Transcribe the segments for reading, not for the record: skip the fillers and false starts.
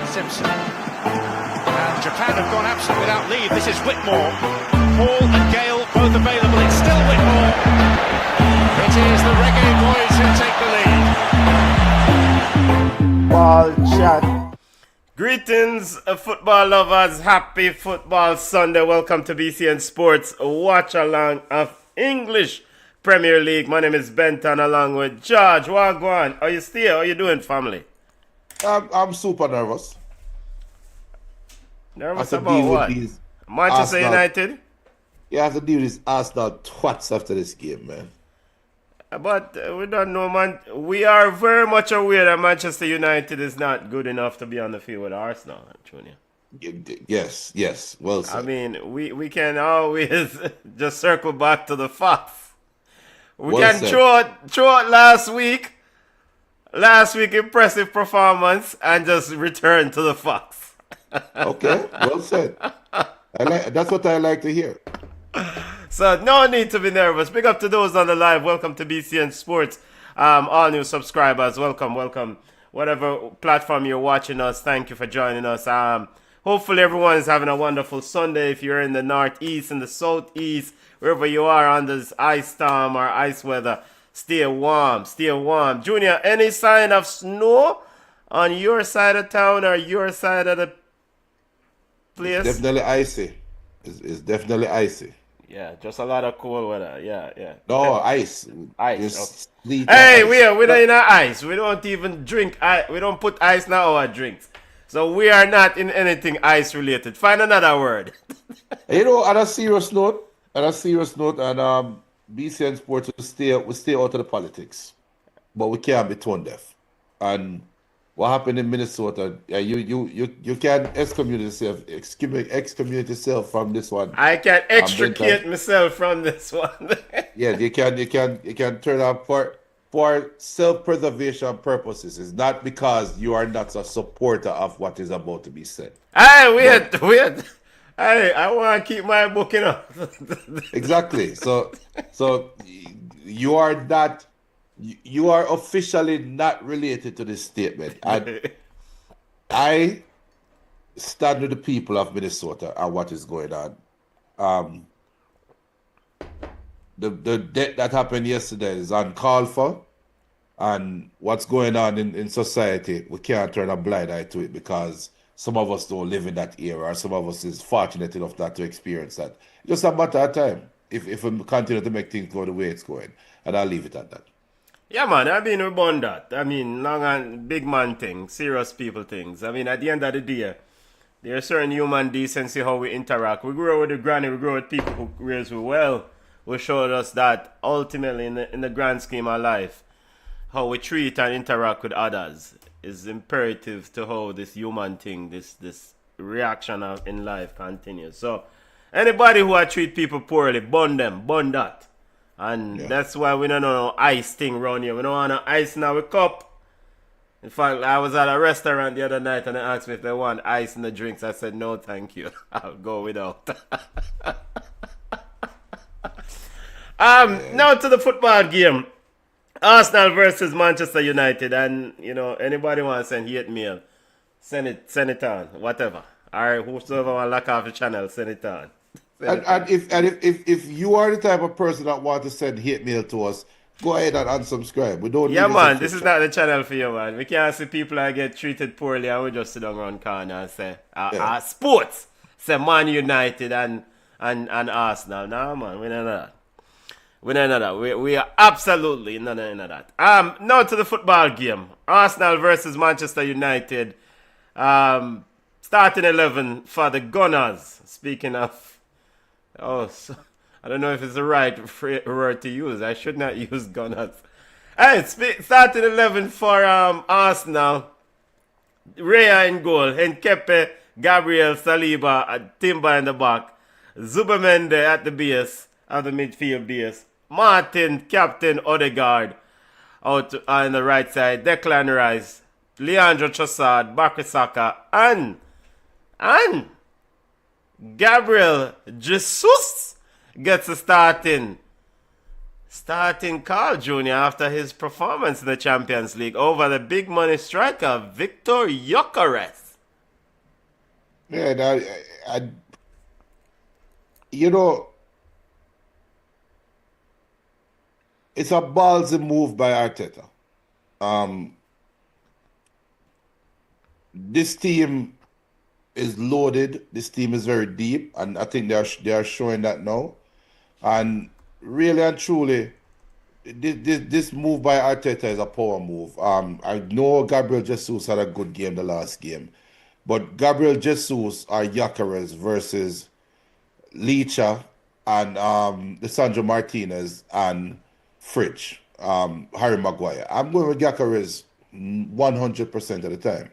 Simpson. And Japan have gone absent without leave. This is Whitmore. Paul and Gale both available. It's still Whitmore. It is the Reggae Boys who take the lead. Ball chat. Greetings, football lovers. Happy Football Sunday. Welcome to BCN Sports Watch Along of English Premier League. My name is Benton along with George. Wagwan. Are you still? How are you doing, family? I'm super nervous. Nervous about what? Manchester Arsenal. United? You have to deal with these Arsenal twats after this game, man. But we don't know, man. We are very much aware that Manchester United is not good enough to be on the field with Arsenal, Junior. Yes. Well said. I mean, we can always just circle back to the facts. We Well can said. throw it last week. Last week, impressive performance, and just return to the facts. Okay, well said. That's what I like to hear. So no need to be nervous. Big up to those on the live. Welcome to BCN Sports. All new subscribers, welcome. Whatever platform you're watching us, thank you for joining us. Hopefully everyone is having a wonderful Sunday. If you're in the northeast and the southeast, wherever you are on this ice storm or ice weather, stay warm. Junior, any sign of snow on your side of town or your side of the place? Definitely icy. It's definitely icy. Yeah, just a lot of cold weather. Yeah. No, ice. Ice, Just sleet Hey, and ice. we're not in ice. We don't even drink ice. We don't put ice in our drinks. So we are not in anything ice related. Find another word. You know, on a serious note, and BCN Sports will stay out of the politics, but we can't be tone deaf. And what happened in Minnesota? You can excommunicate yourself from this one. I can extricate myself from this one. Yeah, you can turn up for self-preservation purposes. It's not because you are not a supporter of what is about to be said. Hey, wait. Hey, I want to keep my book, you know. Exactly. So you are not. You are officially not related to this statement. And I stand with the people of Minnesota and what is going on. The death that happened yesterday is uncalled for. And what's going on in society, we can't turn a blind eye to it because some of us don't live in that era, or some of us is fortunate enough not to experience that. It's just a matter of time if we continue to make things go the way it's going. And I'll leave it at that. Yeah, man, I mean, we born that. I mean, long and big man things, serious people things. I mean, at the end of the day, there's certain human decency how we interact. We grew up with the granny, we grew up with people who raised we well, who showed us that ultimately in the grand scheme of life, how we treat and interact with others is imperative to how this human thing, this reaction in life continues. So, anybody who treat people poorly, bun them, bun that. And that's why we don't know no ice thing around here. We don't want no ice in our cup. In fact, I was at a restaurant the other night and they asked me if they want ice in the drinks. I said, no, thank you. I'll go without. Now to the football game. Arsenal versus Manchester United. And, you know, anybody want to send hate mail, send it on. Whatever. Alright, whosoever want to lock off the channel, send it on. And if you are the type of person that want to send hate mail to us, go ahead and unsubscribe. We don't. Yeah, need man, this is not the channel for you, man. We can't see people that get treated poorly and we just sit down around corner and say, sports, say Man United and Arsenal. No, man, we don't know that. We don't know that. We are absolutely none of that. Now to the football game. Arsenal versus Manchester United. Starting 11 for the Gunners. Speaking of, so, I don't know if it's the right word to use. I should not use Gunners. Hey, starting 11 for Arsenal. Raya in goal. Henkepe, Gabriel, Saliba, Timber in the back. Zubamende at the base of the midfield base. Martin, Captain Odegaard out on the right side. Declan Rice, Leandro Trossard, Bakary Saka, and Gabriel Jesus gets a starting call, Junior, after his performance in the Champions League over the big money striker Victor Gyökeres. Yeah, you know, it's a ballsy move by Arteta. Um, this team is loaded. This team is very deep, and I think they are showing that now. And really and truly, this move by Arteta is a power move. I know Gabriel Jesus had a good game the last game, but Gabriel Jesus or Gyökeres versus Licha and Lisandro Martinez and Fridge, Harry Maguire. I'm going with Gyökeres 100% of the time.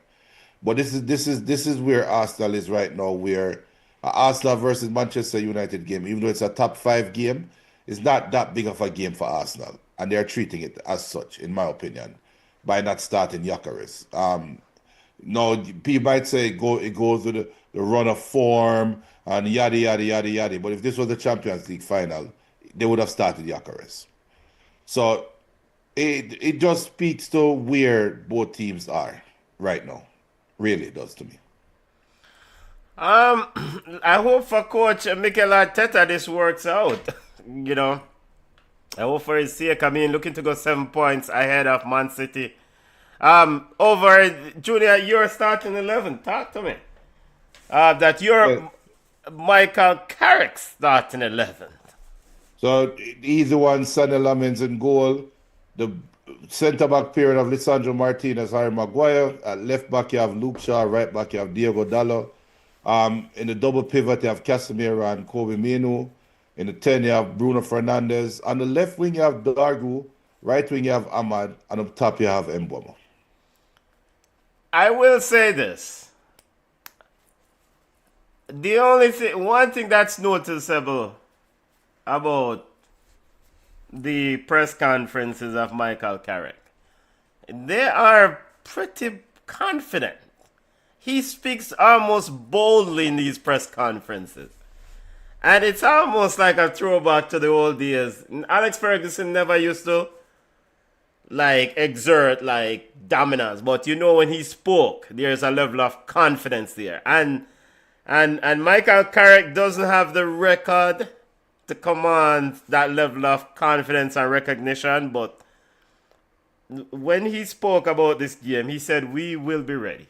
But this is where Arsenal is right now. Where Arsenal versus Manchester United game, even though it's a top five game, it's not that big of a game for Arsenal, and they're treating it as such, in my opinion, by not starting Gyökeres. No, people might say it goes with the run of form and yada yada yada yada. But if this was the Champions League final, they would have started Gyökeres. So it just speaks to where both teams are right now. Really does to me. I hope for Coach Mikel Arteta this works out. you know, I hope for his sake. I mean, looking to go 7 points ahead of Man City. Over Junior, you're starting 11. Talk to me. That Yeah. you're Michael Carrick starting 11. So easy one, Sonny Lamins in goal. The centre back pairing of Lisandro Martinez, Harry Maguire. At left back you have Luke Shaw. Right back you have Diego Dallo. In the double pivot you have Casemiro and Kobe Minu. In the 10 you have Bruno Fernandes. On the left wing you have Dargu. Right wing you have Ahmad. And up top you have Mboma. I will say this. The only thing, one thing that's noticeable about the press conferences of Michael Carrick, they are pretty confident. He speaks almost boldly in these press conferences. And it's almost like a throwback to the old days. Alex Ferguson never used to exert dominance, but when he spoke, there's a level of confidence there. And Michael Carrick doesn't have the record to command that level of confidence and recognition, but when he spoke about this game, he said, "We will be ready."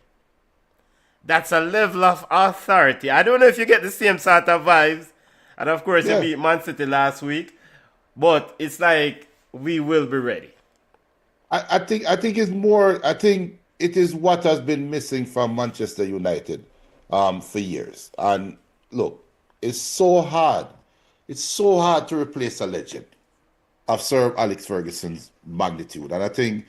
That's a level of authority. I don't know if you get the same sort of vibes. And of course, you Yeah. beat Man City last week, but it's like, we will be ready. I think it's more. I think it is what has been missing from Manchester United for years. And look, it's so hard. It's so hard to replace a legend of Sir Alex Ferguson's magnitude. And I think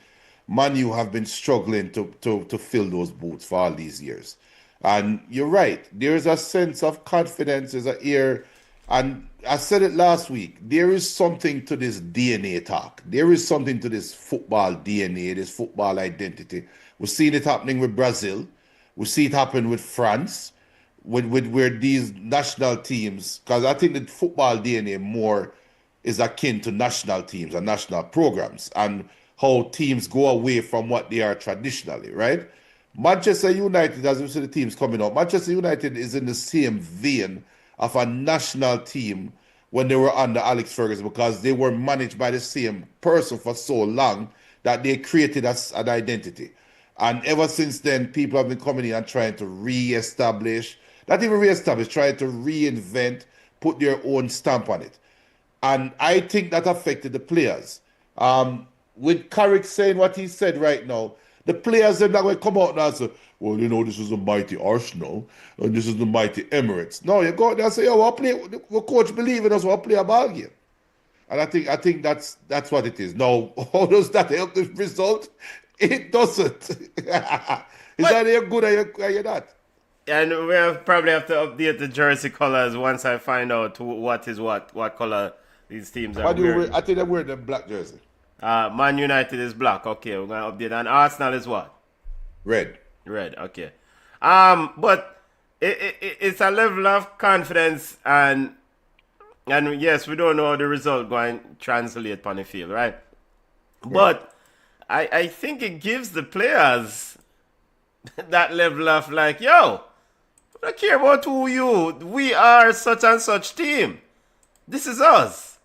Man U have been struggling to fill those boots for all these years. And you're right. There is a sense of confidence, there's an air. And I said it last week. There is something to this DNA talk. There is something to this football DNA, this football identity. We've seen it happening with Brazil. We see it happen with France, with where these national teams, because I think that football DNA more is akin to national teams and national programs and how teams go away from what they are traditionally, right? Manchester United, as we see the teams coming up, Manchester United is in the same vein of a national team when they were under Alex Ferguson because they were managed by the same person for so long that they created an identity. And ever since then, people have been coming in and trying to re-establish, not even re-establish, trying to reinvent, put their own stamp on it. And I think that affected the players. With Carrick saying what he said right now, the players are not going to come out now and say, well, this is the mighty Arsenal and this is the mighty Emirates. No, you go out there and say, yo, we'll coach believe in us, we'll play a ball game. And I think that's what it is. Now, how does that help the result? It doesn't. Is that you're good or you're not? And probably have to update the jersey colors once I find out what is what color these teams are wearing. I think they're wearing the black jersey. Man United is black. Okay, we're gonna update. And Arsenal is what? Red. Red. Okay. But it's a level of confidence, and yes, we don't know how the result going to translate on the field, right? But I think it gives the players that level of yo, I don't care about who you. We are such and such team. This is us.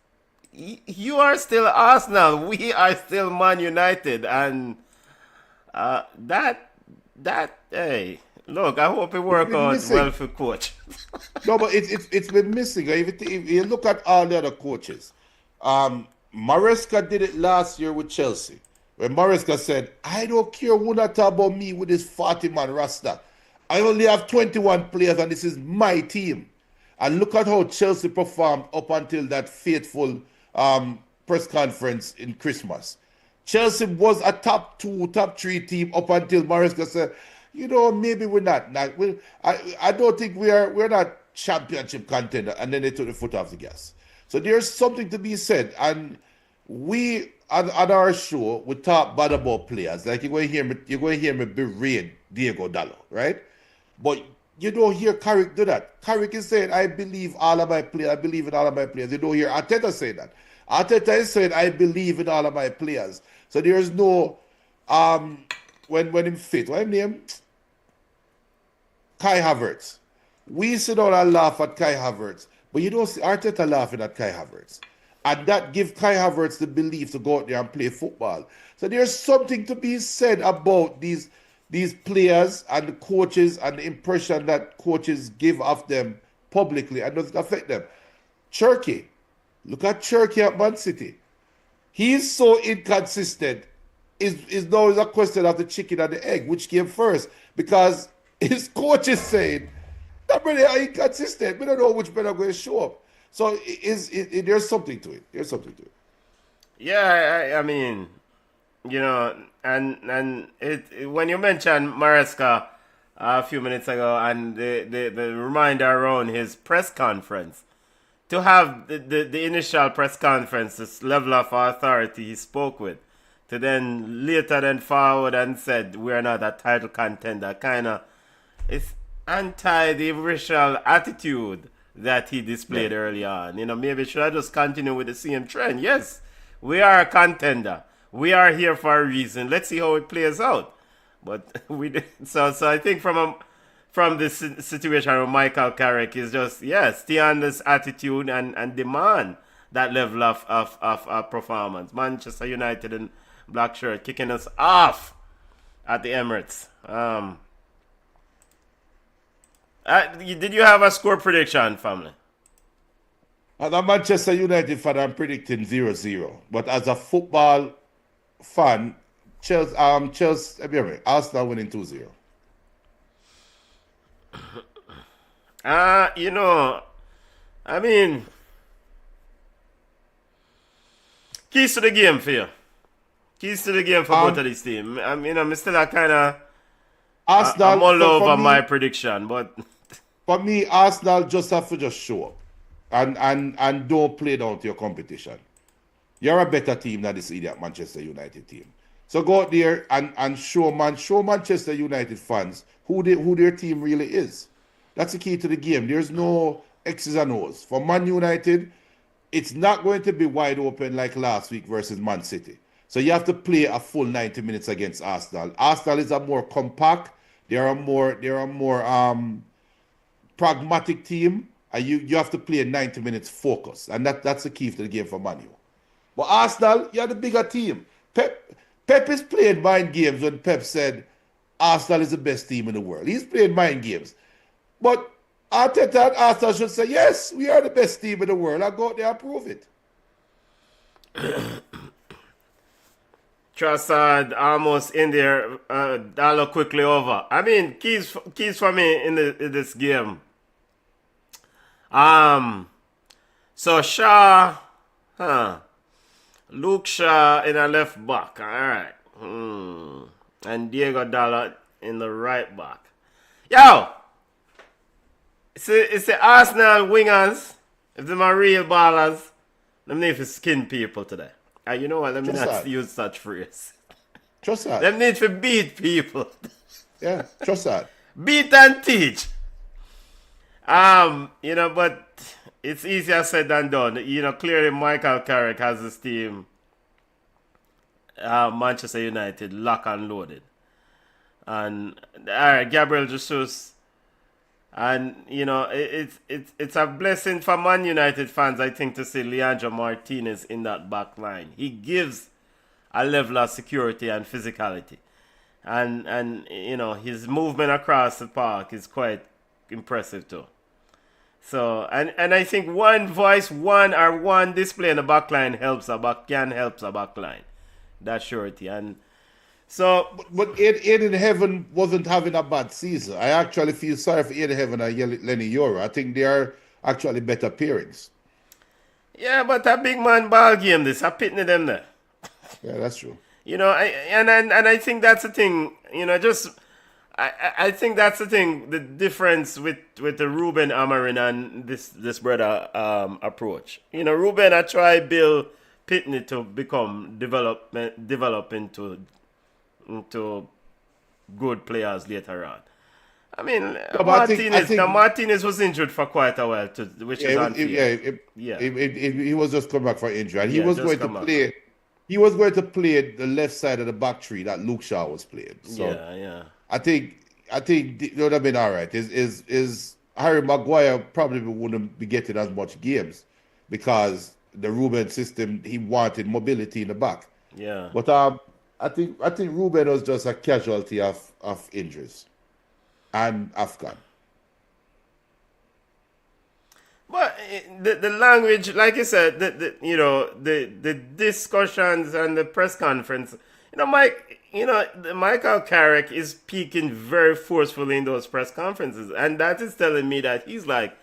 You are still Arsenal. We are still Man United, and hey, look. I hope it It's work been out missing. well for coach. No, but it's been missing. If you look at all the other coaches, Maresca did it last year with Chelsea. When Maresca said, I don't care who not talk about me with this 40-man roster. I only have 21 players and this is my team. And look at how Chelsea performed up until that fateful press conference in Christmas. Chelsea was a top 2, top 3 team up until Maresca said, maybe we're not. I don't think we're not championship contender. And then they took the foot off the gas. So there's something to be said. And we on our show we talk bad about players. Like you're going to hear me berate Diego Dallo, right? But you don't hear Carrick do that. Carrick is saying, I believe all of my players, I believe in all of my players. You don't hear Arteta say that. Arteta is saying, I believe in all of my players. So there's no when him fit, what his name? Kai Havertz. We sit down and laugh at Kai Havertz, but you don't see Arteta laughing at Kai Havertz. And that gives Kai Havertz the belief to go out there and play football. So there's something to be said about these players and the coaches and the impression that coaches give of them publicly and doesn't affect them. Cherky. Look at Cherky at Man City. He's so inconsistent. Is now a question of the chicken and the egg, which came first. Because his coach is saying, that brother are inconsistent. We don't know which brother going to show up. So there's something to it. There's something to it. Yeah, I mean, and when you mentioned Maresca a few minutes ago and the reminder around his press conference, to have the initial press conference, this level of authority he spoke with, to then later forward and said we're not a title contender, kind of, it's anti the original attitude that he displayed early on. Maybe should I just continue with the same trend? Yes, we are a contender. We are here for a reason. Let's see how it plays out. But so I think from this situation with Michael Carrick is just stay on this attitude and demand that level of performance. Manchester United and black shirt kicking us off at the Emirates. Did you have a score prediction, family? As a Manchester United fan, I'm predicting 0-0. But as a football fan, Chelsea, Arsenal winning 2-0. I mean, keys to the game for you. Keys to the game for both of these teams. I mean, I'm still a kind of Arsenal. I'm all over my prediction, but for me, Arsenal just have to just show up and don't play down to your competition. You're a better team than this idiot Manchester United team. So go out there and show Manchester United fans who their team really is. That's the key to the game. There's no X's and O's. For Man United, it's not going to be wide open like last week versus Man City. So you have to play a full 90 minutes against Arsenal. Arsenal is a more compact. They're a more pragmatic team, and you have to play 90 minutes focus, and that's the key to the game for Man U. But Arsenal, you're the bigger team. Pep is playing mind games when Pep said Arsenal is the best team in the world. He's playing mind games. But Arteta and Arsenal should say, yes, we are the best team in the world. I'll go out there and prove it. Trossard almost in there, Dallo quickly over. I mean, keys for me in this game. So Shaw, Luke Shaw in a left back. All right. And Diego Dallo in the right back. Yo! It's the Arsenal wingers. If they're my real ballers, let me need to skin people today. You know what? Let me not use such phrase. Trust that. Let me need to beat people. Yeah, trust that. Beat and teach. But it's easier said than done. Clearly Michael Carrick has his team, Manchester United, lock and loaded. And all right, Gabriel Jesus And it's a blessing for Man United fans, I think, to see Leandro Martinez in that back line. He gives a level of security and physicality, and his movement across the park is quite impressive too. So and I think one voice, one display in the back line can help a back line. That surety. And so But Aiden Heaven wasn't having a bad season. I actually feel sorry for Aiden Heaven and Lenny Yoro. I think they are actually better pairings. yeah, but a big man ball game this, I pitney them there. Yeah, that's true. I think that's the thing. I think that's the thing. The difference with the Ruben Amarin and this brother approach. Ruben I try Bill Pitney to develop into good players later on. I mean, but I think Martinez was injured for quite a while, which is unfair. He was just coming back for injury, and he Yeah, was just going to come back. play. He was going to play the left side of the back three that Luke Shaw was playing. So Yeah. I think it would have been all right. Is Harry Maguire probably wouldn't be getting as much games because the Ruben system, he wanted mobility in the back. Yeah. But I think Ruben was just a casualty of injuries and Afghan. But the language, like you said, the discussions and the press conference, Michael Carrick is speaking very forcefully in those press conferences, and that is telling me that he's like,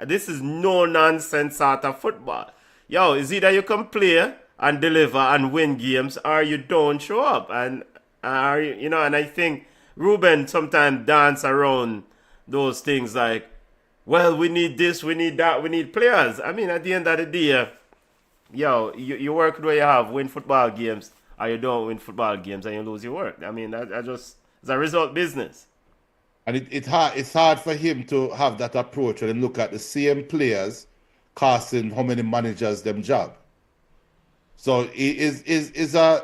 this is no nonsense sort of football. Yo, it's either you can play and deliver and win games, or you don't show up, and and I think Ruben sometimes dance around those things like, well, we need this, we need that, we need players. I mean, at the end of the day, you work with what you have, win football games, or you don't win football games and you lose your work. I mean, it's a result business. And it's hard for him to have that approach and look at the same players costing how many managers them job. So it's a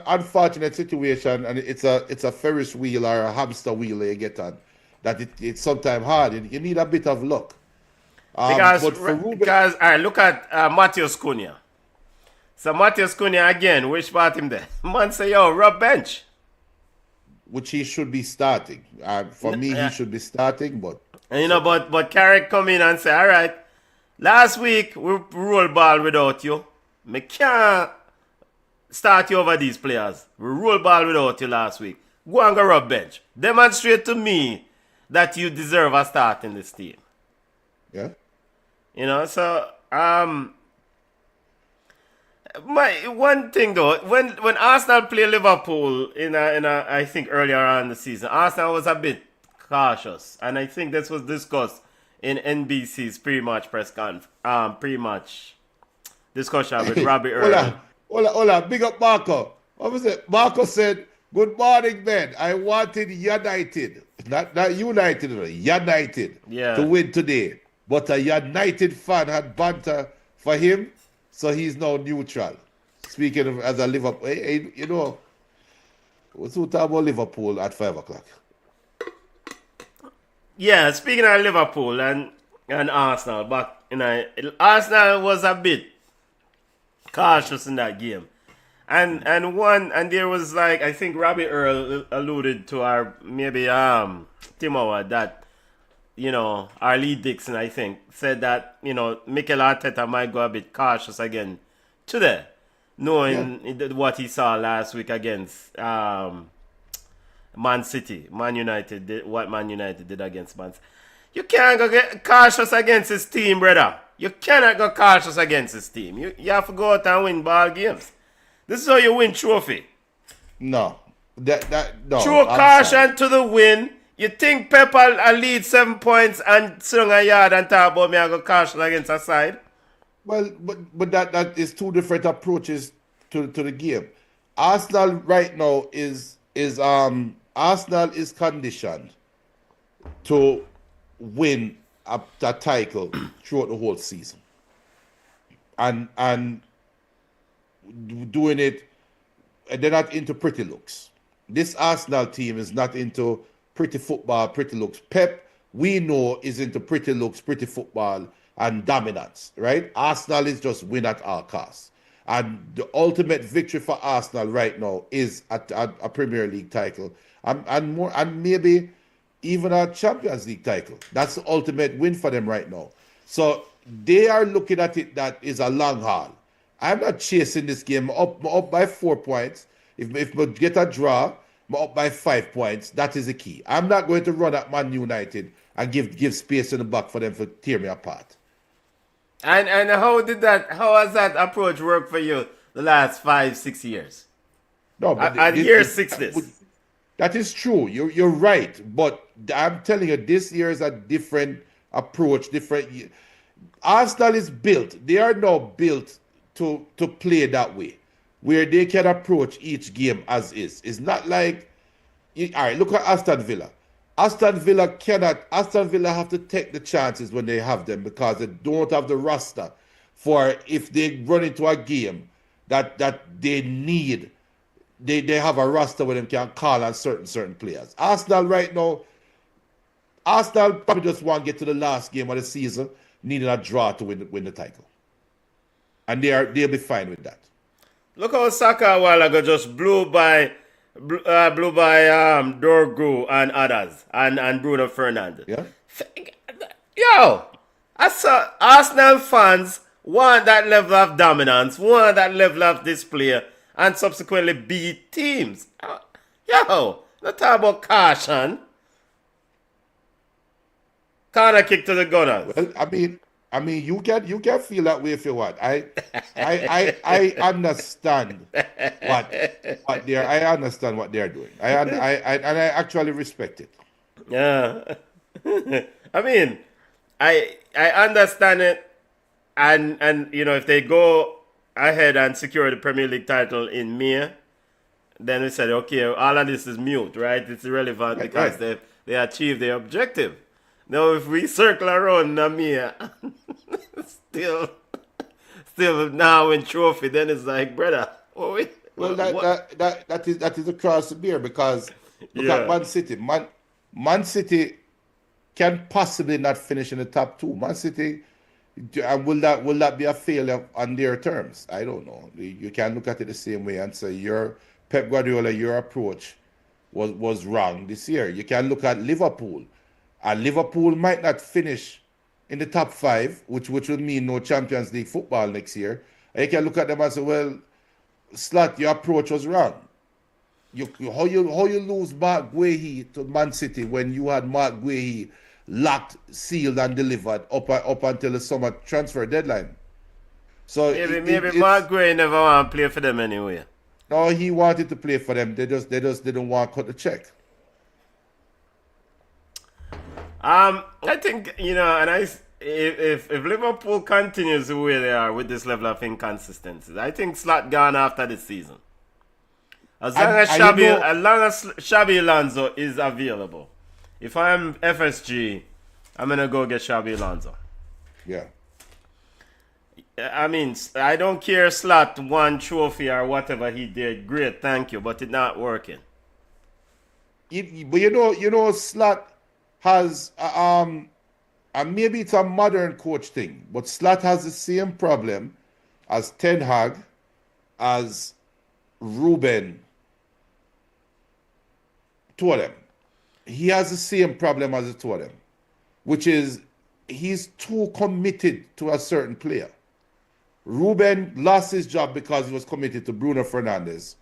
unfortunate situation, and it's a Ferris wheel or a hamster wheel that you get on. That it's sometimes hard. You need a bit of luck. Because but for Ruben, all right, look at Matheus Cunha. So Matheus Cunha again, which part him there? Man say, yo, rub bench. which he should be starting. For me, he should be starting, but And but Carrick come in and say, all right, last week we roll ball without you. Me can't start you over these players. We roll ball without you last week. Go and go rub bench. Demonstrate to me that you deserve a start in this team. yeah. So my one thing though, when Arsenal play Liverpool in a I think earlier on in the season, Arsenal was a bit cautious, and I think this was discussed in NBC's pre-match pre-match discussion with Robbie Earl. Hola, big up Marco. What was it? Marco said, "Good morning, men. I wanted United, not United, United to win today. But a United fan had banter for him, so he's now neutral." Speaking of as a Liverpool, what's talking about Liverpool at 5 o'clock? Yeah, speaking of Liverpool and Arsenal, but Arsenal was a bit cautious in that game. And there was like, I think Robbie Earl alluded to our maybe Tim Howard that our lead Dixon, I think, said that Mikel Arteta might go a bit cautious again today, knowing what he saw last week against Man City, what Man United did against Man City. You can't go get cautious against his team, brother. You cannot go cautious against his team. You have to go out and win ball games. This is how you win trophy. No, no. Show caution to the win. You think Pep will lead 7 points and sit on a yard and talk about me and go cautious against a side? Well, but that is two different approaches to the game. Arsenal right now is conditioned to win a title throughout the whole season, and doing it. They're not into pretty looks. This Arsenal team is not into pretty football, pretty looks. Pep we know is into pretty looks, pretty football, and dominance, right? Arsenal is just win at all costs. And the ultimate victory for Arsenal right now is a Premier League title, and more, and maybe even a Champions League title. That's the ultimate win for them right now. So they are looking at it that is a long haul. I'm not chasing this game. I'm up by 4 points. If we get a draw, I'm up by 5 points. That is the key. I'm not going to run at Man United and give space in the back for them to tear me apart. And how has that approach worked for you the last 5-6 years? No, but And year 6 this. that is true. You're right, but I'm telling you, this year is a different approach. Different. Arsenal is built. They are now built to play that way, where they can approach each game as is. It's not like, all right. Look at Aston Villa. Aston Villa have to take the chances when they have them because they don't have the roster for if they run into a game that they need. They have a roster where they can call on certain players. Arsenal right now, Arsenal probably just want to get to the last game of the season, needing a draw to win the title, and they'll be fine with that. Look how Saka a while ago just blew by Dorgu and others and Bruno Fernandes. Yeah. Yo, I saw Arsenal fans want that level of dominance, want that level of display, and subsequently beat teams. Yo, not talk about caution. Corner kick to the Gunners. Well, I mean, you can feel that way if you want. I understand what they're. I understand what they're doing. I actually respect it. Yeah. I mean, I understand it, and you know, if they go ahead and secure the Premier League title in May, then we said, okay, all of this is mute, right? It's irrelevant because they achieved their objective. Now, if we circle around Namia, still now win trophy, then it's like, brother. That is across the beer because look at Man City. Man City can possibly not finish in the top two. Man City, will that be a failure on their terms? I don't know. You can look at it the same way and say your Pep Guardiola, your approach was wrong this year. You can look at Liverpool. And Liverpool might not finish in the top 5, which would mean no Champions League football next year. And you can look at them and say, well, Slot, your approach was wrong. How you lose Mark Guehi to Man City when you had Mark Guehi locked, sealed, and delivered up until the summer transfer deadline. So maybe Mark Guehi never want to play for them anyway. No, he wanted to play for them. They just didn't want to cut the check. I think, you know, and if Liverpool continues the way they are with this level of inconsistency, I think Slot gone after this season. As long as Xabi Alonso is available. If I'm FSG, I'm gonna go get Xabi Alonso. Yeah. I mean, I don't care Slot won trophy or whatever he did. Great, thank you, but it's not working. But you know, Slot has and maybe it's a modern coach thing, but Slot has the same problem as Ten Hag, as Ruben, two of them. He has the same problem as the two of them, which is he's too committed to a certain player. Ruben lost his job because he was committed to Bruno Fernandes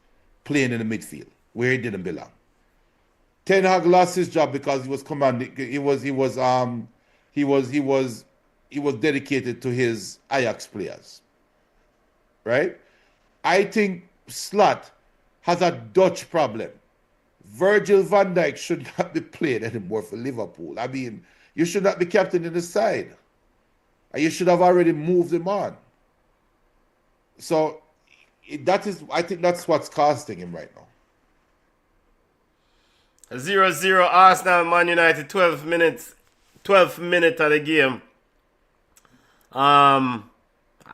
playing in the midfield where he didn't belong. Ten Hag lost his job because he was commanding. He was dedicated to his Ajax players, right? I think Slot has a Dutch problem. Virgil van Dijk should not be playing anymore for Liverpool. I mean, you should not be captain in the side, and you should have already moved him on. So I think that's what's costing him right now. 0-0 Arsenal Man United, 12th minute of the game.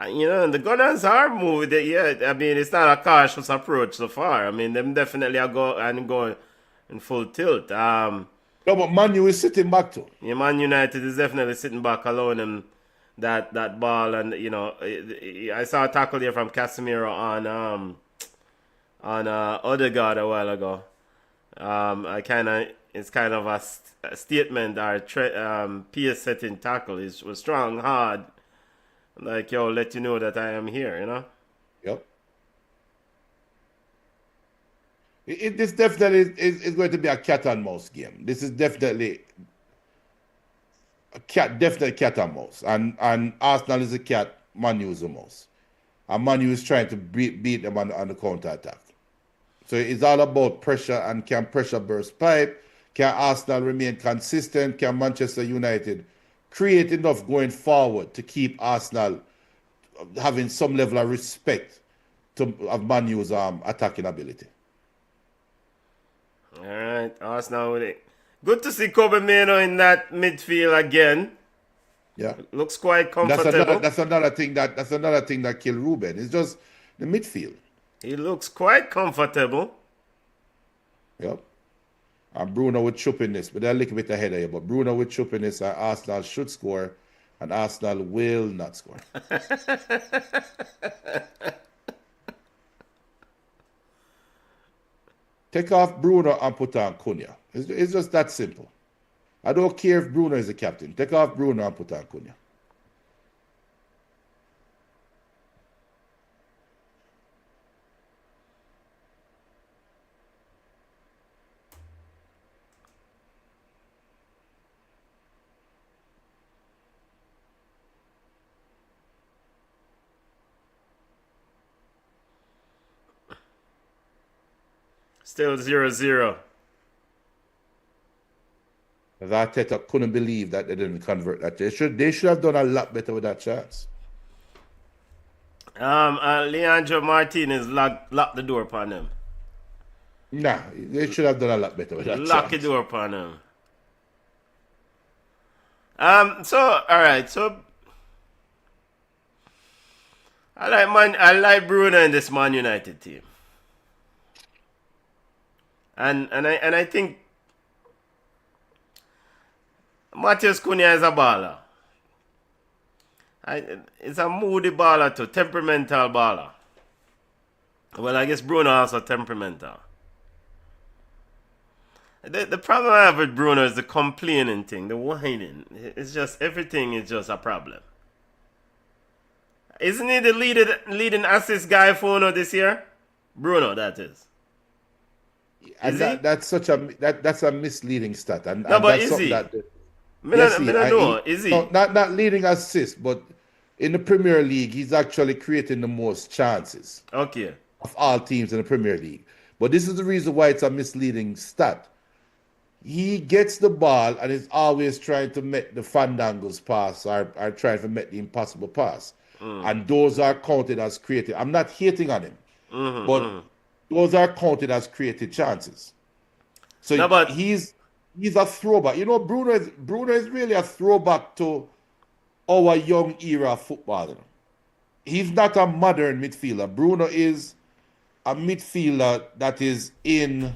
You know, the Gunners are moving. Yeah, I mean, it's not a cautious approach so far. I mean, them definitely are going in full tilt. No, but Man U is sitting back too. Yeah, Man United is definitely sitting back, allowing him that ball, and I saw a tackle there from Casemiro on Odegaard a while ago. It's kind of a statement or peer setting tackle. It was strong, hard, like yo, let you know that I am here. Yep. This definitely is going to be a cat and mouse game. This is definitely definitely cat and mouse. And Arsenal is a cat, Man U is a mouse. And Man U is trying to beat them on the counter attack. So it's all about pressure, and can pressure burst pipe? Can Arsenal remain consistent? Can Manchester United create enough going forward to keep Arsenal having some level of respect of Man U's attacking ability? All right, Arsenal with it. Good to see Kobe Mino in that midfield again. Yeah, looks quite comfortable. That's another thing that killed Ruben. It's just the midfield. He looks quite comfortable. Yep. And Bruno would chip in this, but they're a little bit ahead of you. But Bruno would chip in this, and Arsenal should score, and Arsenal will not score. Take off Bruno and put on Cunha. It's just that simple. I don't care if Bruno is the captain. Take off Bruno and put on Cunha. Still 0-0. Arteta couldn't believe that they didn't convert that. They should have done a lot better with that chance. Leandro Martinez locked the door upon him. Nah, they should have done a lot better with that Lock the chance. door upon him. So I like Bruno in this Man United team. And I think Matheus Cunha is a baller. It's a moody baller too, temperamental baller. Well, I guess Bruno also temperamental. The problem I have with Bruno is the complaining thing, the whining. It's just, everything is just a problem. Isn't he the leading assist guy for Uno this year? Bruno, that is. And that's a misleading stat. And No, but that's is he? Is he? No, not leading assist, but in the Premier League, he's actually creating the most chances. Okay. Of all teams in the Premier League. But this is the reason why it's a misleading stat. He gets the ball and is always trying to make the Fernandes pass or trying to make the impossible pass. And those are counted as creative. I'm not hating on him, but those are counted as creative chances. So no, but he's a throwback. You know, Bruno is really a throwback to our young era of football. You know? He's not a modern midfielder. Bruno is a midfielder that is in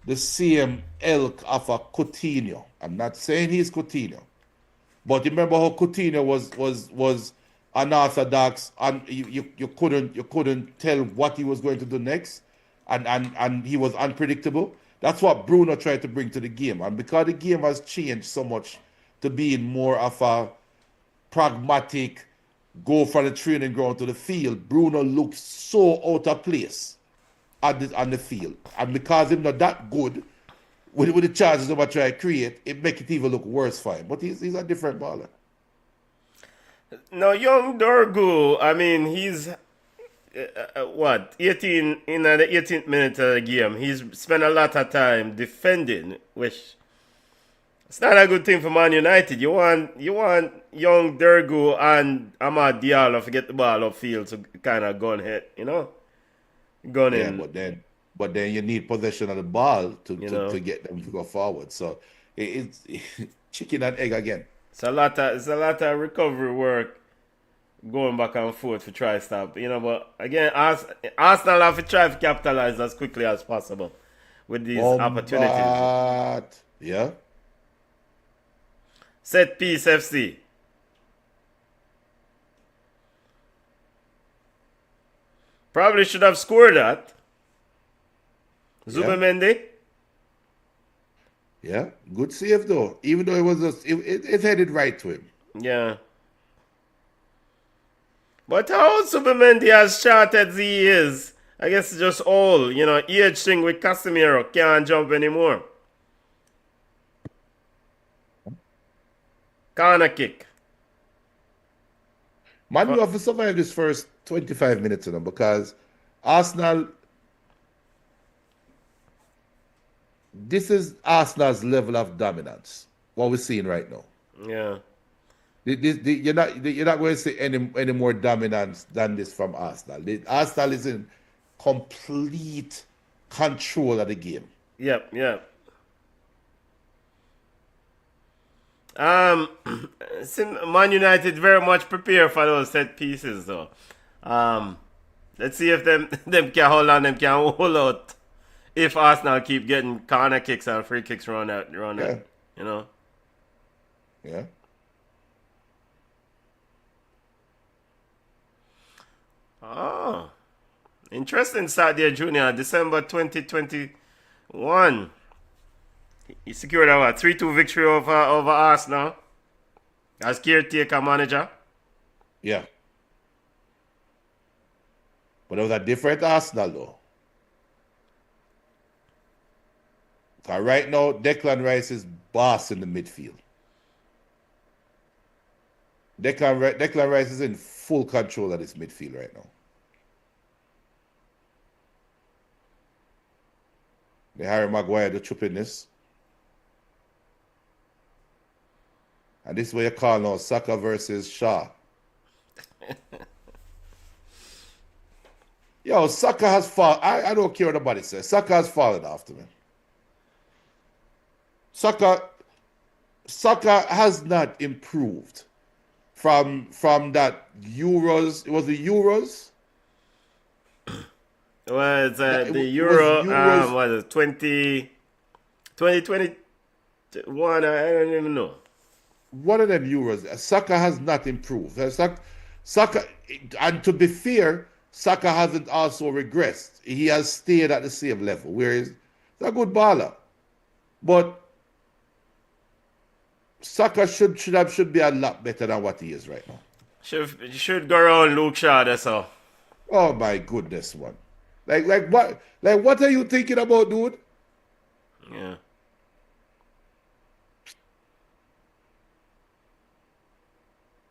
the same ilk of a Coutinho. I'm not saying he's Coutinho, but remember how Coutinho was unorthodox, and you couldn't tell what he was going to do next, and he was unpredictable. That's what Bruno tried to bring to the game, and because the game has changed so much to being more of a pragmatic, go from the training ground to the field, Bruno looks so out of place on the field, and because he's not that good with the chances of what try to create, it make it even look worse for him. But he's a different baller. Now, young Dorgu, I mean, he's 18 in the 18th minute of the game. He's spent a lot of time defending, which it's not a good thing for Man United. You want young Dorgu and Amad Diallo to get the ball upfield to kind of gun hit, gun in. But then you need possession of the ball to get them to go forward. So it's chicken and egg again. It's a lot of recovery work going back and forth to try to stop. But again, Arsenal have to try to capitalize as quickly as possible with these opportunities. Yeah. Set piece FC. Probably should have scored that. Zubimendi. Yeah, good save though. Even though it was it headed right to him. Yeah. But how Zubimendi as short as he is, I guess it's just old. You know, age thing with Casemiro. Can't jump anymore. Corner kick. Man, you have to survive this first 25 minutes of them because Arsenal, this is Arsenal's level of dominance, what we're seeing right now. Yeah. You're not going to see any more dominance than this from Arsenal. Arsenal is in complete control of the game. Yep. Man United very much prepare for those set pieces though. Let's see if them can hold on, them can hold out. If Arsenal keep getting corner kicks and free kicks run out, you know. Yeah. Oh, interesting start there, Junior. December 2021. He secured a 3-2 victory over Arsenal as caretaker manager. Yeah. But it was a different Arsenal though. Because right now, Declan Rice is boss in the midfield. Declan Rice is in full control of this midfield right now. The Harry Maguire, the chip in this. And this is what you call now Saka versus Shaw. Yo, Saka has fallen. I don't care what nobody says. Saka has fallen after me. Saka has not improved from that Euros. It was the Euros. Well, it's the Euro. Was it 2021? I don't even know. One of them Euros. Saka has not improved. Saka, and to be fair, Saka hasn't also regressed. He has stayed at the same level. Whereas he's a good baller, but Saka should be a lot better than what he is right now. Should go around Luke Shaw. That's all. Oh my goodness, one. Like what are you thinking about, dude? Yeah.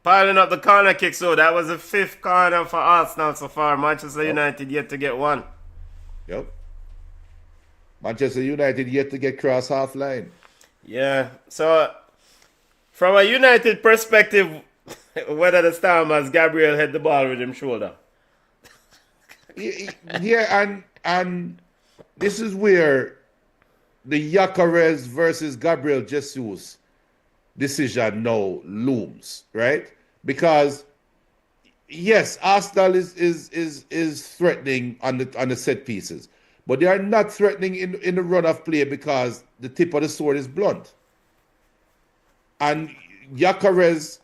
Piling up the corner kicks, so that was the 5th corner for Arsenal so far. Manchester United yet to get one. Yep. Manchester United yet to get cross half line. Yeah. So, from a United perspective, whether the Storm as Gabriel hit the ball with him shoulder. Yeah, and this is where the Gyökeres versus Gabriel Jesus decision now looms, right? Because yes, Arsenal is threatening on the set pieces, but they are not threatening in the run of play because the tip of the sword is blunt. And Gyökeres,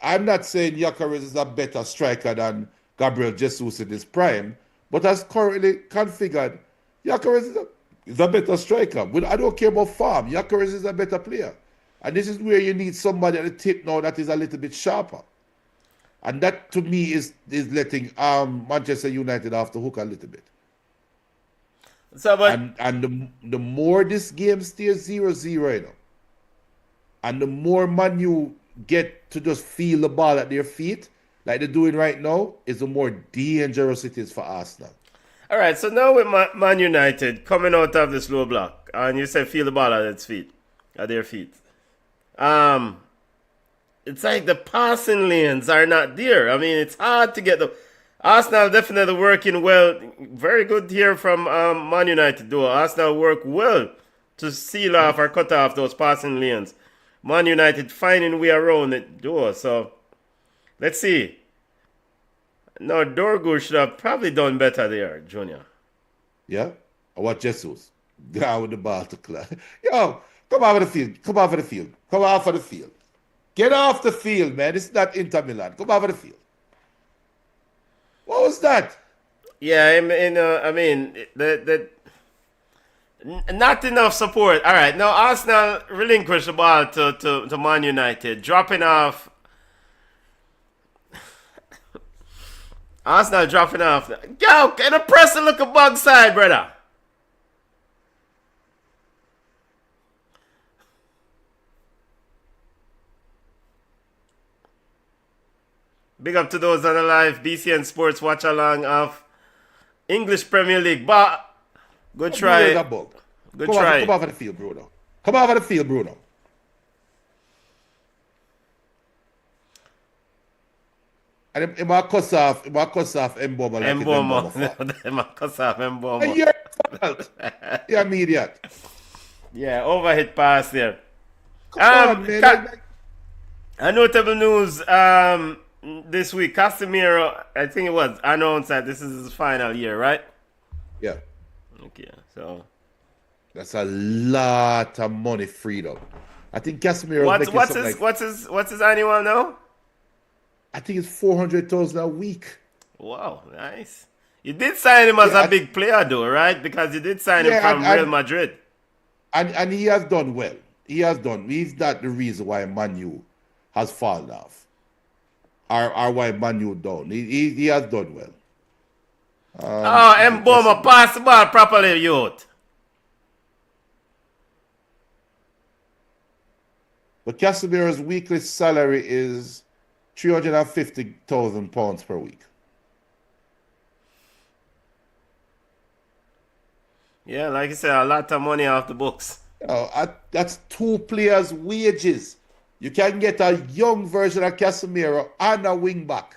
I'm not saying Gyökeres is a better striker than Gabriel Jesus in his prime, but as currently configured, Gyökeres is a better striker. But I don't care about form. Gyökeres is a better player. And this is where you need somebody at the tip now that is a little bit sharper. And that, to me, is letting Manchester United off the hook a little bit. So, but and the more this game stays 0-0, and the more Man U get to just feel the ball at their feet, like they're doing right now, is the more dangerous it is for Arsenal. All right, so now with Man United coming out of this low block, and you say feel the ball at their feet. It's like the passing lanes are not there. I mean, it's hard to get the Arsenal definitely working well. Very good here from Man United, though. Arsenal work well to seal off or cut off those passing lanes. Man United finding way around it, though. So let's see. No, Dorgu should have probably done better there, Junior. Yeah? Or what Jesus? Down with the ball to club. Yo, come off of the field. Come off of the field. Get off the field, man. It's not Inter Milan. Come over the field. What was that? Yeah, I mean, not enough support. All right, now Arsenal relinquished the ball to Man United, dropping off. Arsenal dropping off. Yo, can the press look a bug side, brother? Big up to those on the live BCN Sports watch along of English Premier League. But good try. Good try. Come over the field, Bruno. Come over the field, Bruno. And it might cuss off Mboma like Mboma. It might cuss off Mboma. You're fault. You're an idiot. Yeah, overhit pass there. Come on, man. A notable news this week, Casemiro, I think it was announced that this is his final year, right? Yeah. Okay, so that's a lot of money freed up. I think Casemiro. What's his annual now? I think it's 400,000 a week. Wow, nice. You did sign him as a big player, though, right? Because you did sign him from Real Madrid. And he has done well. He has done. He's not the reason why Man U has fallen off, or why Man U down. He has done well. Mboma, pass the ball properly, youth. But Casemiro's weekly salary is £350,000 per week. Yeah, like you said, a lot of money off the books. That's 2 players' wages. You can get a young version of Casemiro and a wing back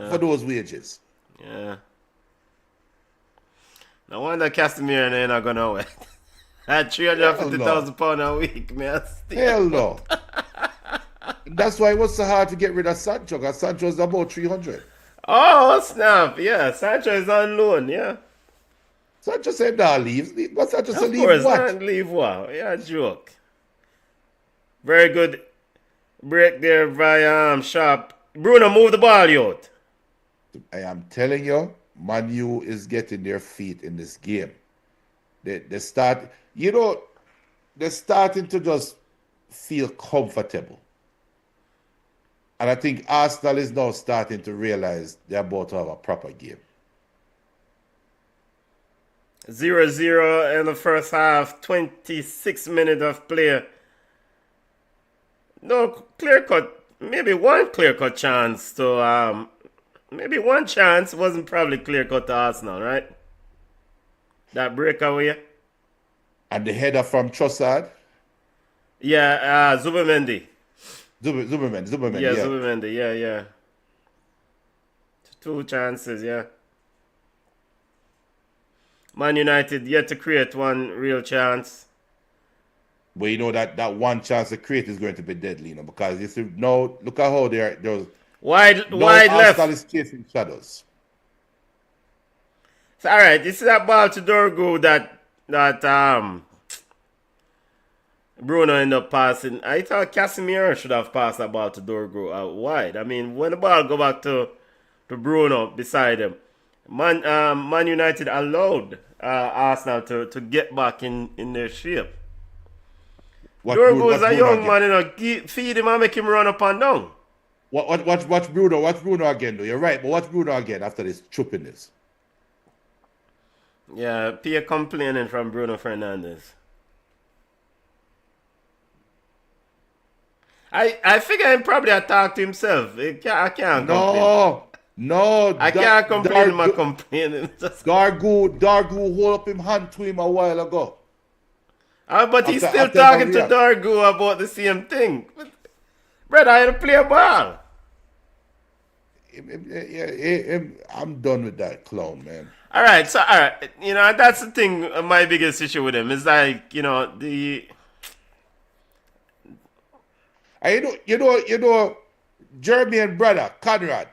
for those wages. Yeah. No wonder Casemiro ain't not gonna win. At £350,000 a week, man. Hell no. That's why it was so hard to get rid of Sancho, because Sancho is about 300. Oh, snap. Yeah, Sancho is on loan, yeah. Sancho said, nah, leave. But Sancho said, leave course, what? Leave what? Yeah, joke. Very good break there by Sharp. Bruno, move the ball, youth. I am telling you, Man U is getting their feet in this game. They start, they're starting to just feel comfortable. And I think Arsenal is now starting to realize they're about to have a proper game. 0-0 in the first half, 26 minutes of play. No clear-cut, maybe one clear-cut chance to, maybe one chance wasn't probably clear-cut to Arsenal, right? That breakaway. And the header from Trossard? Yeah, Zubimendi. Zubimendi, yeah. Zubimendi, yeah. 2 chances, yeah. Man United yet to create one real chance. But you know that one chance to create is going to be deadly, because you see, now look at how they're wide left. Arsenal is chasing shadows. So, all right, this is that ball to Dorgu that Bruno ended up passing. I thought Casemiro should have passed that ball to Dorgu out wide. I mean, when the ball go back to Bruno beside him, Man United allowed Arsenal to get back in their shape. Dorgu is a young man, feed him and make him run up and down. Watch Bruno. Watch Bruno again, though. You're right, but watch Bruno again after this choppiness. Yeah, Pierre complaining from Bruno Fernandes. I figure he probably attacked himself. I can't complain. No. I can't complain my complaining. Dargu hold up him hand to him a while ago. But he's still talking to Dargu about the same thing. Brother, I had to play a ball. I'm done with that clown, man. All right, that's the thing. My biggest issue with him is like, the. Jeremy and brother Conrad.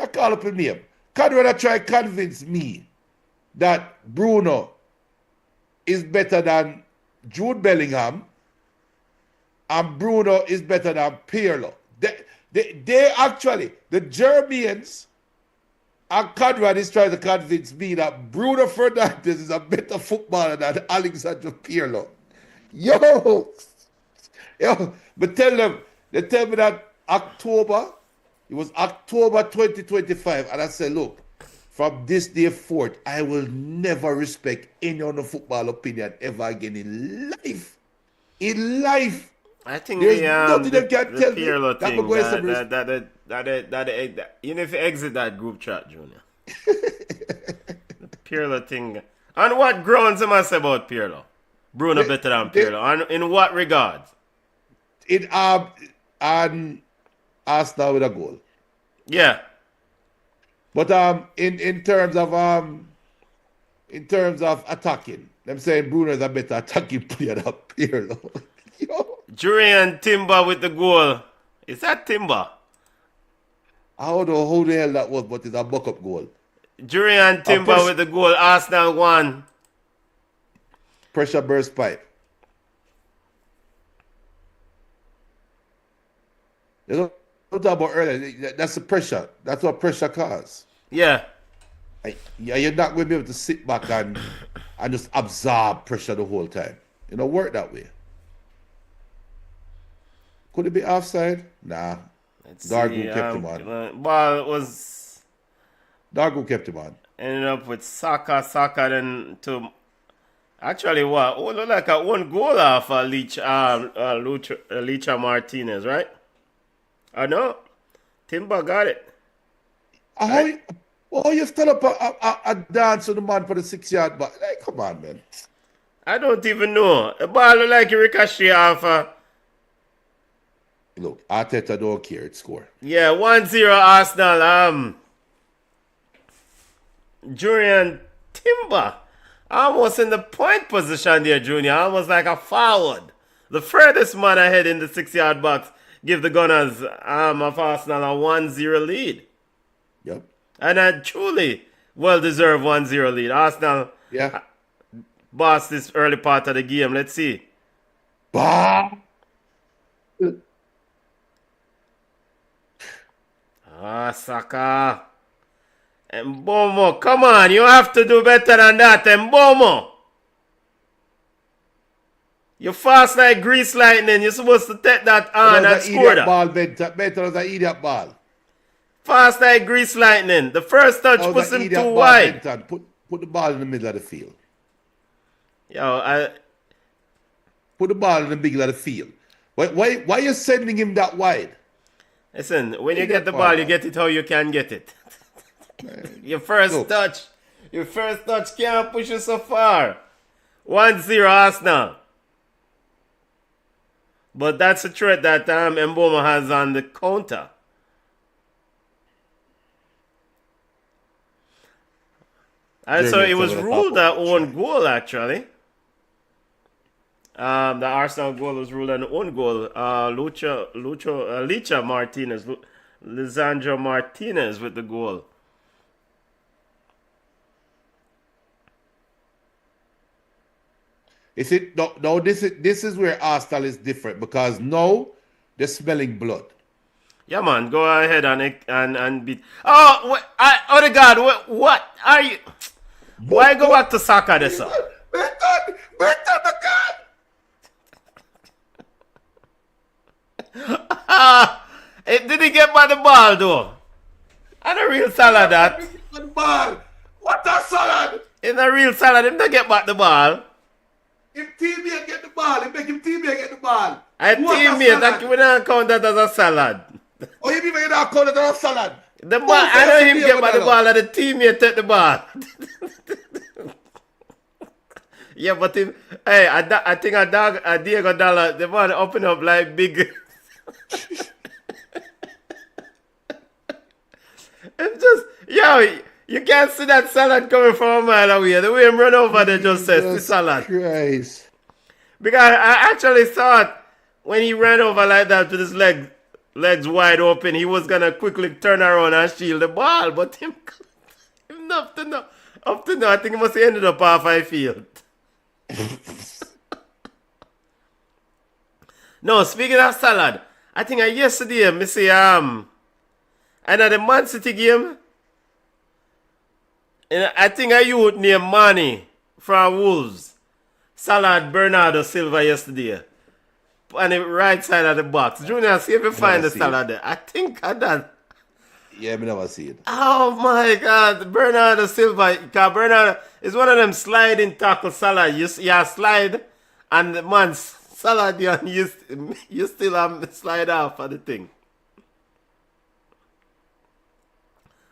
I call up his name. Conrad try to convince me that Bruno is better than Jude Bellingham, and Bruno is better than Pirlo. They actually, the Germans and Conrad is trying to convince me that Bruno Fernandes is a better footballer than Alexander Pirlo. Yo, but they tell me that it was October 2025, and I said, look, from this day forth, I will never respect any other football opinion ever again in life. In life. I think There's nothing they can tell me Pirlo that thing, will go some respect. that you need to exit that group chat, Junior. The Pirlo thing. On what grounds am I say about Pirlo? Bruno better than Pirlo. And in what regards? In Arsenal with a goal. Yeah. But in terms of attacking, I'm saying Bruno is a better attacking player than Pirlo. Yo. Jurian Timber with the goal. Is that Timber? I don't know who the hell that was, but it's a buck-up goal. Jurian Timber with the goal. Arsenal won. Pressure burst pipe. You know what I'm talking about earlier? That's the pressure. That's what pressure causes. Yeah. You're not going to be able to sit back and just absorb pressure the whole time. You know, work that way. Could it be offside? Nah. Dargo kept him on. Ball was... Dargo kept him on. Ended up with Saka then to... Actually, what? Oh, look like a one goal off Licha Martinez, right? I know. Timber got it. You still up a dance on the man for the 6-yard back. Like, come on, man. I don't even know. The ball look like a ricochet off. Look, Arteta don't care. It's score. Yeah, 1-0 Arsenal. Jurian Timber. Almost in the point position there, Junior. Almost like a forward. The furthest man ahead in the 6-yard box. Give the Gunners of Arsenal a 1-0 lead. Yep. And a truly well-deserved 1-0 lead. Arsenal boss this early part of the game. Let's see. Bah! Saka. Mbomo, come on. You have to do better than that. Mbomo. You're fast like grease lightning. You're supposed to take that on and score that. Ball, better was an idiot ball. Fast like grease lightning. The first touch puts him too wide. Put the ball in the middle of the field. Yo, Put the ball in the middle of the field. Why are you sending him that wide? Listen, when you get the ball, you get it how you can get it. Your first touch can't push you so far. 1-0 Arsenal. But that's a threat that Mboma has on the counter. And so it was ruled an own goal, actually. The Arsenal goal was ruled an own goal. Licha Martinez, Lisandro Martinez with the goal. Is it no? This is where Arsenal is different because now they're smelling blood. Yeah, man, go ahead and beat. Oh, oh God, what are you? Why go back to Saka this up? Did he get by the ball though? And a real salad that. What a salad! In a real salad, him not get back the ball. If teammate get the ball, he make him teammate get the ball. A teammate, that we don't count that as a salad. Oh, you mean you don't count that as a salad? The ball, I know him get by the ball and the teammate take the ball. Yeah, but him, hey, I think a Diego Dalla, the man open up like big. It's just, yo, you can't see that salad coming from a mile away. The way him run over there just says the salad. Christ. Because I actually thought when he ran over like that with his legs wide open, he was gonna quickly turn around and shield the ball. But him up to now, I think he must have ended up half field. No, speaking of salad, I think yesterday, me see, and at the Man City game, and I think I youth named Manny from Wolves. Salad Bernardo Silva yesterday. On the right side of the box. Junior, see if you find the salad there. I think I done. Yeah, me never see it. Oh my God, Bernardo Silva. Because Bernardo is one of them sliding tackle salad. You slide, and the man salad, you still slide off of the thing.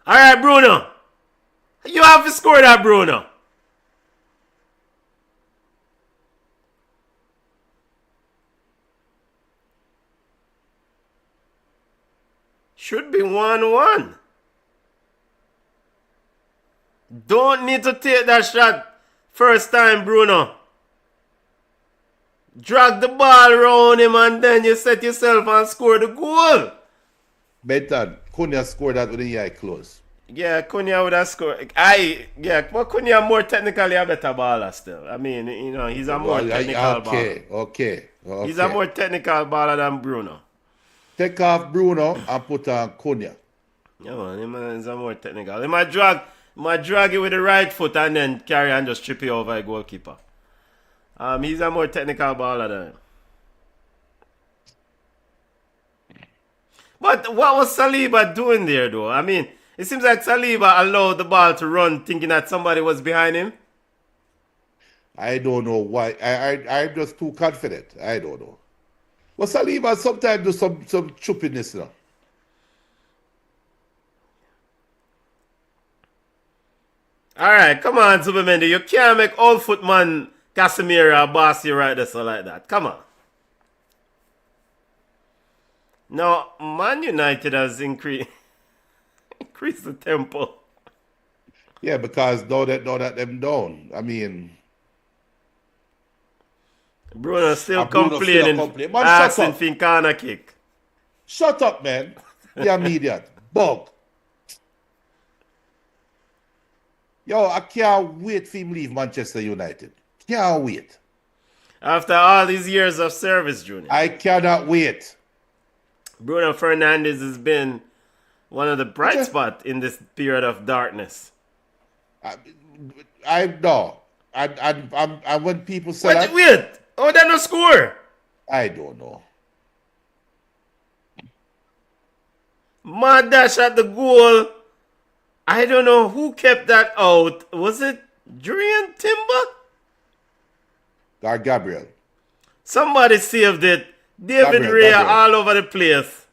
All right, Bruno. You have to score that, Bruno. Should be 1-1. Don't need to take that shot first time, Bruno. Drag the ball around him and then you set yourself and score the goal. Better, Cunha scored that with the eye closed. Yeah, Cunha would have scored. But Cunha more technically a better baller still. I mean, he's a more technical baller. Okay. He's a more technical baller than Bruno. Take off Bruno and put on Cunha. Yeah, man, he's a more technical. He might drag it with the right foot and then carry and just trip it over a goalkeeper. He's a more technical baller than him. But what was Saliba doing there, though? I mean, it seems like Saliba allowed the ball to run thinking that somebody was behind him. I don't know why. I'm just too confident. I don't know. But Saliba sometimes do some stupidness, you know. Alright, come on, Zubimendi. You can't make old footman Casemiro boss you right there so like that. Come on. Now, Man United has increased the tempo. Yeah, because now that them down. I mean, Bruno still complaining. Asking for corner kick. Shut up, man. The immediate. Bug. Yo, I can't wait for him leave Manchester United. Can't wait. After all these years of service, Junior. I cannot wait. Bruno Fernandes has been one of the bright spots in this period of darkness. I know. And when people say that... Wait. Oh, they no score. I don't know. Mad dash at the goal. I don't know who kept that out. Was it Julian Timber? Or Gabriel. Somebody saved it. David Rea all over the place.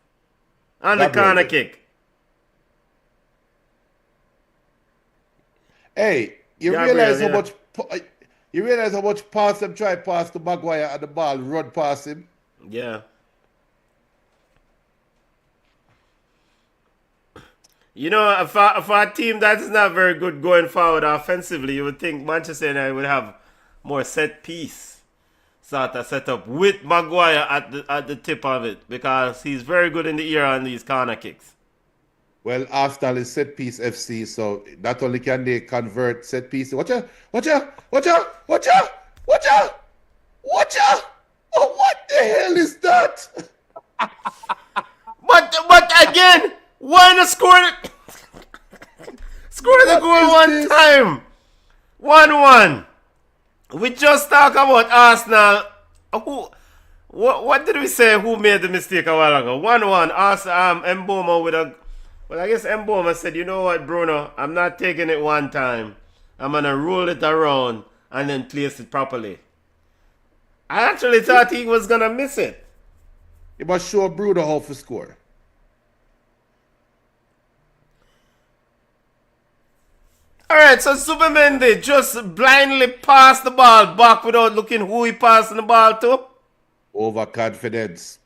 On the corner kick. Hey, you realize how much pass them try pass to Maguire and the ball run past him? Yeah. You know, for a team that is not very good going forward offensively, you would think Manchester United would have more set piece sort of set up with Maguire at the tip of it because he's very good in the air on these corner kicks. Well, Arsenal is set piece FC, so not only can they convert set piece. Watch out! Oh, what the hell is that? But again, why not score it? Score the goal one time. 1-1. We just talk about Arsenal. What did we say? Who made the mistake a while ago? 1-1. Mboma with a... Well, I guess Mboma said, you know what, Bruno? I'm not taking it one time. I'm going to roll it around and then place it properly. I actually thought he was going to miss it. You must show Bruno how to score. Alright, so Zubimendi just blindly passed the ball back without looking who he passing the ball to. Overconfidence.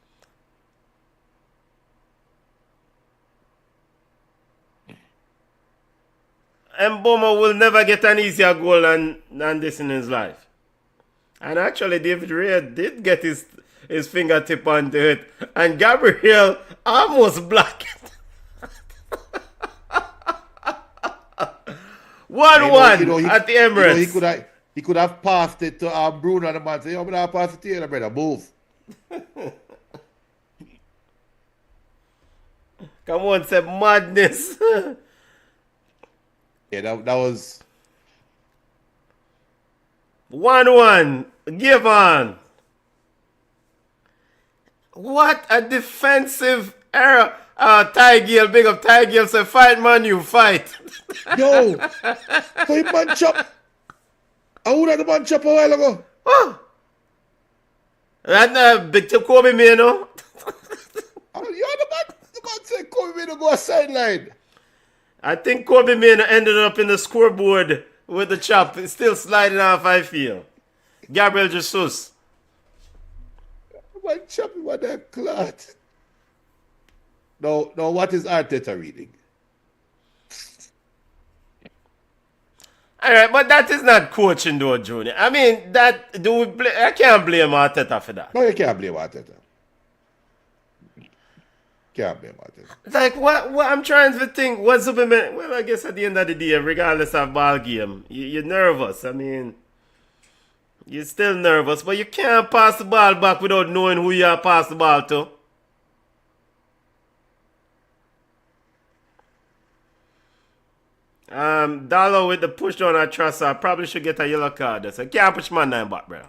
Mboma will never get an easier goal than this in his life. And actually, David Rea did get his fingertip onto it. And Gabriel almost blocked it. 1-1 at the Emirates. He could have passed it to Bruno and the man say, yo, I'm going to pass it to you, brother. Move. Come on, say madness. Yeah, that was 1-1. Give on. What a defensive error. Ty Gill, big up Ty Gill. Say, fight, man, you fight. yo. So he bunch up. I would have the bunch up a while ago. Oh. That big tip Kobe me, you know. Oh, you're the man said Kobe made to go a sideline. I think Kobe Mano ended up in the scoreboard with the chop. It's still sliding off, I feel. Gabriel Jesus. Man chopping with that clot. No, what is Arteta reading? All right, but that is not coaching, though, Junior. I mean, I can't blame Arteta for that. No, you can't blame Arteta. Can't blame Arteta. Like, what I'm trying to think, what's up? Well, I guess at the end of the day, regardless of ball game, you're nervous. I mean, you're still nervous, but you can't pass the ball back without knowing who you are pass the ball to. Dallo with the push down at Trossard probably should get a yellow card. So can't push man nine back, bro.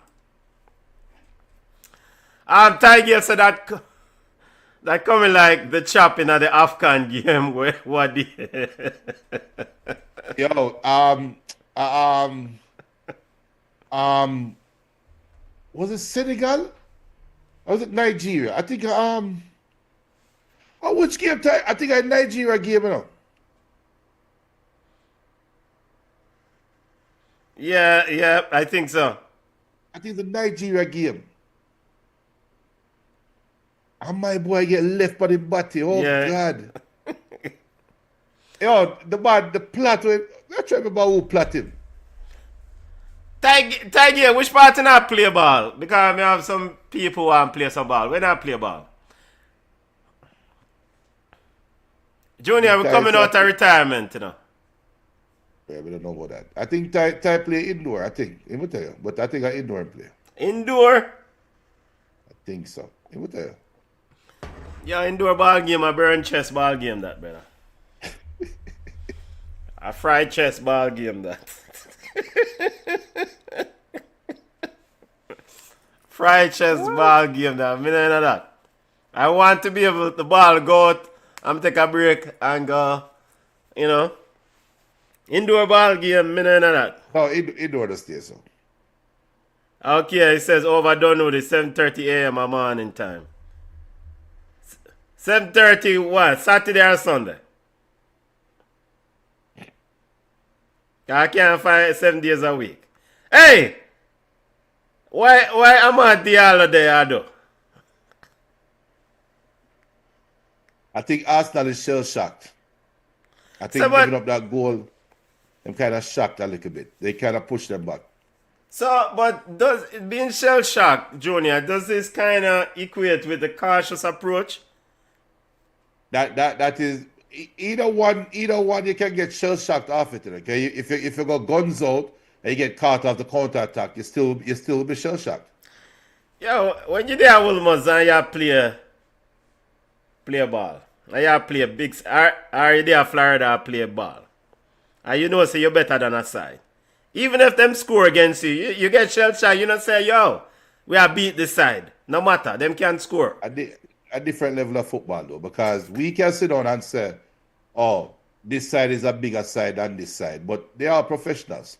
Tiger said that coming like the chopping at the Afghan game where what the Yo, was it Senegal? Or was it Nigeria? I think which game time? I think I had Nigeria game, you know. Yeah, I think so. I think the Nigeria game. And my boy get left by the body. Oh, Yeah. God. Yo, the plot. I try to remember who plot him. Tiger, which part in not play ball? Because I have some people who want to play some ball. When I play ball? Junior, we're coming out of retirement, you know. Yeah, we don't know about that. I think Ty play indoor, I think. He will tell you. But I think I indoor play. Indoor? I think so. He will tell you. Yeah, indoor ball game, a burn chest ball game that, brother. A fried chest ball game that. Fried chest ball game that. Me no know that. I want to be able to the ball go out and take a break and go, you know. Indoor ball game, me no know that. No, indoor the stay so. Okay, it says overdone with the 7:30 a.m. a morning time. 7:30 what? Saturday or Sunday? I can't find 7 days a week. Hey! Why am I at the holiday, Ado? I think Arsenal is shell shocked. I think giving up that goal, them kind of shocked a little bit. They kind of pushed them back. So, but does being shell shocked, Junior, does this kind of equate with the cautious approach? That is either one you can get shell shocked off it. Okay, if you go guns out and you get caught off the counter attack, you still be shell shocked. Yo, when you there Wilmers and you play ball, and you play big, are you there Florida play ball, and you know so you're better than a side. Even if them score against you, you get shell shocked. You don't say, yo, we are beat this side. No matter, them can't score. A different level of football though, because we can sit down and say, oh, this side is a bigger side than this side, but they are professionals.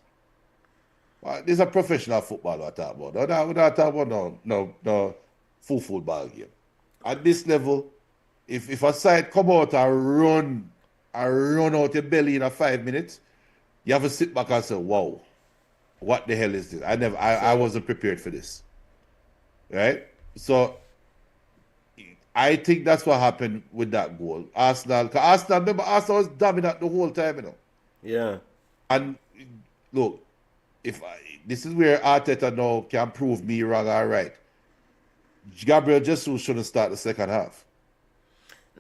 This is a professional football we're talking about. We're not talking about no full football game. At this level, if a side come out and run out your belly in 5 minutes, you have to sit back and say, wow, what the hell is this? I wasn't prepared for this. Right? So I think that's what happened with that goal. Remember, Arsenal was dominant the whole time, you know. Yeah. And look, this is where Arteta now can prove me wrong or right. Gabriel Jesus shouldn't start the second half.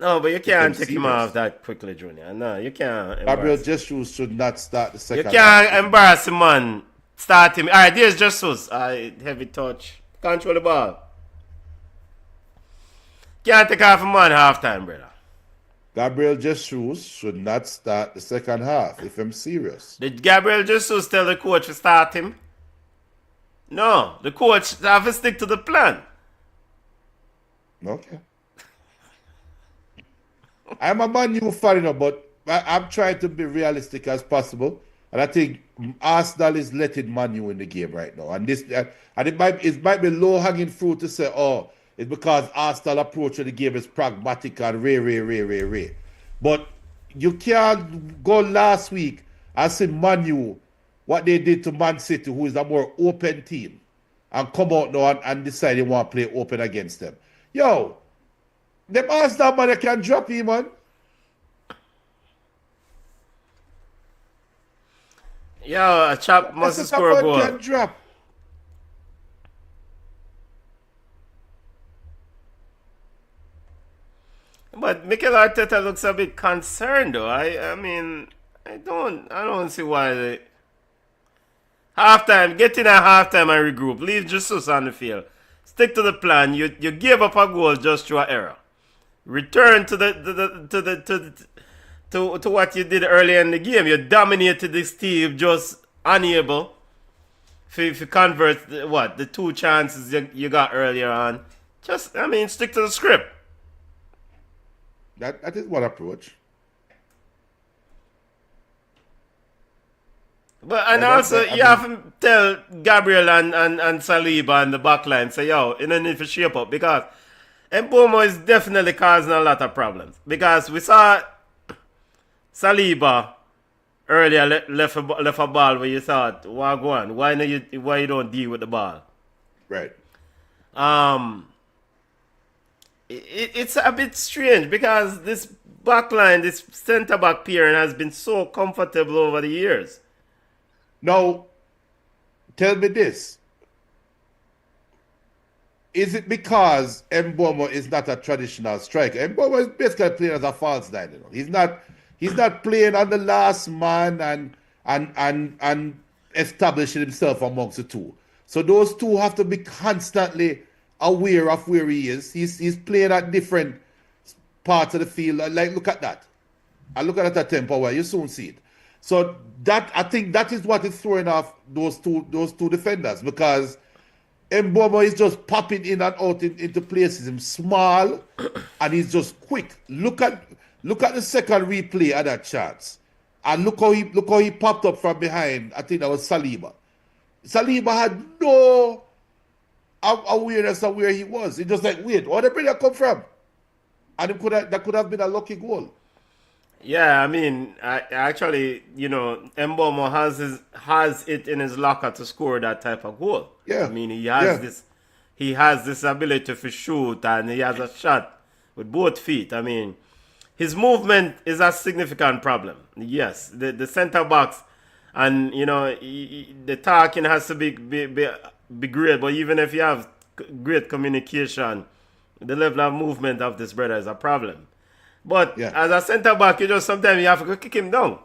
No, but you can't take him off that quickly, Junior. No, you can't. Gabriel Jesus should not start the second half. You can't embarrass him, man. Start him. All right, there's Jesus. Heavy touch. Control the ball. Can't take off a man halftime, brother. Gabriel Jesus should not start the second half if I'm serious. Did Gabriel Jesus tell the coach to start him? No, the coach have to stick to the plan. Okay. I'm a Man U fan, you know, but I'm trying to be realistic as possible. And I think Arsenal is letting Man U in the game right now. And it might be low hanging fruit to say, oh, it's because Arsenal approach of the game is pragmatic and rare. But you can't go last week and see Man U, what they did to Man City, who is a more open team, and come out now and decide they want to play open against them. Yo, them Arsenal man, they can drop him, man. Yo, a chap must score a goal. Can drop. But Mikel Arteta looks a bit concerned, though. I mean, I don't see why they. Halftime, get in at halftime and regroup. Leave Jesus on the field. Stick to the plan. You gave up a goal just through an error. Return to to what you did earlier in the game. You dominated this team, just unable to convert the two chances you got earlier on. Just, I mean, stick to the script. That is one approach. But and also you have to tell Gabriel and Saliba and the back line, say, yo, you don't need to shape up, because Mbomo is definitely causing a lot of problems. Because we saw Saliba earlier left a ball where you thought, Wagwan, why you don't deal with the ball? Right. It's a bit strange, because this back line, this centre back pairing has been so comfortable over the years. Now, tell me this. Is it because Mbomo is not a traditional striker? Mbomo is basically playing as a false nine. You know? He's not playing on the last man and establishing himself amongst the two. So those two have to be constantly aware of where he is. He's playing at different parts of the field. Like, look at that. And look at that tempo where you soon see it. So that, I think that is what is throwing off those two defenders, because Mbomo is just popping in and out into places. He's small and he's just quick. Look at the second replay of that chance, and look how he popped up from behind. I think that was Saliba. Saliba had no awareness of where he was. He just like, wait, where did the come from? And that could have been a lucky goal. Yeah, I mean, actually, you know, Mbomo has it in his locker to score that type of goal. Yeah. I mean, he has this ability to shoot, and he has a shot with both feet. I mean, his movement is a significant problem. Yes, the centre backs, and you know, the talking has to be great. But even if you have great communication, the level of movement of this brother is a problem. But as a centre back, sometimes you have to go kick him down.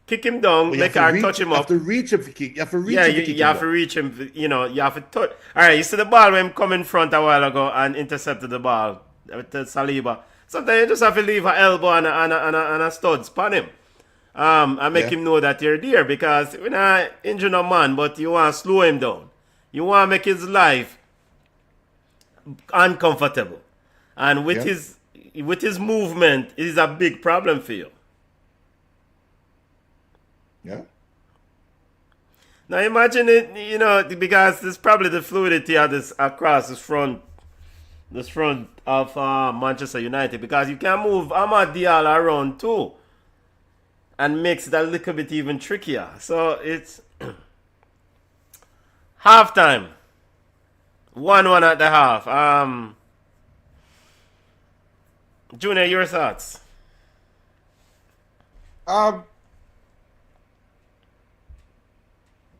Kick him down, make her touch him up. You have to reach him for kick. You have to reach him. Yeah, you have to reach him. You know, you have to touch. All right, you see the ball when him come in front a while ago and intercepted the ball with Saliba. Sometimes you just have to leave an elbow and a stud span him. And make him know that you're there, because we're not injuring a man, but you want to slow him down. You want to make his life uncomfortable. And with his movement, it is a big problem for you. Yeah. Now imagine it, you know, because there's probably the fluidity of this across this front of Manchester United, because you can move Amad Diallo around too, and makes it a little bit even trickier. So it's halftime, 1-1 at the half. Junior, your thoughts?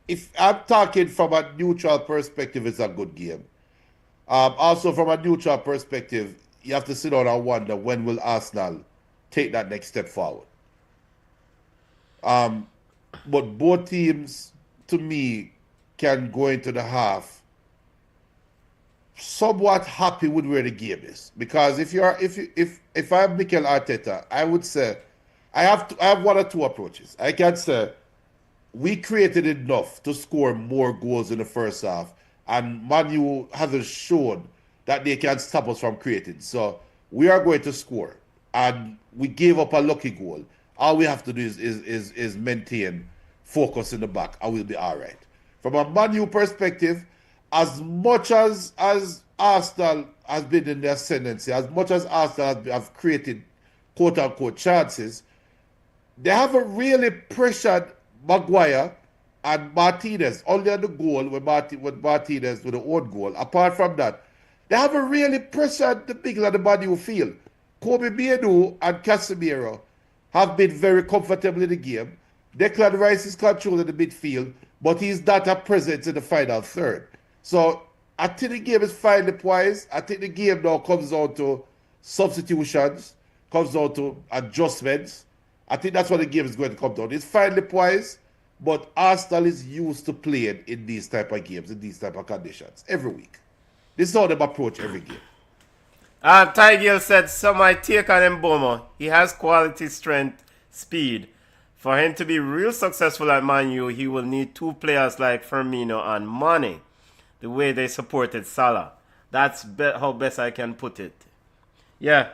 If I'm talking from a neutral perspective, it's a good game. Also, from a neutral perspective, you have to sit down and wonder, when will Arsenal take that next step forward? But both teams, to me, can go into the half somewhat happy with where the game is, because if I'm Mikel Arteta, I would say I have one or two approaches. I can say we created enough to score more goals in the first half, and Manu hasn't shown that they can stop us from creating. So we are going to score, and we gave up a lucky goal. All we have to do is maintain focus in the back, and we'll be all right. From a Manu perspective, as much as Arsenal has been in the ascendancy, as much as Arsenal have created quote unquote chances, they haven't really pressured Maguire and Martinez, only on the goal with Martinez with the own goal. Apart from that, they haven't really pressured the big of the Manu field. Kobe Mainoo and Casemiro have been very comfortable in the game. Declan Rice is controlling the midfield, but he's not a presence in the final third. So I think the game is finally poised. I think the game now comes down to substitutions, comes down to adjustments. I think that's what the game is going to come down. It's finally poised, but Arsenal is used to playing in these type of games, in these type of conditions, every week. This is how they approach every game. Ty Gill said, so my take on Mboma, he has quality, strength, speed. For him to be real successful at Man U, he will need two players like Firmino and Mane, the way they supported Salah. That's how best I can put it. Yeah.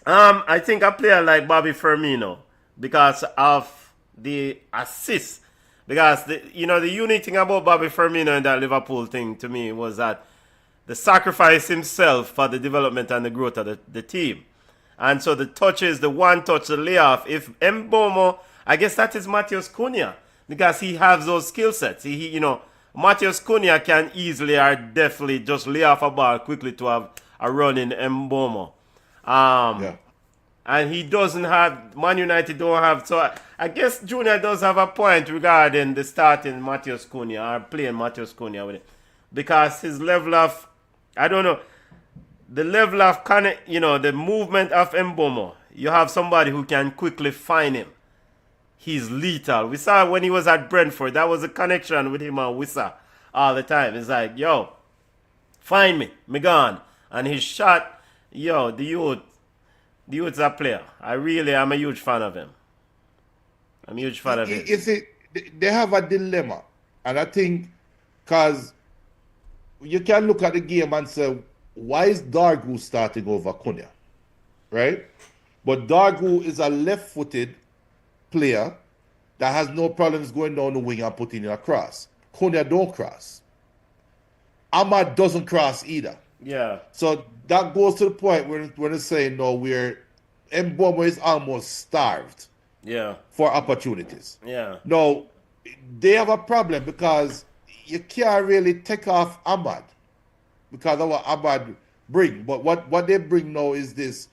I think a player like Bobby Firmino, because of the assists. Because, the unique thing about Bobby Firmino and that Liverpool thing to me was that the sacrifice himself for the development and the growth of the team. And so the touches, the one touch, the layoff. If Mbomo, I guess that is Matheus Cunha, because he has those skill sets. Matheus Cunha can easily or definitely just lay off a ball quickly to have a run in Mbomo. Yeah. And he doesn't have, Man United don't have, so I guess Junior does have a point regarding the starting Matheus Cunha or playing Matheus Cunha with it. Because his level of, I don't know, the level of, the movement of Mbomo, you have somebody who can quickly find him. He's lethal. We saw when he was at Brentford, that was a connection with him and Wissa all the time. It's like, yo, find me gone. And his shot, the youth's a player. I really am a huge fan of him. I'm a huge fan of him. You see, they have a dilemma. And I think, because you can look at the game and say, why is Dargu starting over Cunha? Right? But Dargu is a left-footed player that has no problems going down the wing and putting in a cross. Cunha don't cross. Ahmad doesn't cross either. Yeah. So that goes to the point when it's saying, no, Mboma is almost starved for opportunities. Yeah. Now, they have a problem because you can't really take off Ahmad because of what Ahmad bring. But what they bring now is this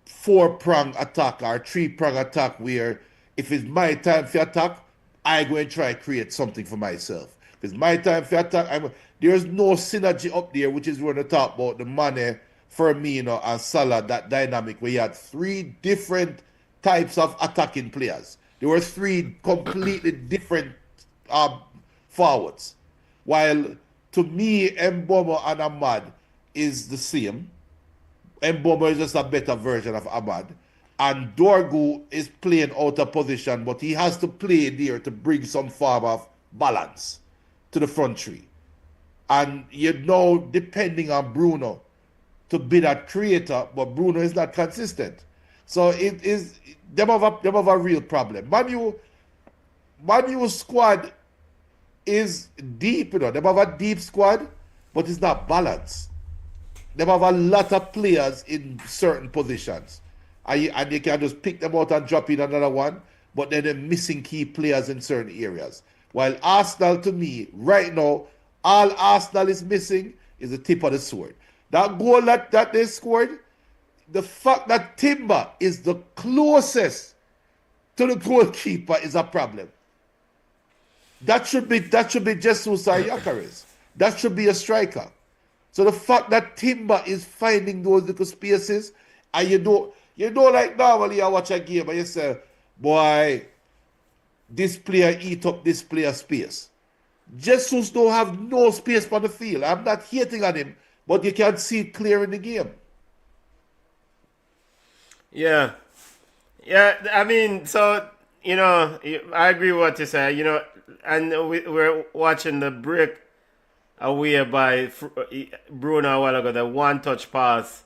4-prong attack or 3-prong attack where if it's my time for attack, I go and try to create something for myself. If it's my time for attack, there's no synergy up there, which is when we talk about the Mane, Firmino, and Salah, that dynamic where you had 3 different types of attacking players. There were 3 completely different forwards. While to me, Mboma and Ahmad is the same. Mboma is just a better version of Ahmad. And Dorgu is playing out of position, but he has to play there to bring some form of balance to the front three. And depending on Bruno to be that creator, but Bruno is not consistent. So them have a real problem. Manu squad is deep, They have a deep squad, but it's not balanced. They have a lot of players in certain positions. And you can just pick them out and drop in another one, but then they're missing key players in certain areas. While Arsenal, to me, right now, all Arsenal is missing is the tip of the sword. That goal that they scored, the fact that Timber is the closest to the goalkeeper is a problem. That should be Jesus or Gyökeres. That should be a striker. So the fact that Timber is finding those little spaces, and like normally I watch a game and you say, boy, this player eat up this player's space. Jesus don't have no space for the field. I'm not hating on him, but you can see it clear in the game. Yeah. Yeah, I mean, so, I agree with what you say, and we're watching the break away by Bruno a while ago, the one-touch pass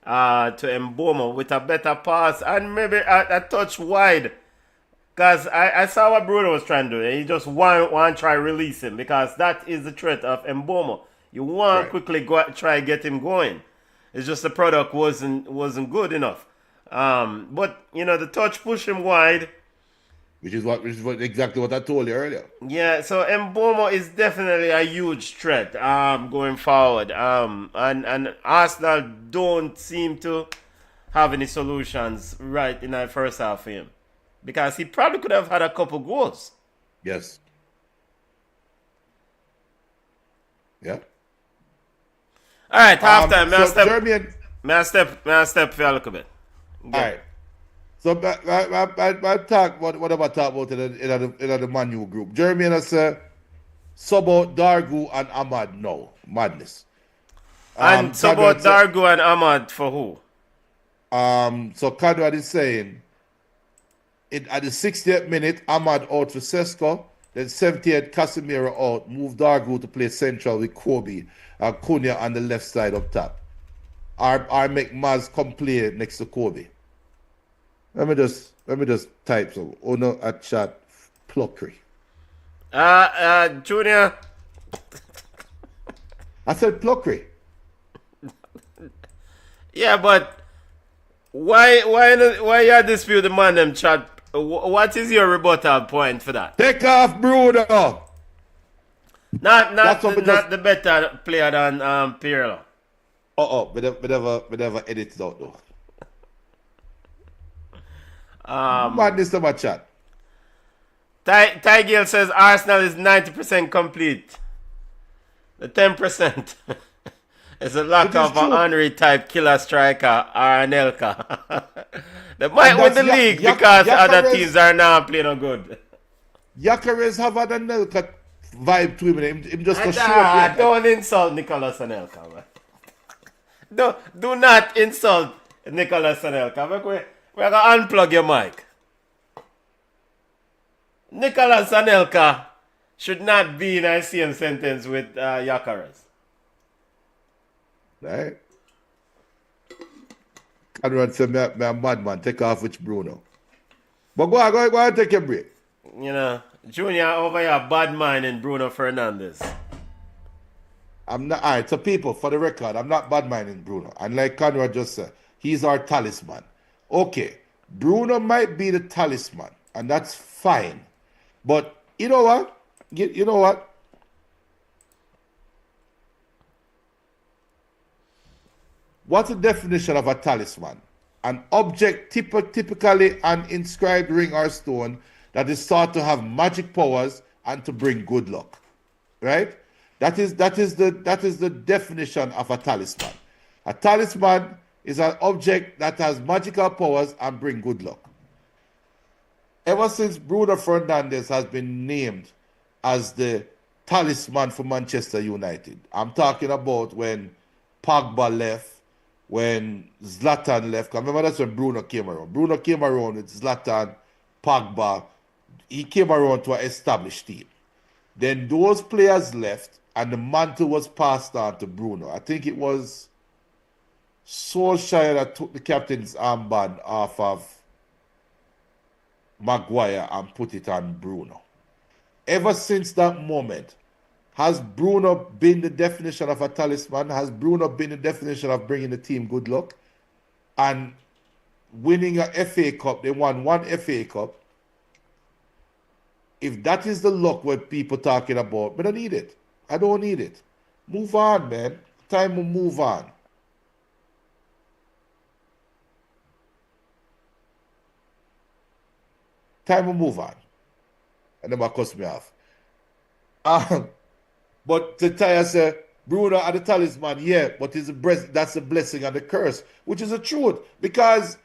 to Mboma with a better pass and maybe a touch wide. Because I saw what Bruno was trying to do. And he just want to try release him because that is the threat of Mboma. You want Right. quickly try get him going. It's just the product wasn't good enough. But the touch pushed him wide. Which is exactly what I told you earlier. Yeah, so Mboma is definitely a huge threat going forward. And Arsenal don't seem to have any solutions right in that first half for him. Because he probably could have had a couple goals. Yes. Yeah. All right, halftime. So Jeremy, May I step for a little bit? all right. So I talk what about talk about in the Man U group. Jeremy and I say sub out Dargu and Ahmad. No madness. And so about Dargu and Ahmad for who? So Conrad is saying at the 60th minute Ahmad out for Sesko, then 78th Casemiro out, move Dargu to play central with Kobe and Cunha on the left side up top. Or make Maz come play next to Kobe. Let me just type some. Oh no, a chat pluckery. Junior. I said pluckery. Yeah, but why you dispute the man them chat? What is your rebuttal point for that? Take off Bruno. Not the better player than Pirlo. We never edit it out though. Madness to my chat. Ty Gill says Arsenal is 90% complete. The 10% is a lack of an Henry type killer striker or an Elka. They might win the league because other teams are now playing good. Yakares have had an Elka vibe to him. Him just a short. Don't insult Nicolas Anelka, man. Do not insult Nicolas Anelka. We're going to unplug your mic. Nicolas Anelka should not be in a same sentence with Yakares. Right? Conrad said, me a madman, take off with Bruno. But go on, take a break. Junior over here, bad mind in Bruno Fernandes. I'm not, alright, so people, for the record, I'm not bad minding Bruno. And like Conrad just said, he's our talisman. Okay, Bruno might be the talisman, and that's fine. But you know what? You know what? What's the definition of a talisman? An object typically an inscribed ring or stone that is thought to have magic powers and to bring good luck. Right? That is the definition of a talisman. A talisman is an object that has magical powers and bring good luck. Ever since Bruno Fernandes has been named as the talisman for Manchester United, I'm talking about when Pogba left, when Zlatan left. Remember that's when Bruno came around. Bruno came around with Zlatan, Pogba. He came around to an established team. Then those players left and the mantle was passed on to Bruno. I think it was Solskjaer that took the captain's armband off of Maguire and put it on Bruno. Ever since that moment, has Bruno been the definition of a talisman? Has Bruno been the definition of bringing the team good luck? And winning a FA Cup, they won one FA Cup. If that is the luck what people talking about, but I don't need it. I don't need it. Move on, man. Time to move on. Time to move on. And then I cuss me off. But the tire say, Bruno are the talisman, yeah, but that's a blessing and a curse, which is the truth. Because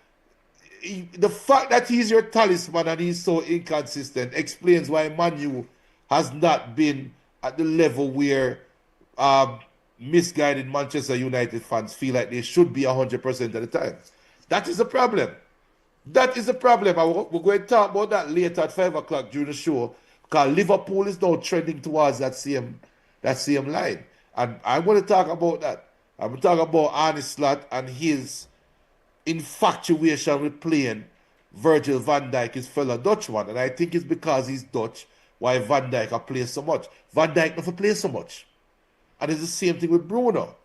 the fact that he's your talisman and he's so inconsistent explains why Man U has not been at the level where misguided Manchester United fans feel like they should be 100% of the time. That is a problem. That is a problem. We're going to talk about that later at 5 o'clock during the show. Because Liverpool is now trending towards that same line. And I'm going to talk about that. I'm going to talk about Arne Slot and his infatuation with playing Virgil van Dijk, his fellow Dutchman. And I think it's because he's Dutch why Van Dijk has played so much. Van Dijk never plays so much. And it's the same thing with Bruno.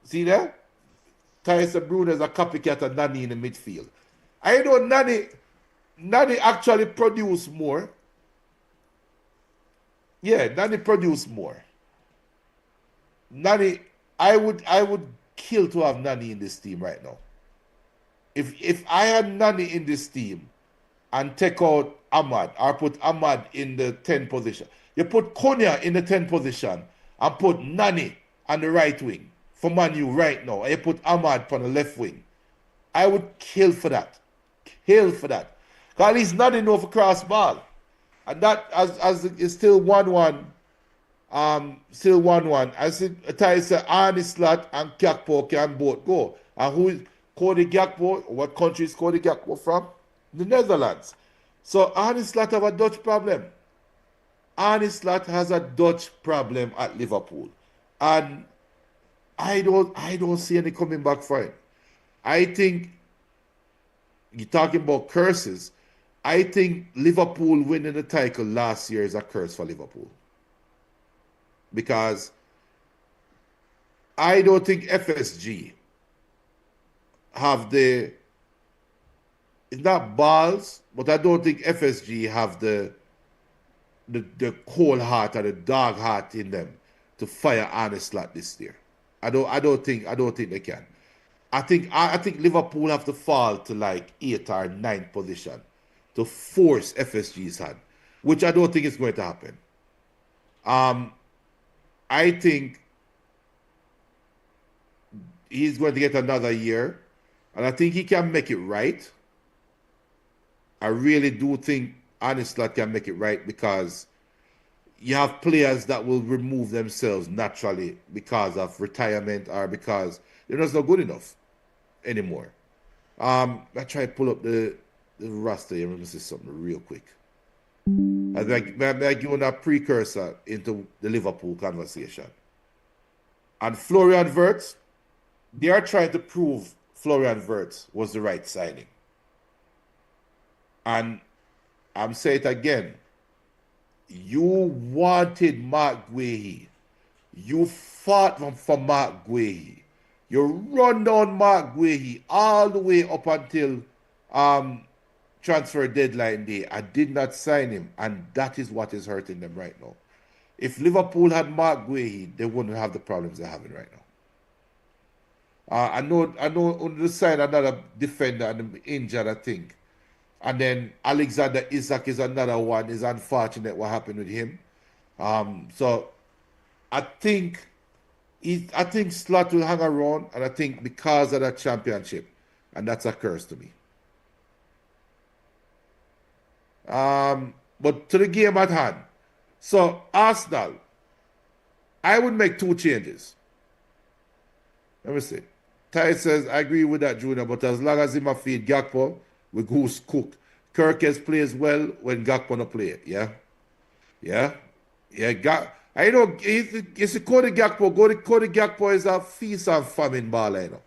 See there? Tyson Bruno is a copycat of Nani in the midfield. I know Nani actually produced more. Yeah, Nani produced more. Nani, I would kill to have Nani in this team right now. If I had Nani in this team and take out Ahmad or put Ahmad in the 10 position, you put Konya in the 10 position and put Nani on the right wing for Man U right now, and you put Ahmad on the left wing, I would kill for that. Kill for that. Because he's not enough for cross ball. And that as it's still 1-1. Still 1-1. As I said, Arne Slot and Gakpo can both go. And who is Cody Gakpo? What country is Cody Gakpo from? The Netherlands. So Arne Slot have a Dutch problem. Arne Slot has a Dutch problem at Liverpool. And I don't see any coming back for it. I think you're talking about curses. I think Liverpool winning the title last year is a curse for Liverpool. Because I don't think FSG have it's not balls, but I don't think FSG have the cold heart or the dog heart in them to fire Arne Slot this year. I don't think they can. I think Liverpool have to fall to like 8th or 9th position to force FSG's hand, which I don't think is going to happen. I think he's going to get another year, and I think he can make it right. I really do think Arne Slot can make it right because you have players that will remove themselves naturally because of retirement or because they're just not good enough anymore. I try to pull up the roster here. Let me see something real quick. I give you a precursor into the Liverpool conversation. And Florian Wirtz, they are trying to prove Florian Wirtz was the right signing. And I'm saying it again. You wanted Mark Guehi. You fought for Mark Guehi. You run down Mark Guehi all the way up until transfer deadline day. I did not sign him, and that is what is hurting them right now. If Liverpool had Mark Guehi, they wouldn't have the problems they're having right now. I know on the side another defender and injured, I think. And then Alexander Isak is another one. It's unfortunate what happened with him. So I think Slot will hang around, and I think because of that championship, and that's a curse to me. But to the game at hand. So Arsenal, I would make 2 changes. Let me see. Ty says, I agree with that, Junior, but as long as he might feed Gakpo, we goose cook. Kirkes plays well when Gakpo no play. Yeah. I know it's Cody Gakpo. Cody Gakpo is a feast and famine baller, you know.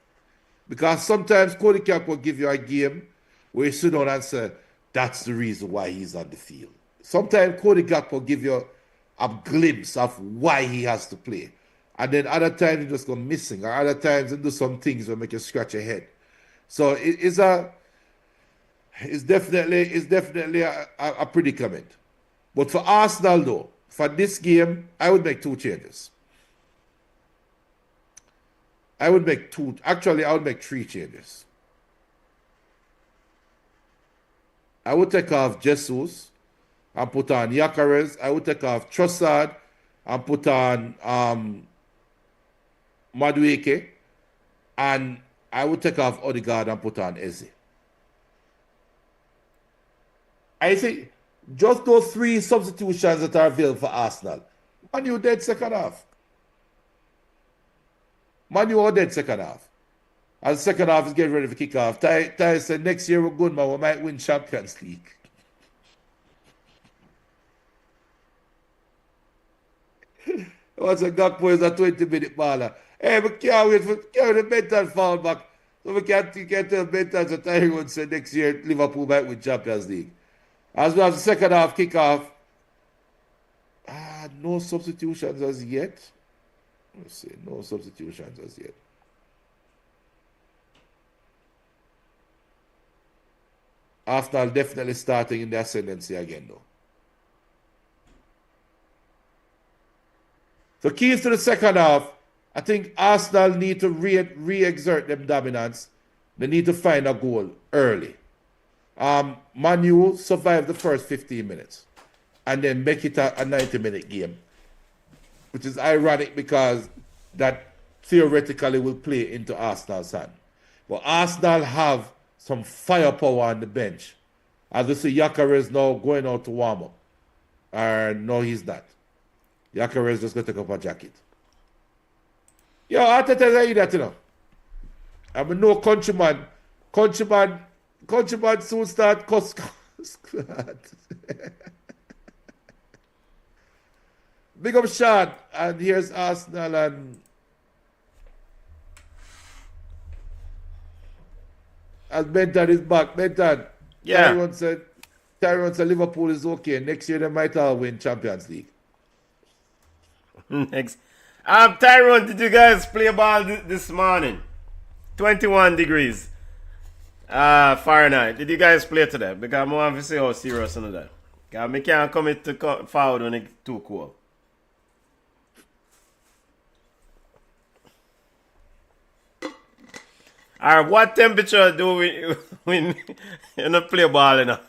Because sometimes Cody Gakpo give you a game where you sit down and say, that's the reason why he's on the field. Sometimes Cody Gakpo give you a glimpse of why he has to play. And then other times he just go missing. Or other times he do some things that make you scratch your head. So it's definitely a predicament. But for Arsenal though, for this game, I would make 2 changes. I would make 3 changes. I would take off Jesus and put on Gyökeres. I would take off Trossard and put on Madueke. And I would take off Odegaard and put on Eze. I think just those 3 substitutions that are available for Arsenal. Man U dead second half. Man U are dead second half. And the second half is getting ready for kick-off. Ty said next year we're good, man. We might win Champions League. Once a Gakpo is a 20-minute baller. Hey, we can't wait for the mental fall back. So we can't tell mental that Tyrone said next year Liverpool might win Champions League. As well as the second half kick-off. No substitutions as yet. Let's see. No substitutions as yet. Arsenal definitely starting in the ascendancy again, though. So keys to the second half, I think Arsenal need to re-exert them dominance. They need to find a goal early. Man U survive the first 15 minutes and then make it a 90-minute game, which is ironic because that theoretically will play into Arsenal's hand. But Arsenal have some firepower on the bench. As we see, Gyökeres now going out to warm up. No, he's not. Gyökeres just going to take up a jacket. Yo, I tell you that, you know. I'm a no countryman. Countryman soon start cuss. Big up Sean. And here's Arsenal and as Benton is back. Benton. Yeah. Tyrone said Liverpool is okay. Next year they might all win Champions League. Next. Tyrone, did you guys play ball this morning? 21 degrees. Fahrenheit. Did you guys play today? Because I want to see how serious on that. Because I can't commit to forward when it's too cold. Alright, what temperature do we when you not play ball, you know?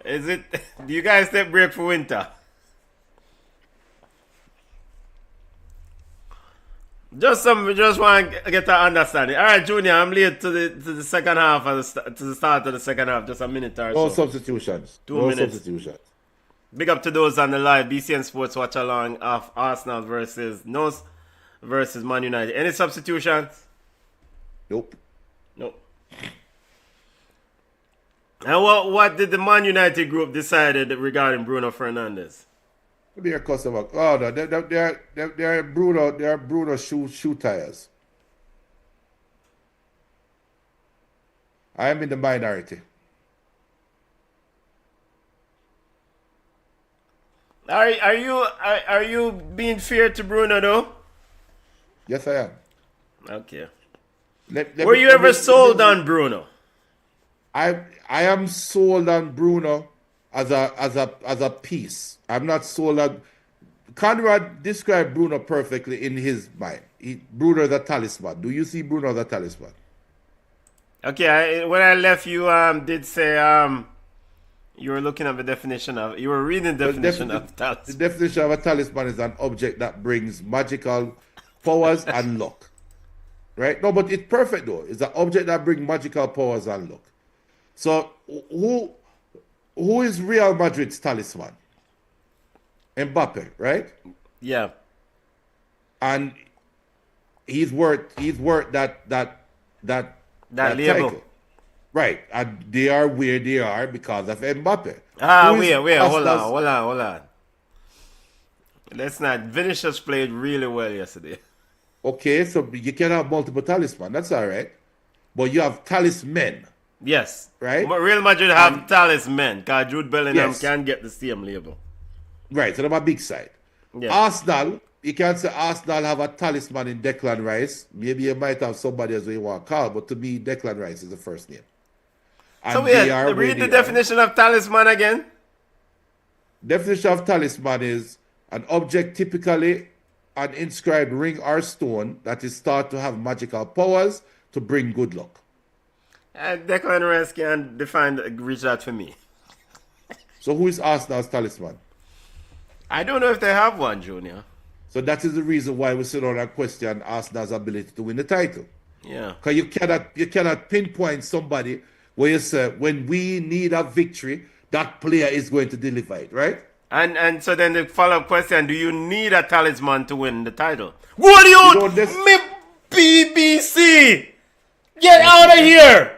Do you guys take break for winter? Just want to get an understanding. Alright, Junior, I'm late to the second half to the start of the second half, just a minute or so. No substitutions. 2 minutes. Substitutions. Big up to those on the live BCN Sports watch along of Arsenal versus Man United. Any substitutions? Nope. And what did the Man United group decided regarding Bruno Fernandes? Be a customer. Oh no, they're Bruno shoe tires. I am in the minority. Are you being fair to Bruno though? Yes, I am. Okay. Were you ever sold on Bruno? I am sold on Bruno as a piece. I'm not sold on. Conrad described Bruno perfectly in his mind. Bruno is a talisman. Do you see Bruno as a talisman? Okay, when I left, you did say you were looking at the definition of. You were reading the definition of talisman. The definition of a talisman is an object that brings magical powers and luck. Right? No, but it's perfect though. It's an object that brings magical powers and luck. So who is Real Madrid's talisman? Mbappe, right? Yeah. And he's worth that label. title. Right. And they are where they are because of Mbappe. Wait, hold on. Let's not. Vinicius played really well yesterday. Okay, so you can have multiple talisman. That's all right. But you have talisman. Yes. Right? Real Madrid have talisman because Jude Bellingham can get the same label. Right, so they're a big side. Yeah. Arsenal, you can't say Arsenal have a talisman in Declan Rice. Maybe you might have somebody else you want to call, but to me, Declan Rice is the first name. And so read the definition of talisman again. Definition of talisman is an object, typically an inscribed ring or stone, that is thought to have magical powers to bring good luck. Declan Rice can reach that for me. So who is Arsenal's talisman? I don't know if they have one, Junior. So that is the reason why we sit on and question Arsenal's ability to win the title. Yeah. Because you cannot pinpoint somebody where you say, when we need a victory, that player is going to deliver it, right? And so then the follow-up question, do you need a talisman to win the title? What you me BBC? Get out of here!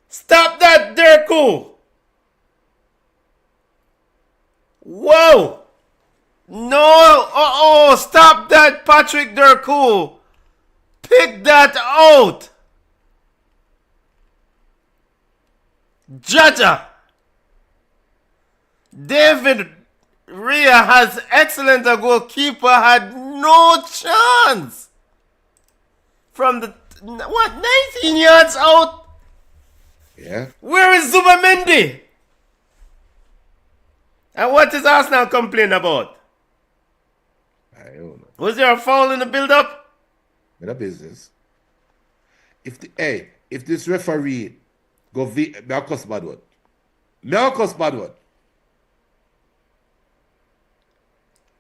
Stop that, Durku! Whoa! No! Stop that, Patrick Durku! Pick that out! Jaja! David Rhea has excellent. A goalkeeper had no chance from the 19 yards out. Yeah. Where is Zubamendi? And what is Arsenal complaining about? I don't know. Was there a foul in the build-up? In a business. If this referee go Marcus bad one. Marcus bad one.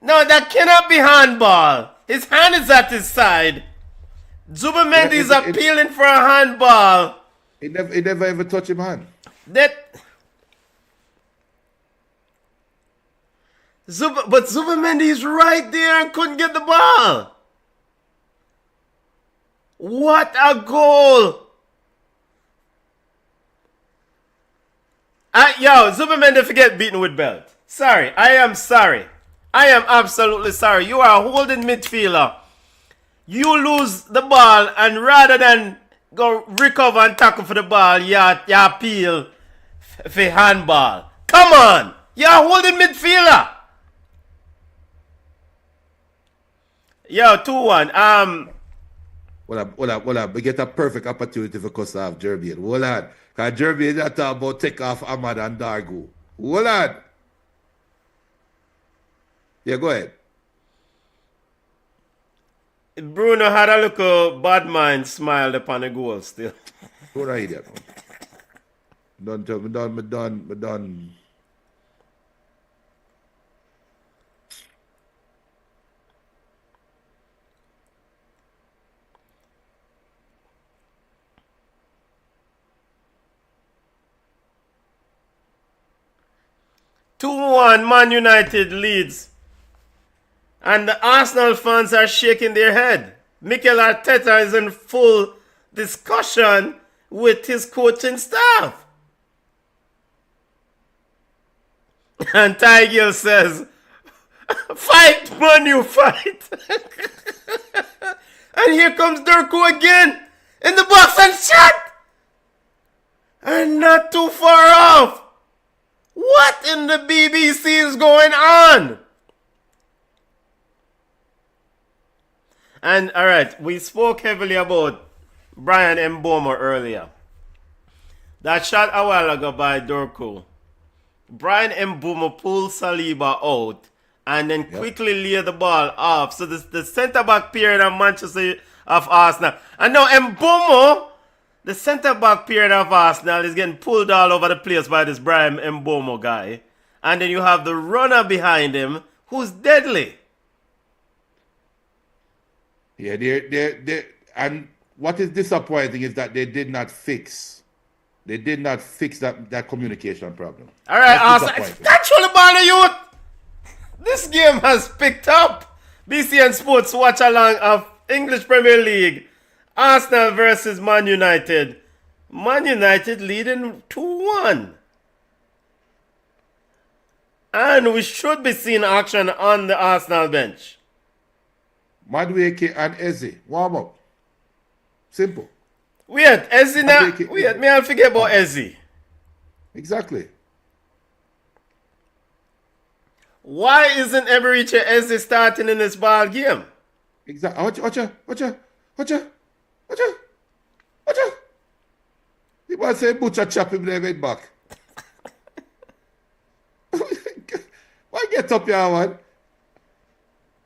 No, that cannot be handball. His hand is at his side. Zubamendi is appealing for a handball. He never ever touch him hand. But Zubamendi is right there and couldn't get the ball. What a goal! Zubamendi forget beaten with belt. Sorry, I am sorry. I am absolutely sorry. You are a holding midfielder. You lose the ball, and rather than go recover and tackle for the ball, you appeal for handball. Come on! You're a holding midfielder. Yo, 2-1. Hold on. We get a perfect opportunity for Costa have Jermaine. Hold on. Because Jermaine is not talking about take off Ahmad and Dargo. Hold on. Yeah, go ahead. Bruno had a little bad mind smiled upon the goal still. What are you doing? Done. 2-1, Man United leads. And the Arsenal fans are shaking their head. Mikel Arteta is in full discussion with his coaching staff. And Ty Gill says, fight, man, you fight. And here comes Durku again in the box and shot. And not too far off. What in the BBC is going on? And alright, we spoke heavily about Brian Mboma earlier. That shot a while ago by Durku. Brian Mboma pulled Saliba out and then quickly laid the ball off. So the centre-back period of Manchester of Arsenal. And now Mboma, the centre-back period of Arsenal is getting pulled all over the place by this Brian Mboma guy. And then you have the runner behind him who's deadly. Yeah, and what is disappointing is that they did not fix that communication problem. All right, Arsenal, control the ball, youth. This game has picked up. BCN Sports watch along of English Premier League. Arsenal versus Man United. Man United leading 2-1. And we should be seeing action on the Arsenal bench. Madueke and Eze, warm up. Simple. Wait, Eze now. Wait, me I'll forget about Eze. Exactly. Why isn't Eberiche Eze starting in this ball game? Exactly. Watcha. The man say butcher chop him there head back. Why get up here, man?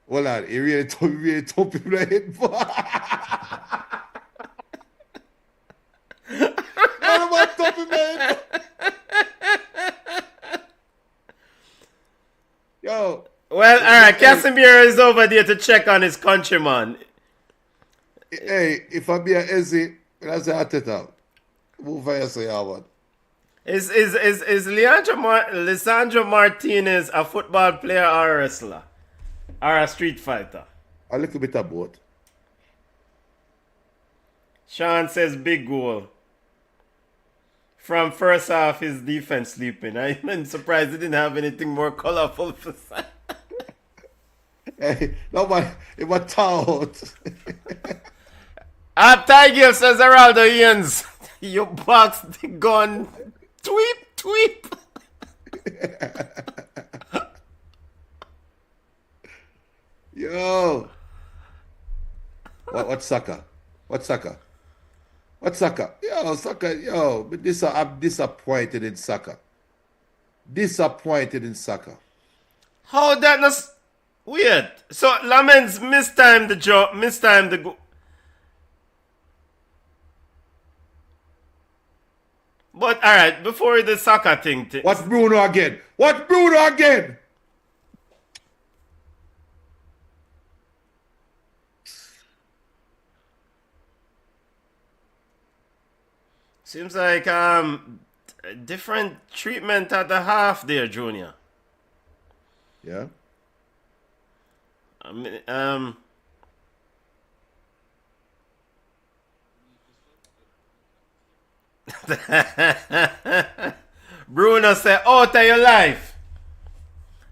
Hold on, he really told him the head back. What top him the head back? Yo. Well, alright, Casemiro is over there to check on his countryman. Hey, if I be a Eze, that's a Arteta. Move for yourself, man. Is Lisandro Martinez a football player or a wrestler? Or a street fighter? A little bit of both. Sean says big goal. From first half, his defense sleeping. I'm surprised he didn't have anything more colorful for that. Hey, nobody, it was out. Tiger says Geraldo Ians. You box the gun. Tweep. Yo. What's Saka? What's Saka? Yo, Saka, yo. But I'm disappointed in Saka. How that not weird? So Lamens mistimed the goal. But alright, before the Saka thing. What's Bruno again? Seems like different treatment at the half there, Junior. Yeah. I mean, Bruno said, out of your life.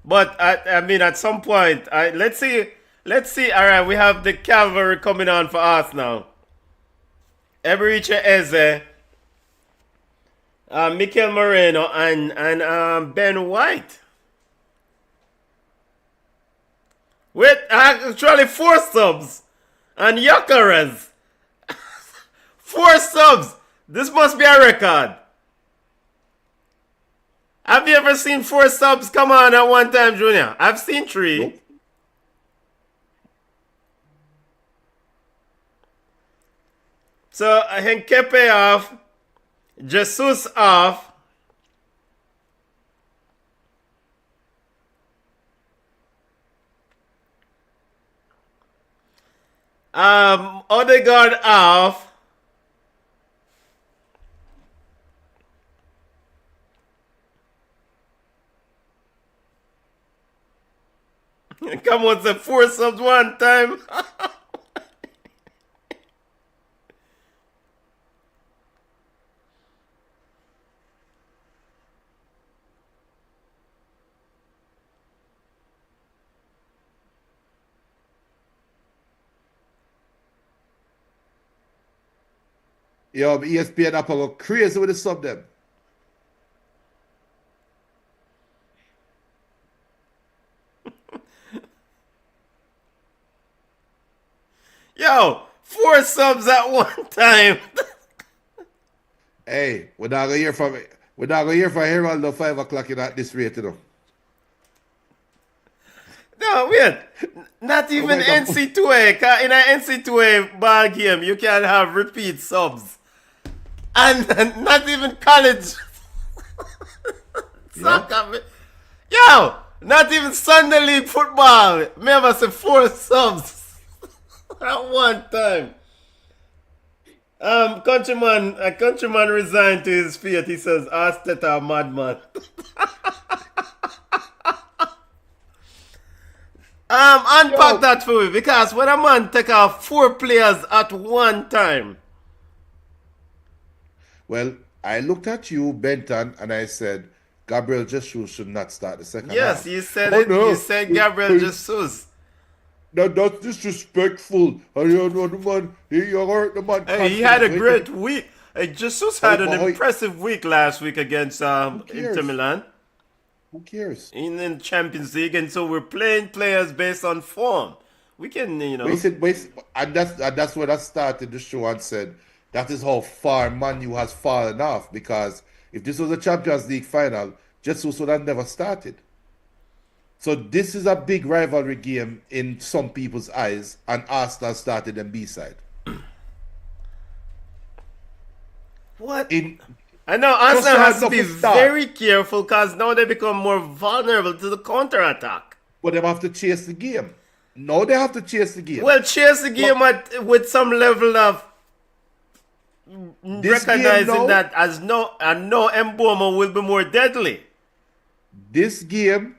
But I mean, at some point, let's see. All right, we have the cavalry coming on for us now. Eberiche Eze, Mikel Moreno, and Ben White. With actually 4 subs and Yokeres. 4 subs. This must be a record. Have you ever seen 4 subs come on at one time, Junior? I've seen 3. Nope. So Henkepe off, Jesus off. Odegaard off. Come on, the 4 subs one time. Yo, ESPN up go crazy with the sub them. Yo, 4 subs at one time. Hey, we're not gonna hear from Herald at 5 o'clock at this rate, you know. No, wait. Not even NC2A. 'Cause in an NC2A ball game, you can have repeat subs. And not even college. Soccer. Yo, not even Sunday League football. Remember, say 4 subs at one time. A countryman resigned to his fate. He says, Arteta, madman. Unpack that for me, because when a man take off 4 players at one time. Well, I looked at you, Benton, and I said, Gabriel Jesus should not start the second half. Yes, you said it. No. You said Gabriel Jesus. No, that's disrespectful. You know the man. You hurt the man. Hey, he had a great week. Hey, Jesus had an impressive week last week against Inter Milan. Who cares? In the Champions League, and so we're playing players based on form. We can, you know. And that's where I started the show and said that is how far Man U has fallen off, because if this was a Champions League final, Jesus would have never started. So this is a big rivalry game in some people's eyes, and Arsenal started on B-side. What? I know Arsenal has to be very careful, because now they become more vulnerable to the counter-attack. But they have to chase the game. No, they have to chase the game. Well, chase the game with some level of This game recognizing now, that as no Mboma will be more deadly. this game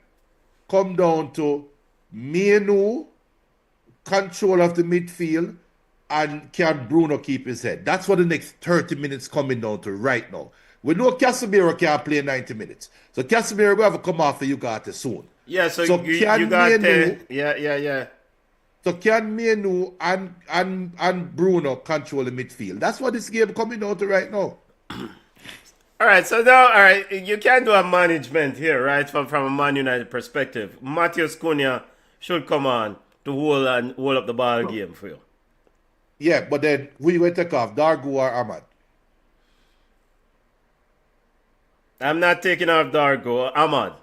come down to Menu, control of the midfield, and can Bruno keep his head? That's what the next 30 minutes coming down to right now. We know Casemiro can't play 90 minutes. So Casemiro will have to come off for Ugarte soon. Yeah, so you can got Menu, yeah. so can Menu and Bruno control the midfield? That's what this game coming down to right now. All right, so now, all right, you can do a management here, right, from a Man United perspective. Matheus Cunha should come on to hold up the ball game for you. Yeah, but then who you going to take off, Dargu or Ahmad? I'm not taking off Dargo, Ahmad.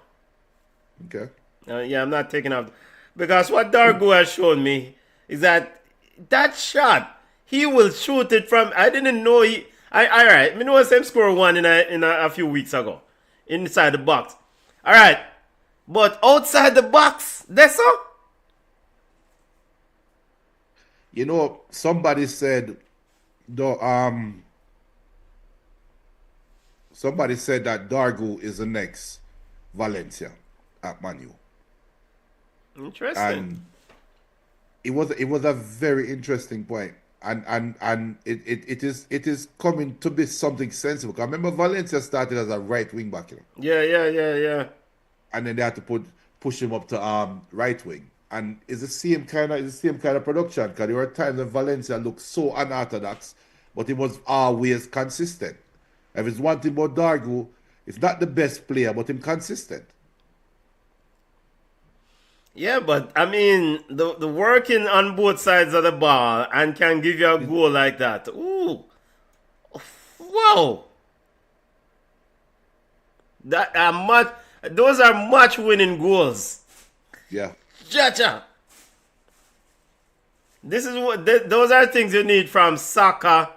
Okay. Yeah, I'm not taking off. Because what Dargo has shown me is that shot, he will shoot it from, I didn't know all right, I know him score one in a few weeks ago. Inside the box. All right. But outside the box, that's all. You know, somebody said that Dargu is the next Valencia at Man U. Interesting. And it was a very interesting point. And it is coming to be something sensible. I remember Valencia started as a right wing back, you know? Yeah. And then they had to push him up to right wing. And it's the same kind of production, because there were times when Valencia looked so unorthodox, but it was always consistent. If it's one thing about Dargu, it's not the best player, but him consistent. Yeah, but I mean, the working on both sides of the ball and can give you a goal like that. Ooh, wow! Those are match-winning goals. Yeah. Jaja. This is what those are things you need from Saka,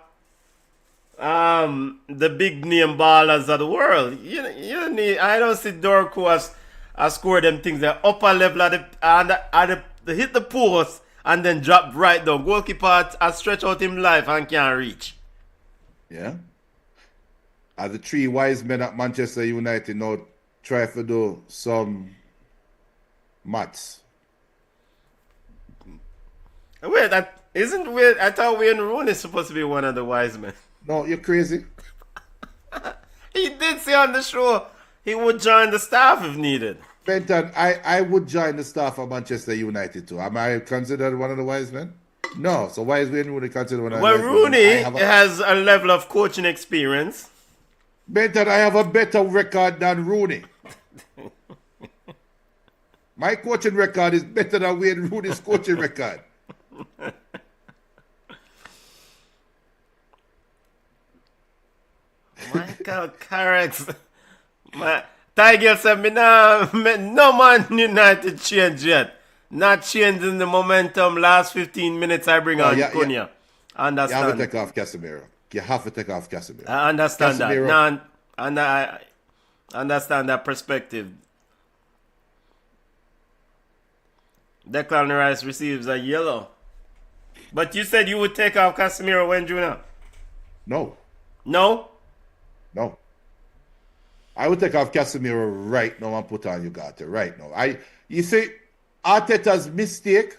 the big name ballers of the world. You need. I don't see Dorku as score them things at upper level at the hit the post and then drop right down. Goalkeeper has stretch out him life and can't reach. Yeah. As the three wise men at Manchester United now try to do some maths. Wait, that isn't weird. I thought Wayne Rooney is supposed to be one of the wise men. No, you're crazy. He did say on the show he would join the staff if needed. Benton, I would join the staff of Manchester United too. Am I considered one of the wise men? No. So why is Wayne Rooney considered one of the wise men? Well, Rooney has a level of coaching experience. Benton, I have a better record than Rooney. My coaching record is better than Wayne Rooney's coaching record. Michael Carrick's. Tiger said, no Man United change yet. Not changing the momentum. Last 15 minutes I bring on Cunha. Yeah. Understand. You have to take off Casemiro. You have to take off Casemiro. I understand Casemiro. that. No, and I understand that perspective. Declan Rice receives a yellow. But you said you would take off Casemiro when Junior? No. No? No. I would take off Casemiro right now and put on Ugarte right now. You see, Arteta's mistake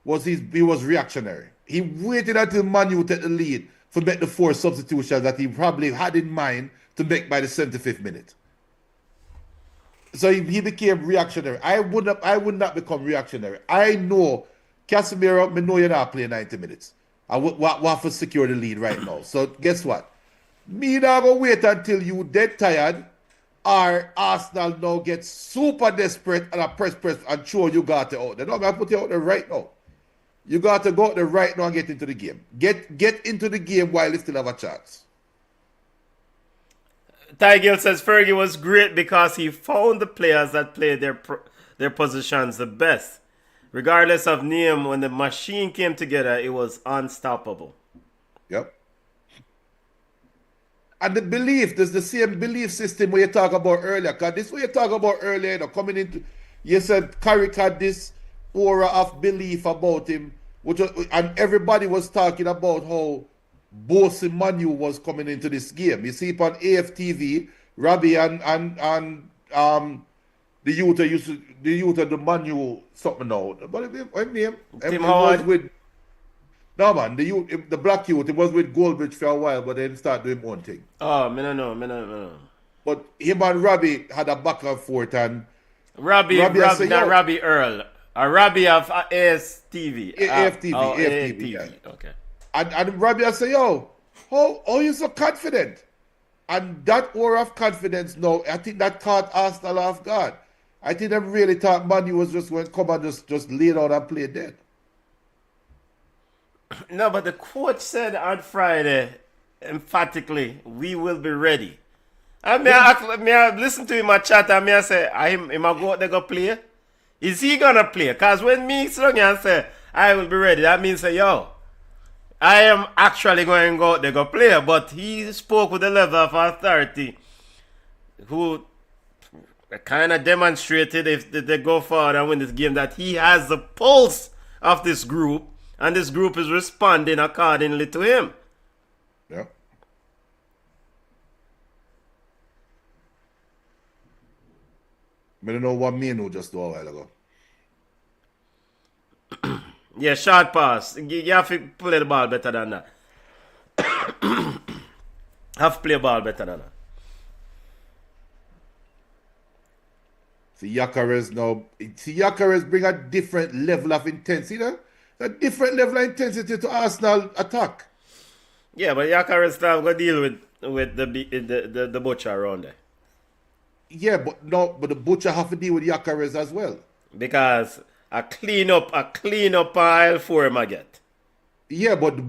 was he was reactionary. He waited until Man U take the lead to make the 4 substitutions that he probably had in mind to make by the 75th minute. So he became reactionary. I would not become reactionary. I know Casemiro, I know you're not playing 90 minutes. I would have to secure the lead right now. So guess what? Me not gonna wait until you dead tired or Arsenal now get super desperate and a press and throw Ugarte out there. No, I put you out there right now. You got to go out there right now and get into the game. Get into the game while you still have a chance. Tigel says Fergie was great because he found the players that played their positions the best. Regardless of name, when the machine came together, it was unstoppable. Yep. And the belief, there's the same belief system where you talk about earlier. Because this is what you talk about earlier, coming into, you said Carrick had this aura of belief about him, and everybody was talking about how both Manu was coming into this game. You see it on AFTV, Robbie and the youth used to, the youth of the Manu something now. But it was with no man, the black youth, it was with Goldbridge for a while, but then start doing one thing. Oh, me no know. But him and Robbie had a back and forth, and Robbie not Robbie Earl. A Robbie of ASTV. AFTV, yeah. Okay. And Robbie I say, yo, how you so confident? And that aura of confidence now, I think that caught Arsenal off guard. I think they really thought Manu was just going to come and just lay down and play dead. No, but the coach said on Friday, emphatically, we will be ready. And I listen to him at chat and I say, am I go out there go play? Is he gonna play? Because when me sit and say, I will be ready, that means say, yo, I am actually going to go out there go play. But he spoke with a level of authority who kind of demonstrated if they go forward and win this game that he has the pulse of this group. And this group is responding accordingly to him. Yeah. I don't know what Mino just do a while ago. Yeah, short pass. You have to play the ball better than that. Have to play the ball better than that. See, Gyökeres bring a different level of intensity. You know? A different level of intensity to Arsenal attack. Yeah, but Gyökeres still have to deal with the butcher around there. Yeah, but the butcher have to deal with Gyökeres as well. Because a clean up aisle for him I get. Yeah, but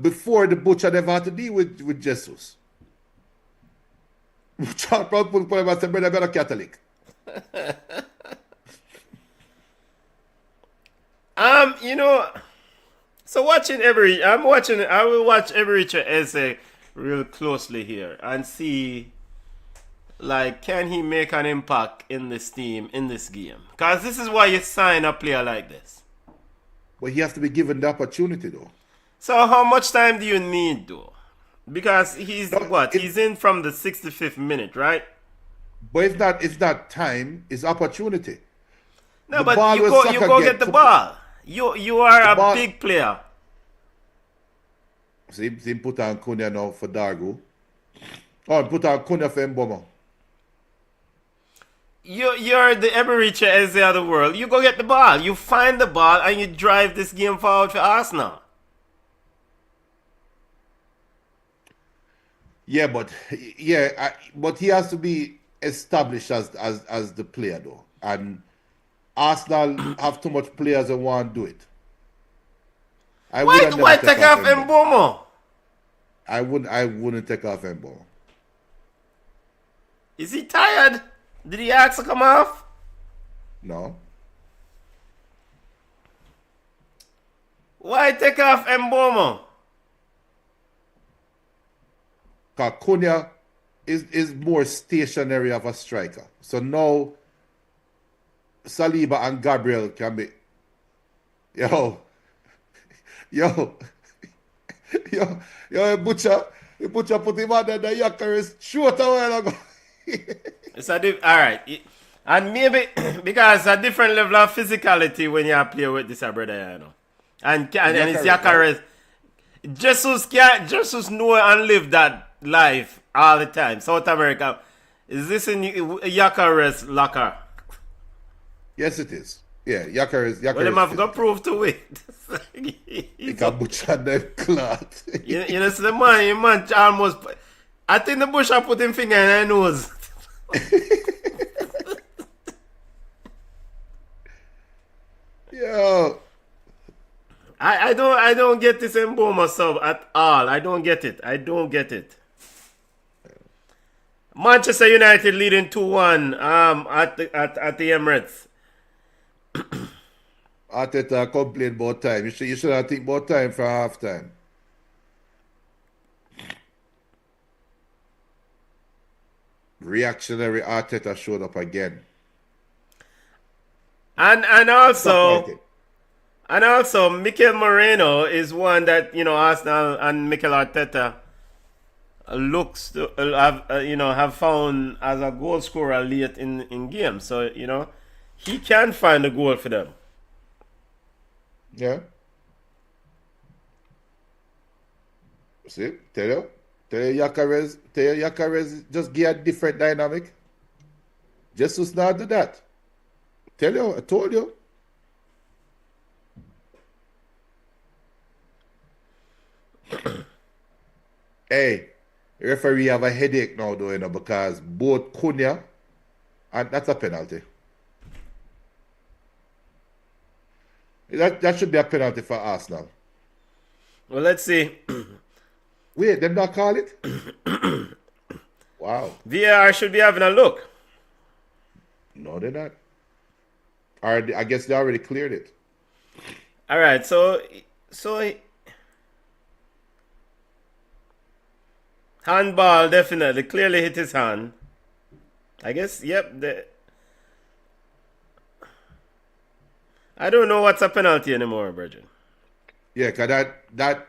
before the butcher never had to deal with Jesus. Charles put him as a better Catholic. You know, so I will watch every Richard essay real closely here and see, like, can he make an impact in this team, in this game? Because this is why you sign a player like this. But he has to be given the opportunity, though. So how much time do you need, though? Because he's in from the 65th minute, right? But it's not time, it's opportunity. No, but you go get the ball. You are a big player. See him put on Cunha now for Dargo. Oh, put on Cunha for Mboma. You're the Ebericha as the other world. You go get the ball. You find the ball and you drive this game forward for Arsenal. Yeah, but he has to be established as the player though, and Arsenal have too much players that want to do it. Why take off Mboma? I wouldn't take off Mboma. Is he tired? Did he ask to come off? No. Why take off Mboma? Because Cunha is more stationary of a striker. So now Saliba and Gabriel can be Yo, Butcher put him under the Gyökeres short a while ago. Alright. And maybe because a different level of physicality when you play with this brother, you know. And it's Gyökeres. Jesus know and live that life all the time. South America. Is this in Gyökeres locker? Yes, it is. Yeah, Gyökeres. Well, them have got proof to it. He can butcher them clot. You know, so the man almost. I think the butcher put him finger in her nose. Yo. I don't get this Mboma sub at all. I don't get it. Manchester United leading 2-1 at the Emirates. Arteta complained about time. You should have think about time for half time. Reactionary Arteta showed up again. And also And also, Mikel Moreno is one that, Arsenal and Mikel Arteta looks to have found as a goal scorer late in games. So, he can find a goal for them. Yeah. See, tell you Yakarez just get a different dynamic. Jesus not do that. Tell you, I told you. Hey, referee have a headache now though, because both Cunha and that's a penalty. That should be a penalty for Arsenal. Well, let's see. Wait, them not call it? Wow. VAR should be having a look. No, they're not. I guess they already cleared it. All right, so handball definitely clearly hit his hand. I guess, yep. I don't know what's a penalty anymore, Bridget. Yeah, cause that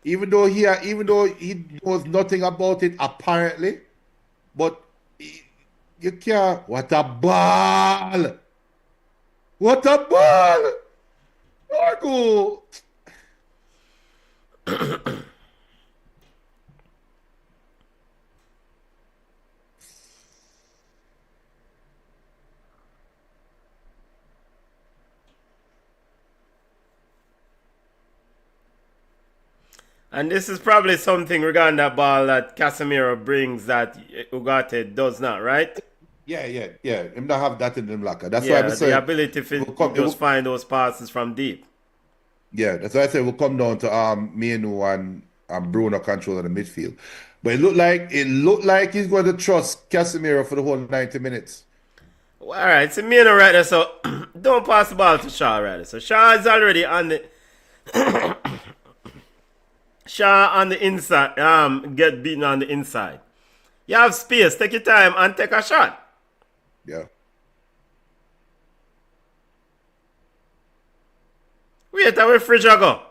even though he knows nothing about it apparently, but you can't. What a ball! What a ball! Marco! And this is probably something regarding that ball that Casemiro brings that Ugarte does not, right? Yeah. Him not have that in the locker. That's Yeah, why I'm saying the ability to just find those passes from deep. Yeah, that's why I say we'll come down to Menu and Bruno controlling the midfield. But it looked like he's going to trust Casemiro for the whole 90 minutes. Well, all right, so Mino right there, so don't pass the ball to Shaw right there. So Shaw is already on the Shaw on the inside, get beaten on the inside. You have space, take your time and take a shot. Yeah. Wait, where Fridge I go?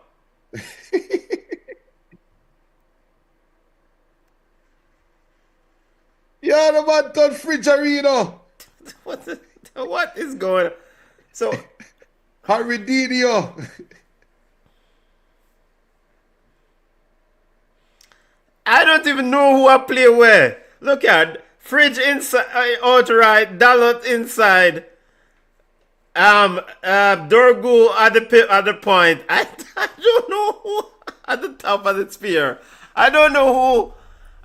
Yeah, the man done Fridge Arena. What is going on? So, Harry Dino. I don't even know who I play where. Look at Fridge inside, outright, Dalot inside. Dorgu at the point. I don't know who at the top of the spear. I don't know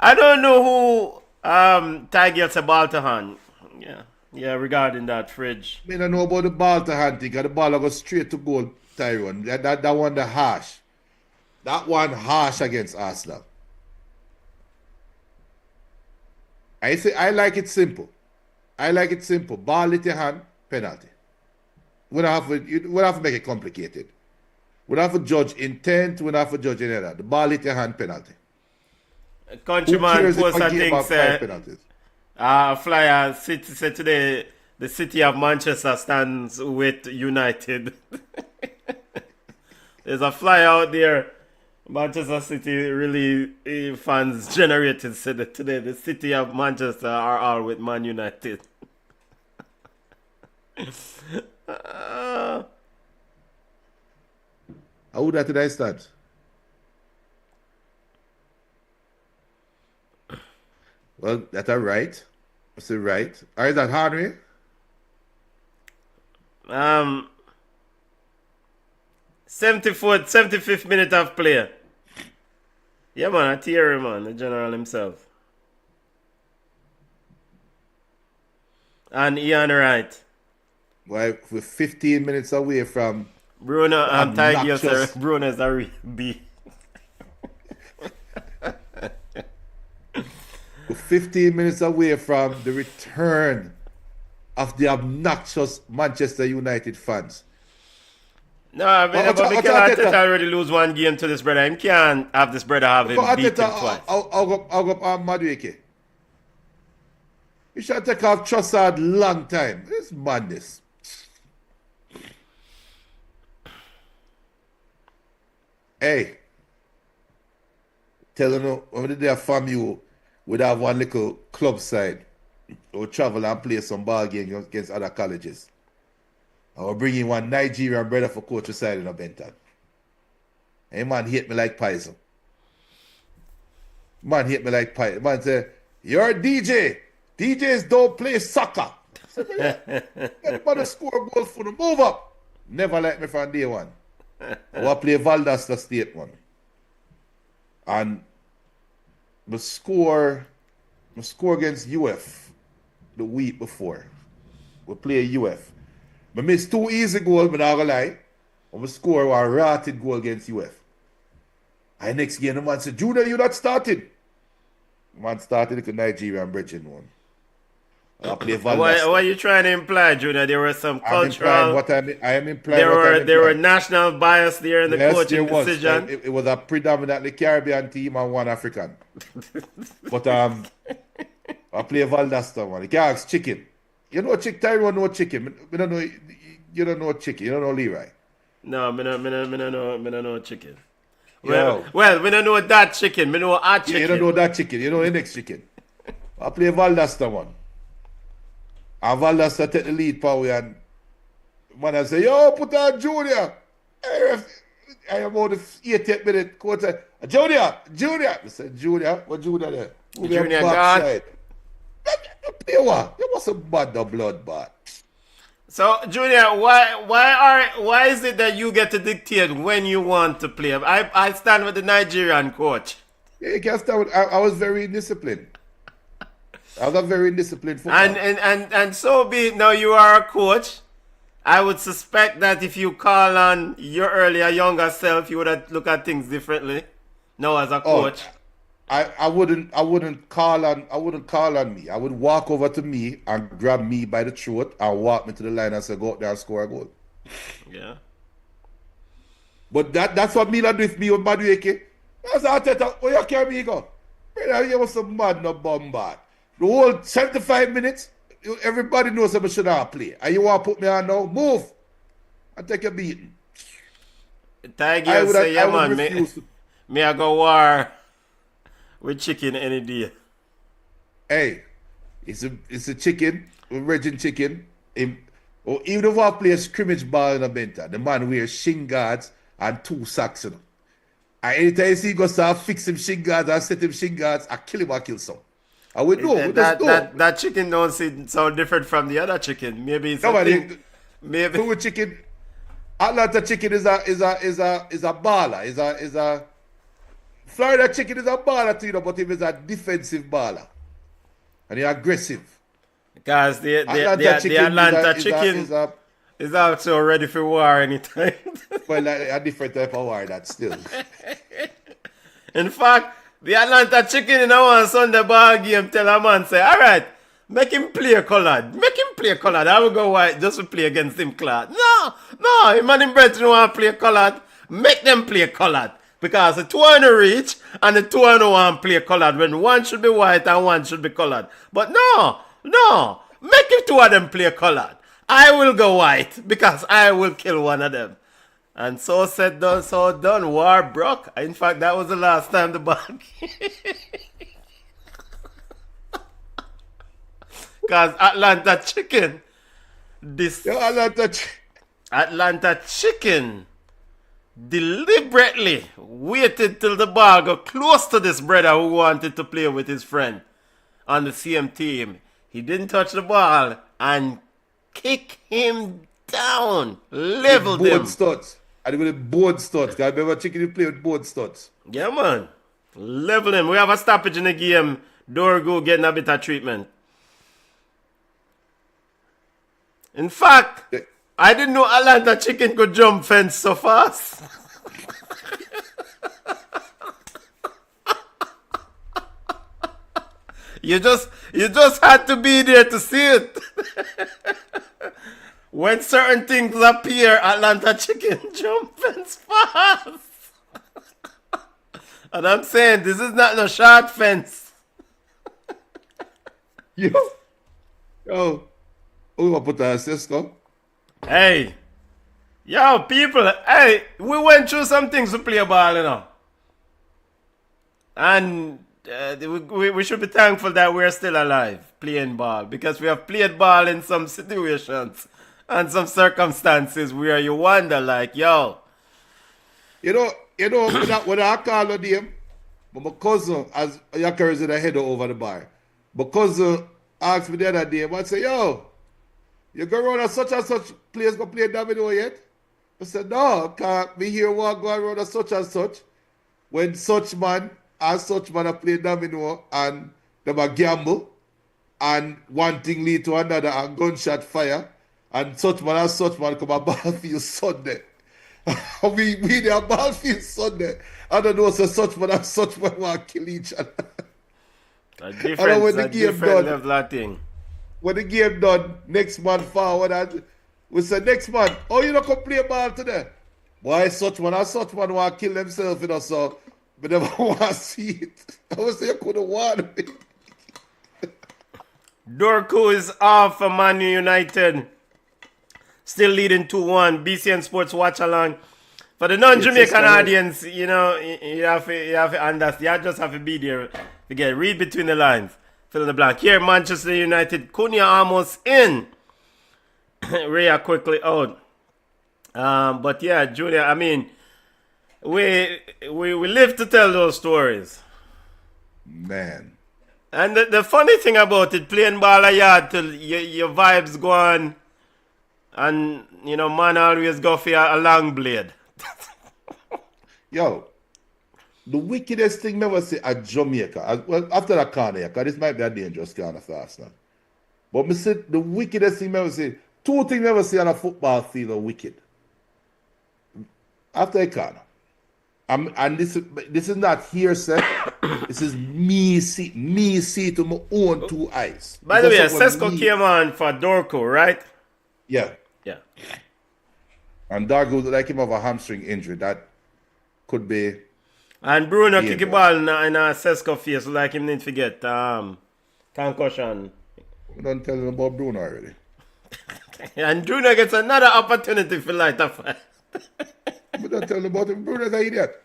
who Ty gets a ball to hand. Yeah, regarding that Fridge. I don't know about the ball to hand thing. The ball will go straight to goal, Tyrone. That one the harsh. That one harsh against Arsenal. I like it simple. Ball in your hand, penalty. We don't have to make it complicated. We don't have to judge intent. We don't have to judge any of that. The ball in your hand, penalty. Countryman post I think Flyer City said today the city of Manchester stands with United. There's a flyer out there. Manchester City really fans generated said that today the city of Manchester are all with Man United. How would that today start? Well, that's all right. That's all right. Or is that Henry? 75th minute of play. Yeah, man, Thierry, man, the general himself. And Ian Wright. Well, we're 15 minutes away from Bruno and Tiger. Bruno is a B. We're 15 minutes away from the return of the obnoxious Manchester United fans. No, I mean, but Mikel Arteta already lose one game to this brother. He can't have this brother have him beat him twice. I'll go Madueke. You should take off Trossard long time. It's madness. Hey, telling you, when we did that FAMU, we'd have one little club side. We'll travel and play some ball games against other colleges. And we'll bring in one Nigerian brother for coach side in a Benton. And man hate me like poison. Man hate me like poison. Man say, you're a DJ. DJs don't play soccer. I said, yeah. Get the score goal for the move up. Never like me from day one. I will play Valdosta State one. And my score against UF the week before. We play UF. I missed 2 easy goals, but I'm not gonna lie. And we score a rotted goal against UF. And next game, the man said, Junior, you not started. The man started the Nigerian bridging one. I play Valdosta. What are you trying to imply, Junior? There was some cultural. I am implying. There were national bias there in the coaching decision. It was a predominantly Caribbean team and one African. But I play Valdosta one. You can ask Chicken. You know Tyrone know Chicken. I don't know. You don't know Chicken. You don't know Leroy. No, me no know Chicken. Well, we don't know that Chicken. We know our Chicken. Yeah, you don't know that Chicken. You know the next Chicken. I play Valdosta one. And Valdosta take the lead power and man I say, yo, put on Junior. I am about the 88th minute. Coach said, Junior. I said, Junior? What Junior there? Junior God. You must have bad the blood, but. So, Junior, why is it that you get to dictate when you want to play? I stand with the Nigerian coach. Yeah, you can't stand with, I was very indisciplined. I was a very indisciplined football. And so be it. Now you are a coach. I would suspect that if you call on your earlier, younger self, you would have looked at things differently. Now as a coach. I wouldn't call on me. I would walk over to me and grab me by the throat and walk me to the line and say, go out there and score a goal. Yeah. But that's what Milan do with me with Madueke. That's how I tell you, where you carry me go? Brother, you was some mad no bombard. The whole 75 minutes, everybody knows I should not play. And you want to put me on now? Move. And take a beating. Tiger say, yeah man, me I go war with Chicken any day. Hey, it's a chicken, a virgin chicken. Or even if I play a scrimmage ball in a Benta, the man wears shin guards and 2 socks. You know. And anytime you see he goes to fix him shin guards and set him shin guards, I kill him or kill some. And we know, that chicken don't sound different from the other chicken. Maybe it's maybe chicken. Atlanta chicken is a baller. Is a Florida chicken is a baller too, but if it's a defensive baller and he's aggressive. Because the Atlanta chicken is also ready for war anytime. Well, like a different type of war that still. In fact, the Atlanta chicken in our Sunday ball game tell a man say, all right, make him play colored. I will go white just to play against him colored. No, him and him brethren want to play colored. Make them play colored. Because the 2 on the reach and the 2 on the want to play colored when one should be white and one should be colored. But no, make it 2 of them play colored. I will go white because I will kill one of them. And so said, done, so done. War broke. In fact, that was the last time the ball because Atlanta chicken. Atlanta chicken deliberately waited till the ball got close to this brother who wanted to play with his friend on the same team. He didn't touch the ball and kick him down. Leveled him. And with board studs. I remember chicken you play with board studs. Yeah, man. Level him. We have a stoppage in the game. Dorgo getting a bit of treatment. In fact, I didn't know Atlanta chicken could jump fence so fast. You just had to be there to see it. When certain things appear, Atlanta chicken jump fence fast. And I'm saying, this is not no short fence. Yo, we gonna put a Cisco. Hey, Yo, people, hey, we went through some things to play ball, you know. And we should be thankful that we're still alive playing ball, because we have played ball in some situations and some circumstances where you wonder, like, yo. You know, when I call the name, but my cousin, as Yakar is in the head over the bar, my cousin asked me the other day, I say, yo, you go around a such and such place, go play domino yet? I said, no, can't be here walk go around a such and such. When such man are play domino and them a gamble and one thing lead to another and gunshot fire and such man come a battlefield Sunday. we the battlefield Sunday. I don't know, so such man want to kill each other. A different level of thing. When the game done, next man forward and we said, next man, oh, you don't come play ball today? Why such man want to kill themselves, you know, so but never want to see it. I was say you could have won it. Dorku is off for Man United. Still leading 2-1. BCN Sports watch along. For the non-Jamaican audience, you know, you have to understand. You just have to be there. Again, read between the lines. Fill in the blank. Here, Manchester United. Cunha almost in. Rhea quickly out. But yeah, Junior, I mean, we live to tell those stories. Man. And the funny thing about it, playing ball a yard till your vibes go on. And, you know, man always go for a long blade. Yo, the wickedest thing never say at Jamaica, well, after that corner, because this might be a dangerous corner for us now. But me say the wickedest thing never say, two things never say on a football field are wicked. After a corner. And this is not hearsay. This is me see to my own two eyes. By the way, Sesko came on for Dorku, right? Yeah. Yeah. And Dargo like him have a hamstring injury. That could be. And Bruno kick a ball in a Sesko face like him didn't forget concussion. We don't tell him about Bruno already. And Bruno gets another opportunity for light of fire. We don't tell him about him. Bruno's an idiot.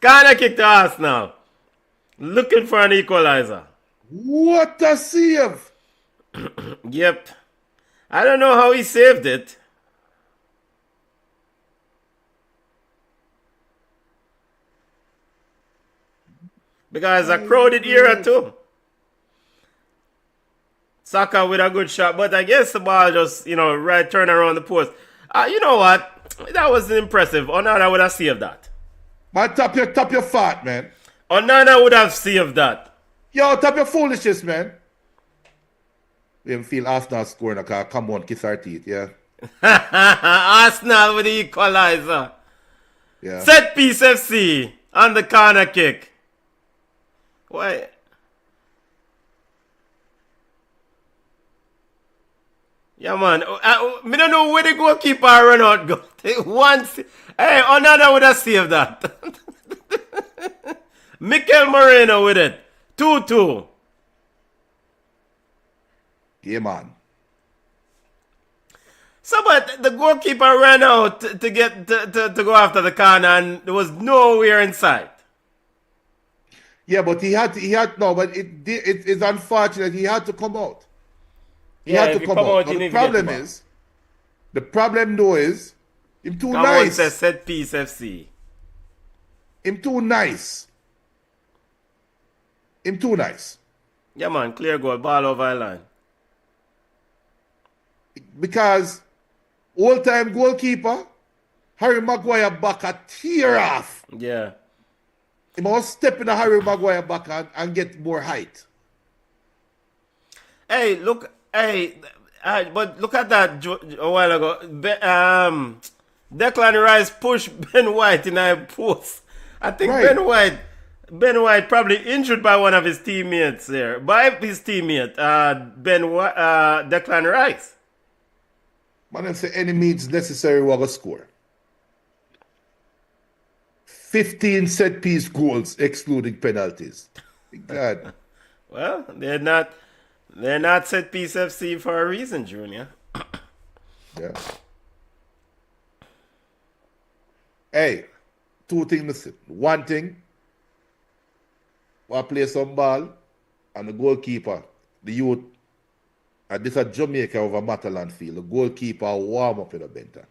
Kinda kick the ass now. Looking for an equalizer. What a save! Yep. I don't know how he saved it. Because it's a crowded era too. Saka with a good shot, but I guess the ball just, you know, right turn around the post. You know what? That was impressive. Onana would have saved that. Man, tap your fart, man. Onana would have saved that. Yo, tap your foolishness, man. We didn't feel Arsenal scoring. Okay, come on, kiss our teeth, yeah. Arsenal with the equalizer. Yeah. Set piece FC on the corner kick. Why? Yeah, man. I don't know where the goalkeeper run out go. Once, hey, Onana would have saved that. Mikel Moreno with it. 2-2. Yeah, man. So, but the goalkeeper ran out to get to go after the corner, and there was nowhere in sight. Yeah, but he had no, but it's unfortunate he had to come out. He had to come out. But the problem though is, him too nice. Says set piece FC. Him too nice. Yeah, man, clear goal, ball over the line. Because all-time goalkeeper, Harry Maguire back a tear off. Yeah. He must step in the Harry Maguire back and get more height. Hey, look, but look at that a while ago. Declan Rice pushed Ben White in a post. I think right. Ben White probably injured by one of his teammates there. By his teammate, Declan Rice. Man, say any means necessary we're going to score. 15 set piece goals excluding penalties. God. Well, they're not set piece FC for a reason, Junior. Yeah. Hey, two things missing. One thing, I play some ball, and the goalkeeper, the youth, and this is Jamaica over Matalan field. The goalkeeper warm up in the Benton.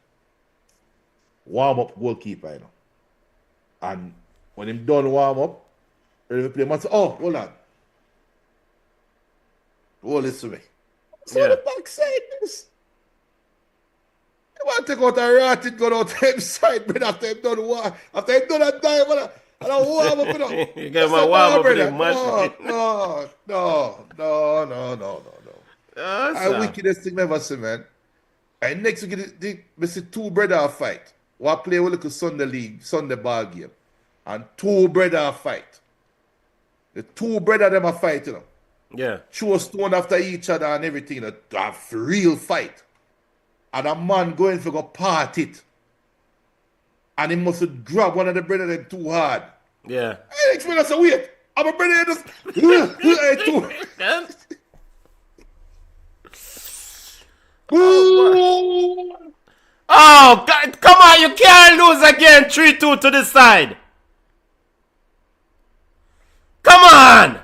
Warm up goalkeeper, you know. And when him done warm up, ready to play, man say, oh, hold on. Hold this to me. So Yeah. the backside this. You want to take out a rotted gun out the side, brother, after him done warm. After him done a dive, and I warm up, you know. You get my warm up with him, man. No. I Sir. wickedest thing never see, man. And next week, we see two brother fight. We play with little Sunday league, Sunday ball game. And two brother fight. The two brother them a fight, you know. Yeah. Throw stone after each other and everything. A real fight. And a man going for go part it. And he must grab one of the brother them too hard. Yeah. And next brother say, wait, I'm a brother just two. Oh, God, come on, you can't lose again. 3-2 to the side. Come on.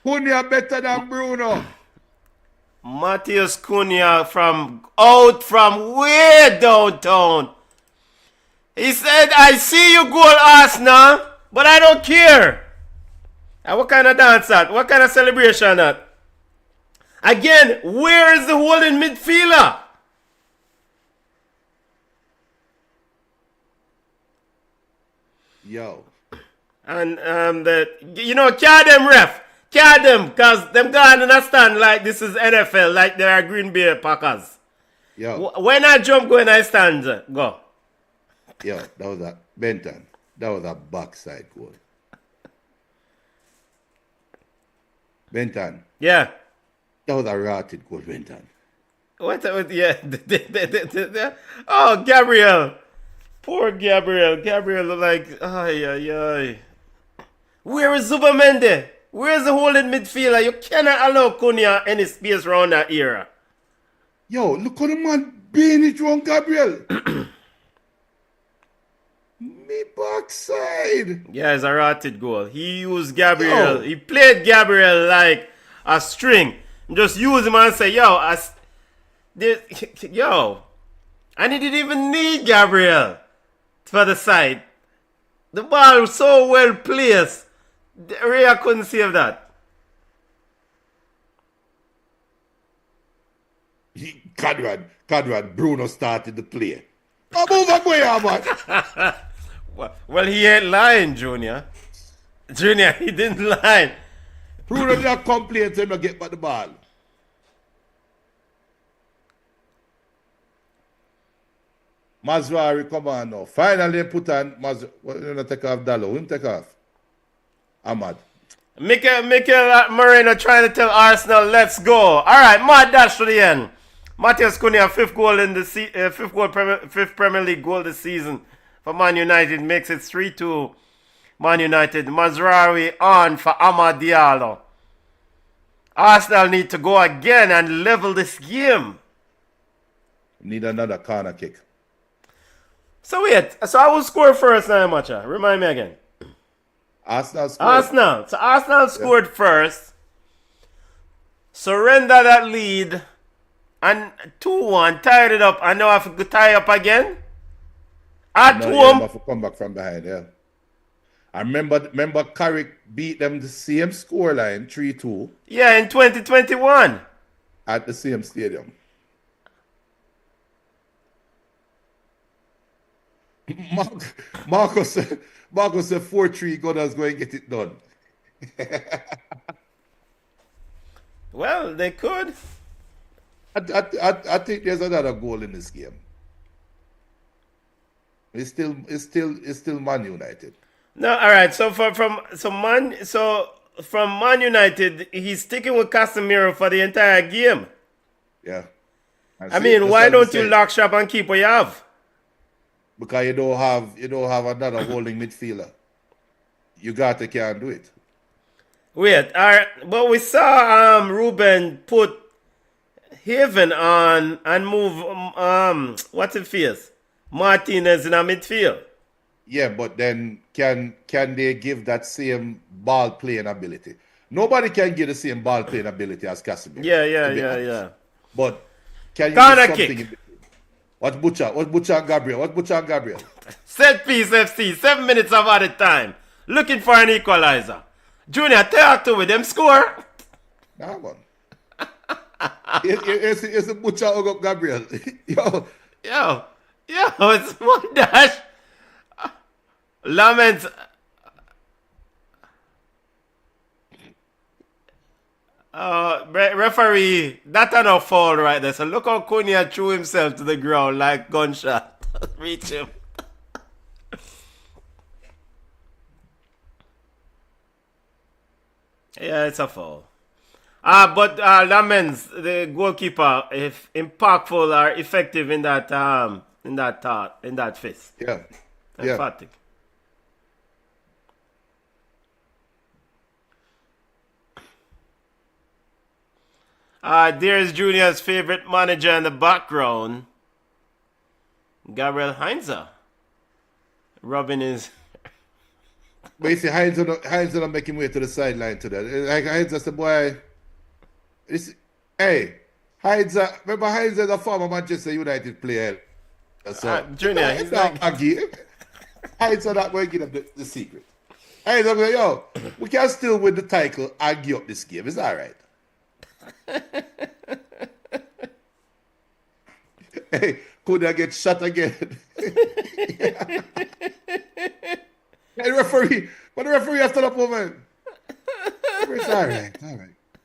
Cunha better than Bruno. Matheus Cunha from way downtown. He said, I see you goal, Arsenal, but I don't care. And what kind of dance that? What kind of celebration that? Again, where is the holding midfielder? Yo. And card them ref. Card them, because them gone understand like this is NFL, like they are Green Bay Packers. Yo. When I jump, go in I stand, go. Yo, that was a Benton. That was a backside goal. Benton. Yeah. That was a rotted goal, Benton. Yeah. Oh, Gabriel. Poor Gabriel. Gabriel look like, ay. Where is Zubamende? Where is the holding midfielder? You cannot allow Cunha any space around that area. Yo, look how the man being it wrong, Gabriel. Me backside. Yeah, it's a rotted goal. He used Gabriel. Yo. He played Gabriel like a string. Just use him and say, yo, and he didn't even need Gabriel for the side. The ball was so well placed. Ria couldn't save that. Conrad, Bruno started the play. I'm over where, man. Well, he ain't lying, Junior. Junior, he didn't lie. Bruno did not complain to him to get back the ball. Mazrari, come on now. Finally, put on Mazrari. What, you not take off Dallo? Him take off. Ahmad. Mikel Moreno trying to tell Arsenal, let's go. All right, mad dash to the end. Matheus Cunha, fifth Premier League goal this season for Man United, makes it 3-2. Man United. Mazraoui on for Amad Diallo. Arsenal need to go again and level this game. Need another corner kick. So wait, so I will score first now, Macha. Remind me again. Arsenal scored. Arsenal. So Arsenal scored first. Surrender that lead. And 2-1, tied it up. And now I have to tie up again. At No, home. you have to come back from behind, yeah. I remember Carrick beat them the same scoreline, 3-2, Yeah, in 2021. at the same stadium. Marcus said 4-3 Gunners go and get it done. Well, they could. I think there's another goal in this game. It's still Man United. No, all right. So from Man United, he's sticking with Casemiro for the entire game. Yeah. And I see, mean, that's why what I'm don't you saying. lock shop and keep what you have? Because you don't have another holding midfielder. Ugarte can't do it. Wait, all right. But we saw Ruben put Haven on and move what's it face? Martinez in a midfield. Yeah, but then can they give that same ball playing ability? Nobody can give the same ball playing ability as Casemiro, to be honest. Yeah. But can you do Corner something kick. in between? What Butcher? What Butcher and Gabriel? What Butcher and Gabriel? Set piece FC, 7 minutes of added time. Looking for an equalizer. Junior, talk to me, them score. Nah, man. It's a Butcher and Gabriel. Yo, Yo, it's one dash. Laments. Referee, that a no fall right there. So look how Cunha threw himself to the ground like gunshot. Reach him. Yeah, it's a foul. But Lamens, the goalkeeper, if impactful or effective in that fist. yeah, yeah. Emphatic. There's Junior's favorite manager in the background, Gabriel Heinze. Rubbing his. But you see, Heinz not making way to the sideline today. Like Heinz just a boy. Hey, Heinz, remember Heinz is a former Manchester United player. So, Junior, he's like. Heinz are not going to give them the secret. Heinz, I'm like, yo, we can still win the title and give up this game. It's all right. Hey, could I get shot again? Hey, referee, but the referee has stood up over. It's all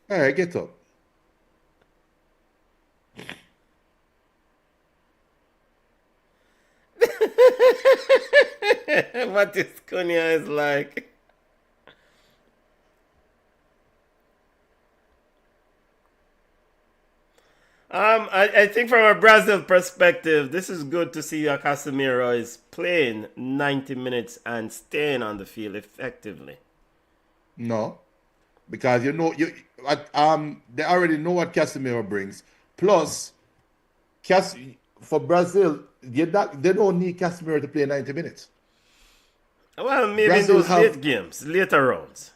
right, get up. What this Cunha is like. I think from a Brazil perspective, this is good to see that Casemiro is playing 90 minutes and staying on the field effectively. No, because they already know what Casemiro brings. Plus, for Brazil, they don't need Casemiro to play 90 minutes. Well, maybe Brazil in those late games, later rounds.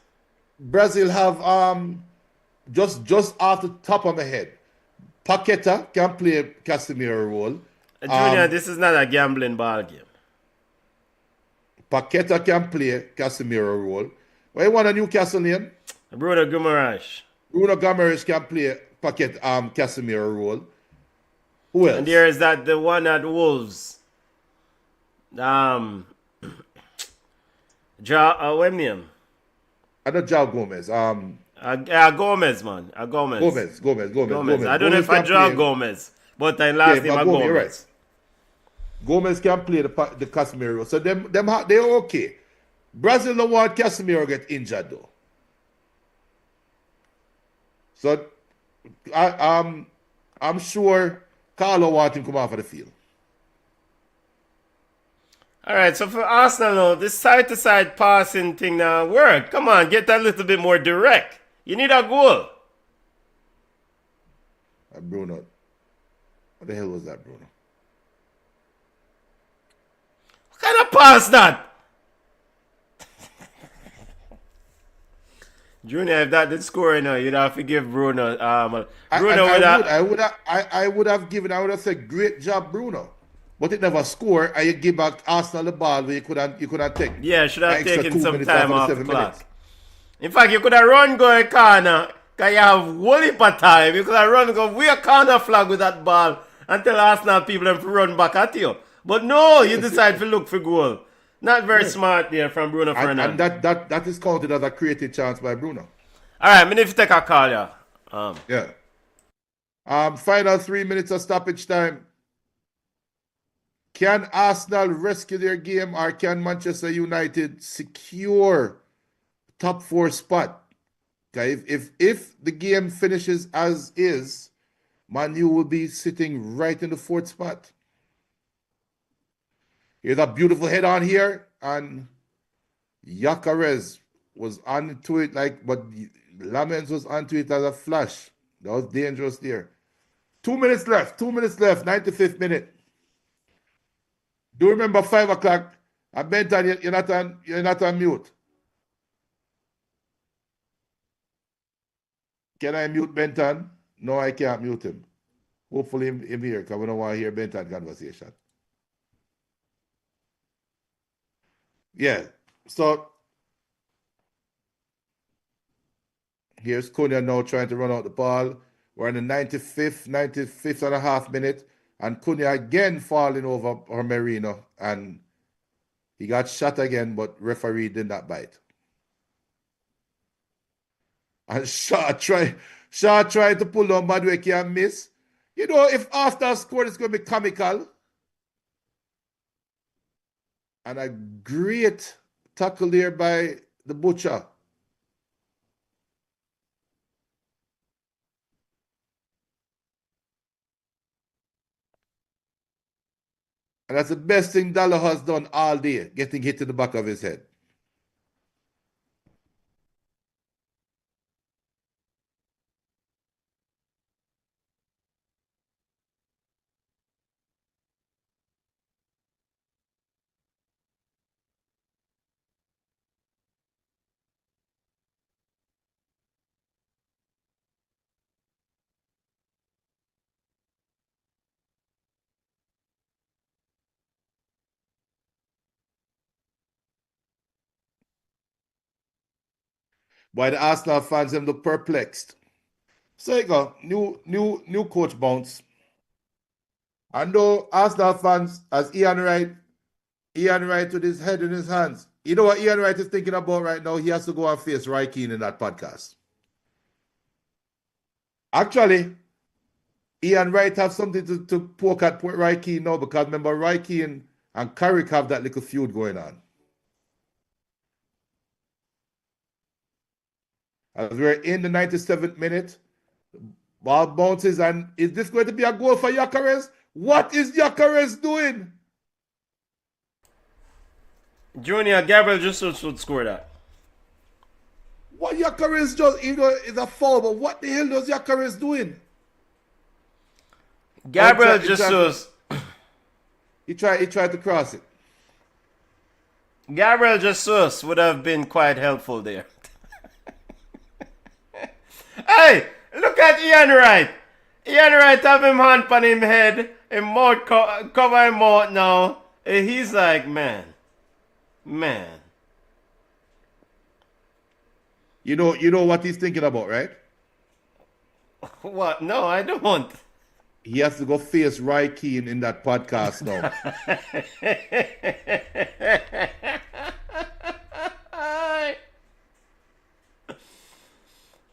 Brazil have just off the top of my head, Paqueta can play Casemiro role. Junior, this is not a gambling ball game. Paqueta can play Casemiro role. Why you want a Newcastle name? Bruno Guimaraes. Bruno Guimaraes can play Casemiro role. Who else? And there is the one at Wolves. What name? I know João Gomez. Gomez, man. Gomez. I don't know if I draw Gomez, but I last name Gomez. You're right. Gomez can play the Casemiro. So they're okay. Brazil don't want Casemiro get injured though. So I'm sure Carlo wants him to come off of the field. All right, so for Arsenal, now, this side-to-side passing thing now work. Come on, get that a little bit more direct. You need a goal. Bruno. What the hell was that, Bruno? What kind of pass that? Junior, if that did score now, you'd have to give Bruno. I would have said great job, Bruno. But it never scored, and you give back Arsenal the ball where you couldn't take. Yeah, should have extra taken 2 some minutes time off off of the 7 clock. minutes. In fact, you could have run going corner, because you have whole heap of time. You could have run go way a corner flag with that ball and tell Arsenal people them to run back at you. But no, you decide to look for goal. Not very smart there from Bruno Fernandes. And that is counted as a creative chance by Bruno. All right, I need to take a call, yeah. Yeah. Final 3 minutes of stoppage time. Can Arsenal rescue their game, or can Manchester United secure top 4 spot? Okay, if the game finishes as is, Man U will be sitting right in the 4th spot. Here's a beautiful head on here, and Yacarez was onto it but Lamens was onto it as a flash. That was dangerous there. 2 minutes left. 2 minutes left. 95th minute. Do remember 5 o'clock? And Benton, you're not on mute. Can I mute Benton? No, I can't mute him. Hopefully him here, because we don't want to hear Benton conversation. Yeah. So here's Cunha now trying to run out the ball. We're in the 95th and a half minute. And Cunha again falling over Merino. And he got shot again, but referee did not bite. And Shaw tried to pull on Madueke and miss. You know, if after scored, it's going to be comical. And a great tackle there by the Butcher. And that's the best thing Dallo has done all day, getting hit in the back of his head. Why the Arsenal fans them look perplexed. So you go, new coach bounce. And though Arsenal fans, as Ian Wright with his head in his hands. You know what Ian Wright is thinking about right now? He has to go and face Roy Keane in that podcast. Actually, Ian Wright have something to poke at Roy Keane now, because remember, Roy Keane and Carrick have that little feud going on. As we're in the 97th minute, ball bounces, and is this going to be a goal for Gyökeres? What is Gyökeres doing? Junior, Gabriel Jesus would score that. What Gyökeres does, you know, is a foul, but what the hell does Gyökeres doing? Gabriel Jesus. He tried to cross it. Gabriel Jesus would have been quite helpful there. Hey, look at Ian Wright. Ian Wright have him hand on him head, him mouth cover him mouth now. And he's like, man. You know what he's thinking about, right? What? No, I don't. He has to go face Roy Keane in that podcast now.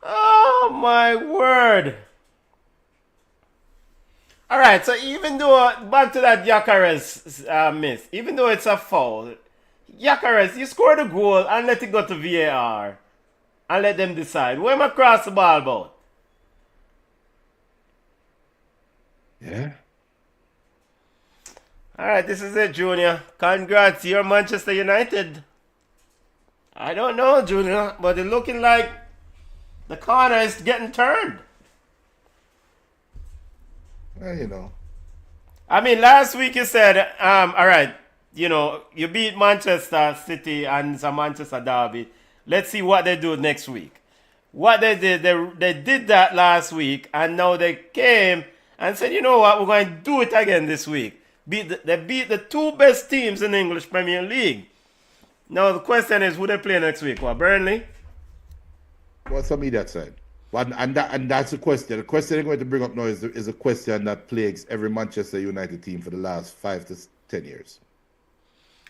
Oh my word. Alright, so even though, back to that Gyökeres miss, even though it's a foul, Gyökeres, you scored a goal and let it go to VAR and let them decide. Where am I cross the ball about? Yeah. Alright, this is it, Junior. Congrats, you're Manchester United. I don't know, Junior, but it's looking like the corner is getting turned. Well, you know. I mean, last week you said, all right, you know, you beat Manchester City and it's a Manchester derby. Let's see what they do next week. What they did, they did that last week, and now they came and said, you know what, we're going to do it again this week. They beat the two best teams in the English Premier League. Now the question is, who they play next week? What, Burnley? What's on me that side? And that's the question. The question I'm going to bring up now is a question that plagues every Manchester United team for the last 5 to 10 years.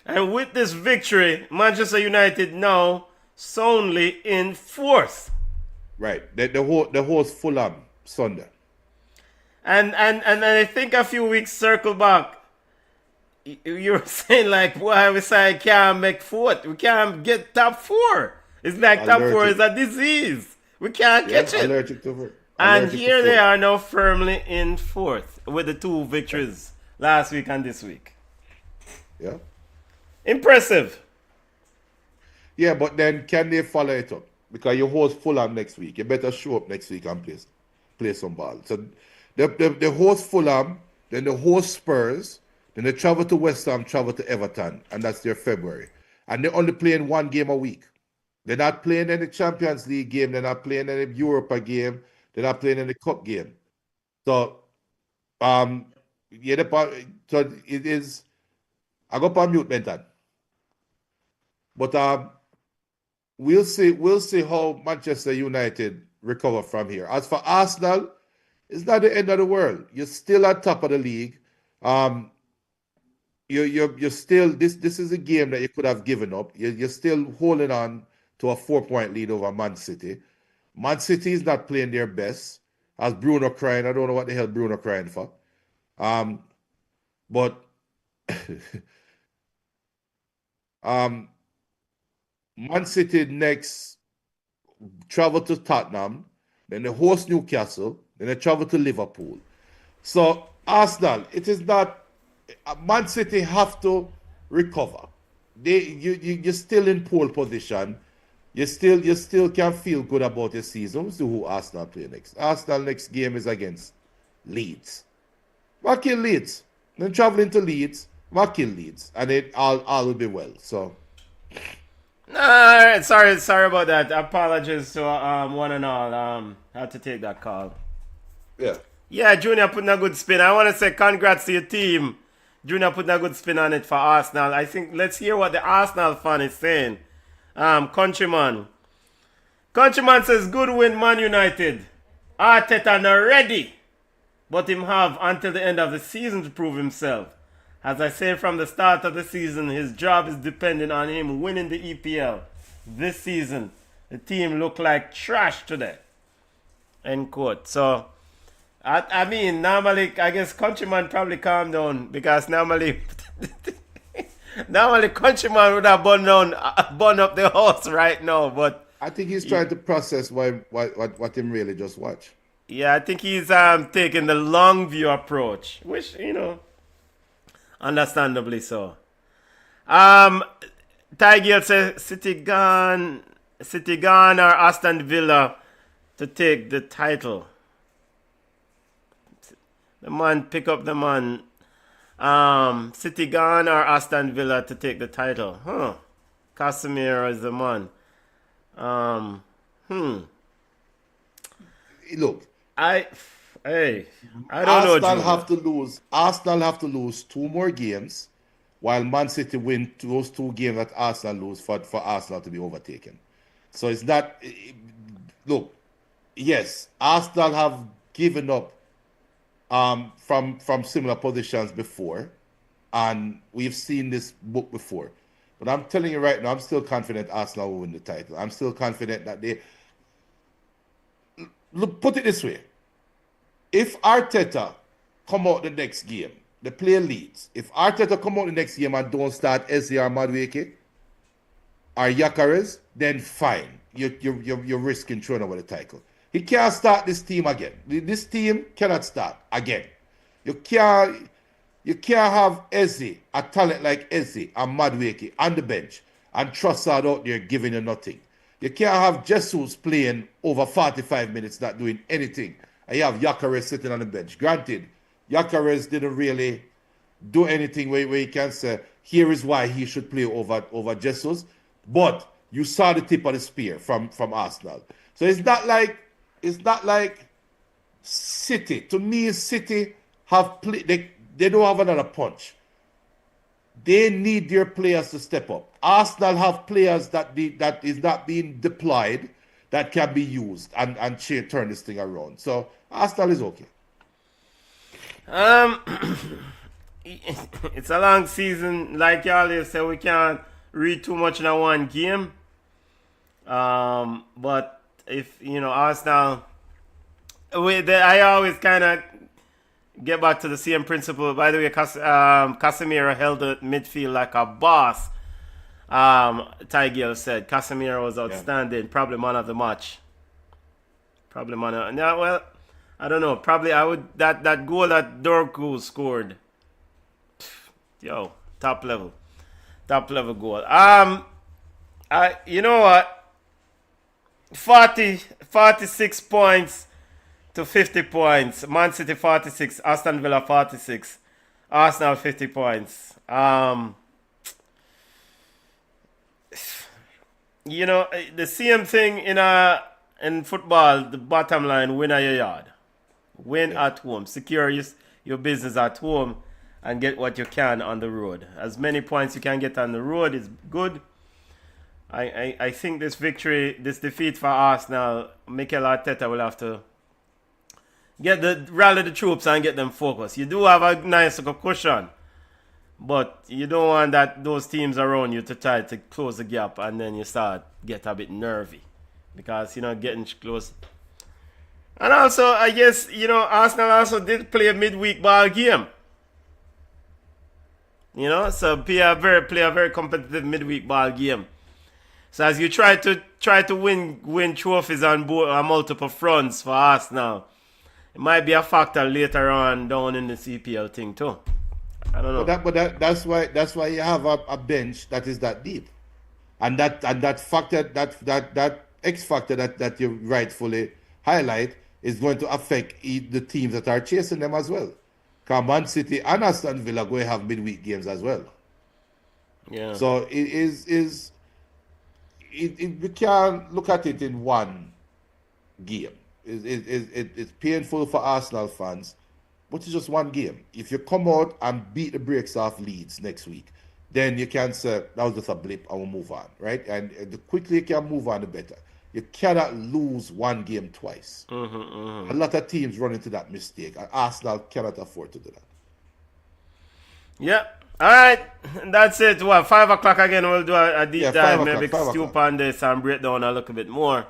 And with this victory, Manchester United now soundly in fourth. Right. The host Fulham Sunday. And I think a few weeks circle back, you were saying like, why we say can't make fourth? We can't get top four. It's like top four is a disease. We can't catch it. Allergic to it. And here they are now firmly in fourth with the two victories last week and this week. Yeah. Impressive. Yeah, but then can they follow it up? Because you host Fulham next week. You better show up next week and play some ball. So They host Fulham, then they host Spurs, then they travel to West Ham, travel to Everton, and that's their February. And they're only playing one game a week. They're not playing any Champions League game. They're not playing any Europa game. They're not playing any Cup game. So, yeah, so it is. I go on mute, Benton. But we'll see how Manchester United recover from here. As for Arsenal, it's not the end of the world. You're still at top of the league. You're still this is a game that you could have given up. You're still holding on to a 4-point lead over Man City. Man City is not playing their best. As Bruno crying, I don't know what the hell Bruno crying for. But Man City next travel to Tottenham, then they host Newcastle, then they travel to Liverpool. So Arsenal, it is not. Man City have to recover. You're still in pole position. You still can feel good about your season. We'll see who Arsenal play next. Arsenal next game is against Leeds. We'll kill Leeds. Then traveling to Leeds, we'll kill Leeds, and it all will be well. So. Nah, sorry about that. Apologies to one and all. Had to take that call. Yeah, Junior putting a good spin. I want to say congrats to your team. Junior putting a good spin on it for Arsenal. I think let's hear what the Arsenal fan is saying. Countryman says good win, Man United. Arteta not ready, but him have until the end of the season to prove himself. As I say from the start of the season, his job is depending on him winning the EPL. This season, the team look like trash today. End quote. So, I mean, normally, I guess Countryman probably calm down because normally Countryman would have burn up the house right now. But I think he's trying to process what him really just watch. Yeah, I think he's taking the long view approach, which, understandably so. Tigel says City gone or Aston Villa to take the title. The man, pick up the man. City gone or Aston Villa to take the title. Casemiro is the man. Look, I don't Arsenal know. Arsenal have to lose 2 more games, while Man City win those 2 games that Arsenal lose for Arsenal to be overtaken. So it's not. Look, yes, Arsenal have given up from similar positions before, and we've seen this book before. But I'm telling you right now, I'm still confident Arsenal will win the title. I'm still confident that they. Look, put it this way. If Arteta come out the next game, the player leads. If Arteta come out the next game and don't start Eze or Madueke or Gyökeres, then fine. You're risking throwing away the title. He can't start this team again. This team cannot start again. You can't have Eze, a talent like Eze and Madueke on the bench and Trossard out there giving you nothing. You can't have Jesus playing over 45 minutes not doing anything. And you have Gyökeres sitting on the bench. Granted, Gyökeres didn't really do anything where you can say, here is why he should play over Jesus. But you saw the tip of the spear from Arsenal. So it's not like City. To me, City have played. They don't have another punch. They need their players to step up. Arsenal have players that is not being deployed that can be used and turn this thing around. So Arsenal is okay. It's a long season. Like you always say, we can't read too much in one game. But if Arsenal, I always kind of get back to the same principle. By the way, Casemiro held the midfield like a boss. Tigel said Casemiro was outstanding. Yeah. Probably man of the match. Probably man of. Yeah, well, I don't know. Probably I would that goal that Dorku scored. Yo, top level goal. You know what? 46 points to 50 points. Man City 46, Aston Villa 46, Arsenal 50 points. The same thing in football, the bottom line, win at your yard. Win at home. Secure your business at home and get what you can on the road. As many points you can get on the road is good. I think this defeat for Arsenal, Mikel Arteta will have to rally the troops and get them focused. You do have a nice cushion, but you don't want those teams around you to try to close the gap and then you get a bit nervy because getting close. And also, I guess Arsenal also did play a midweek ball game. So play a very competitive midweek ball game. So as you try to win trophies on multiple fronts for Arsenal, it might be a factor later on down in the CPL thing too. I don't know. But that's why you have a bench that is that deep, and that factor that X factor that you rightfully highlight is going to affect the teams that are chasing them as well. Because Man City and Aston Villa going to have midweek games as well. Yeah. So we can't look at it in one game. It's painful for Arsenal fans, but it's just one game. If you come out and beat the brakes off Leeds next week, then you can say that was just a blip and we'll move on, right? And the quicker you can move on, the better. You cannot lose one game twice. A lot of teams run into that mistake, and Arsenal cannot afford to do that. Yeah. All right. That's it. 5 o'clock again, we'll do a deep dive, maybe stoop on this and break down a little bit more.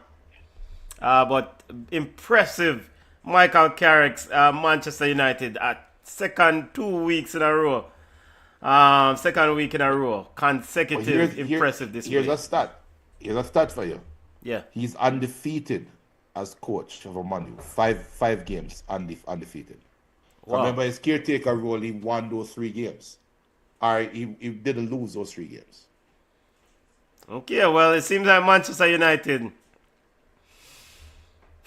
But impressive Michael Carrick's Manchester United at second 2 weeks in a row. Second week in a row. Consecutive impressive display. Here's a stat. Here's a stat for you. Yeah. He's undefeated as coach of a Man U. Five games undefeated. Wow. Remember his caretaker role, he won those 3 games. Or he didn't lose those 3 games. Okay, well, it seems like Manchester United.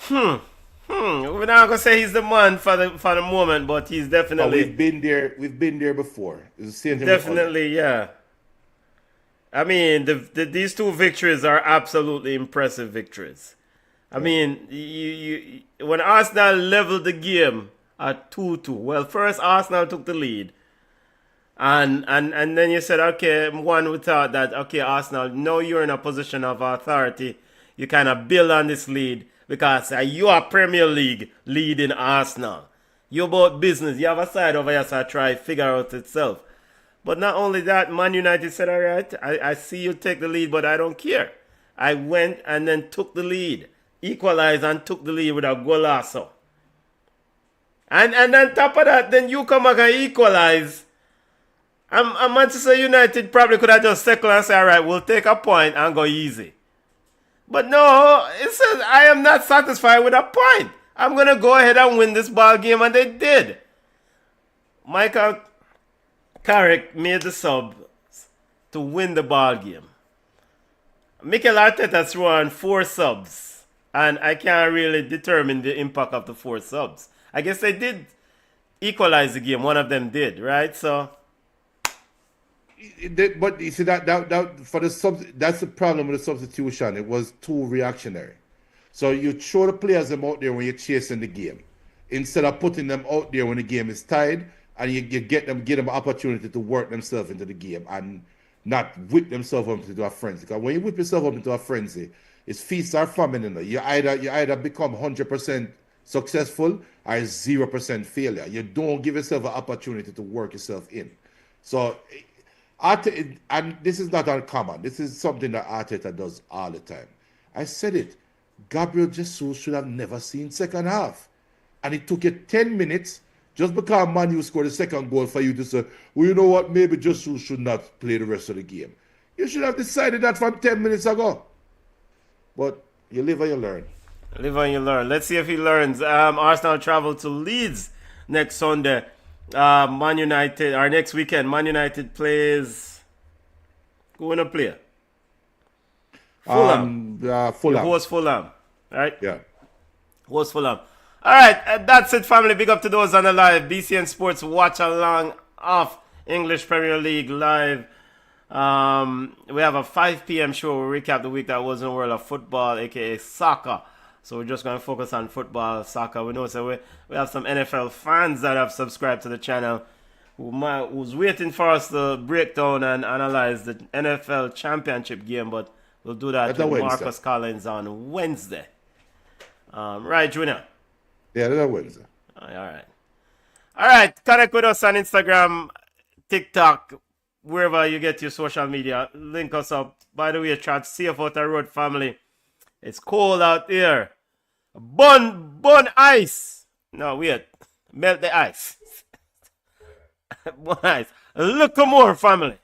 We're not gonna say he's the man for the moment, but he's definitely. We've been there before. It's the same thing. Definitely, yeah. I mean, these 2 victories are absolutely impressive victories. I mean, you when Arsenal leveled the game at 2-2. Well, first Arsenal took the lead. And then you said, okay, one would thought that, okay, Arsenal, now you're in a position of authority. You kind of build on this lead because you are Premier League leading Arsenal. You're about business. You have a side over here, so try figure out itself. But not only that, Man United said, all right, I see you take the lead, but I don't care. I went and then took the lead, equalized and took the lead with a golazo. And on top of that, then you come back and equalize. And Manchester United probably could have just settled and said, all right, we'll take a point and go easy. But no, it says, I am not satisfied with a point. I'm going to go ahead and win this ball game, and they did. Michael Carrick made the sub to win the ball game. Mikel Arteta threw on 4 subs, and I can't really determine the impact of the 4 subs. I guess they did equalize the game. One of them did, right? So... But you see that for that's the problem with the substitution. It was too reactionary. So you throw the players them out there when you're chasing the game, instead of putting them out there when the game is tied, and you get them an opportunity to work themselves into the game and not whip themselves up into a frenzy. Because when you whip yourself up into a frenzy, it's feast or famine. You either become 100% successful or 0% failure. You don't give yourself an opportunity to work yourself in. So. And this is not uncommon. This is something that Arteta does all the time. I said it. Gabriel Jesus should have never seen second half. And it took you 10 minutes just because Man U scored the second goal for you to say, well, you know what, maybe Jesus should not play the rest of the game. You should have decided that from 10 minutes ago. But you live and you learn. Live and you learn. Let's see if he learns. Arsenal travel to Leeds next Sunday. Man United, our next weekend, Man United plays. Who wanna play? Fulham. Fulham. Host Fulham, right? Yeah. Host Fulham. All right, that's it, family. Big up to those on the live. BCN Sports watch along off English Premier League live. We have a 5 p.m. show. We recap the week that was in the world of football, aka soccer. So we're just going to focus on football, soccer. We know so we have some NFL fans that have subscribed to the channel who's waiting for us to break down and analyze the NFL championship game, but we'll do that with Marcus Collins on Wednesday. Right, Junior? Yeah, that's Wednesday. All right. Connect with us on Instagram, TikTok, wherever you get your social media. Link us up. By the way, try to safe out the road, family. It's cold out here. Bun ice. No, wait. Melt the ice. Bun ice. Look more, family.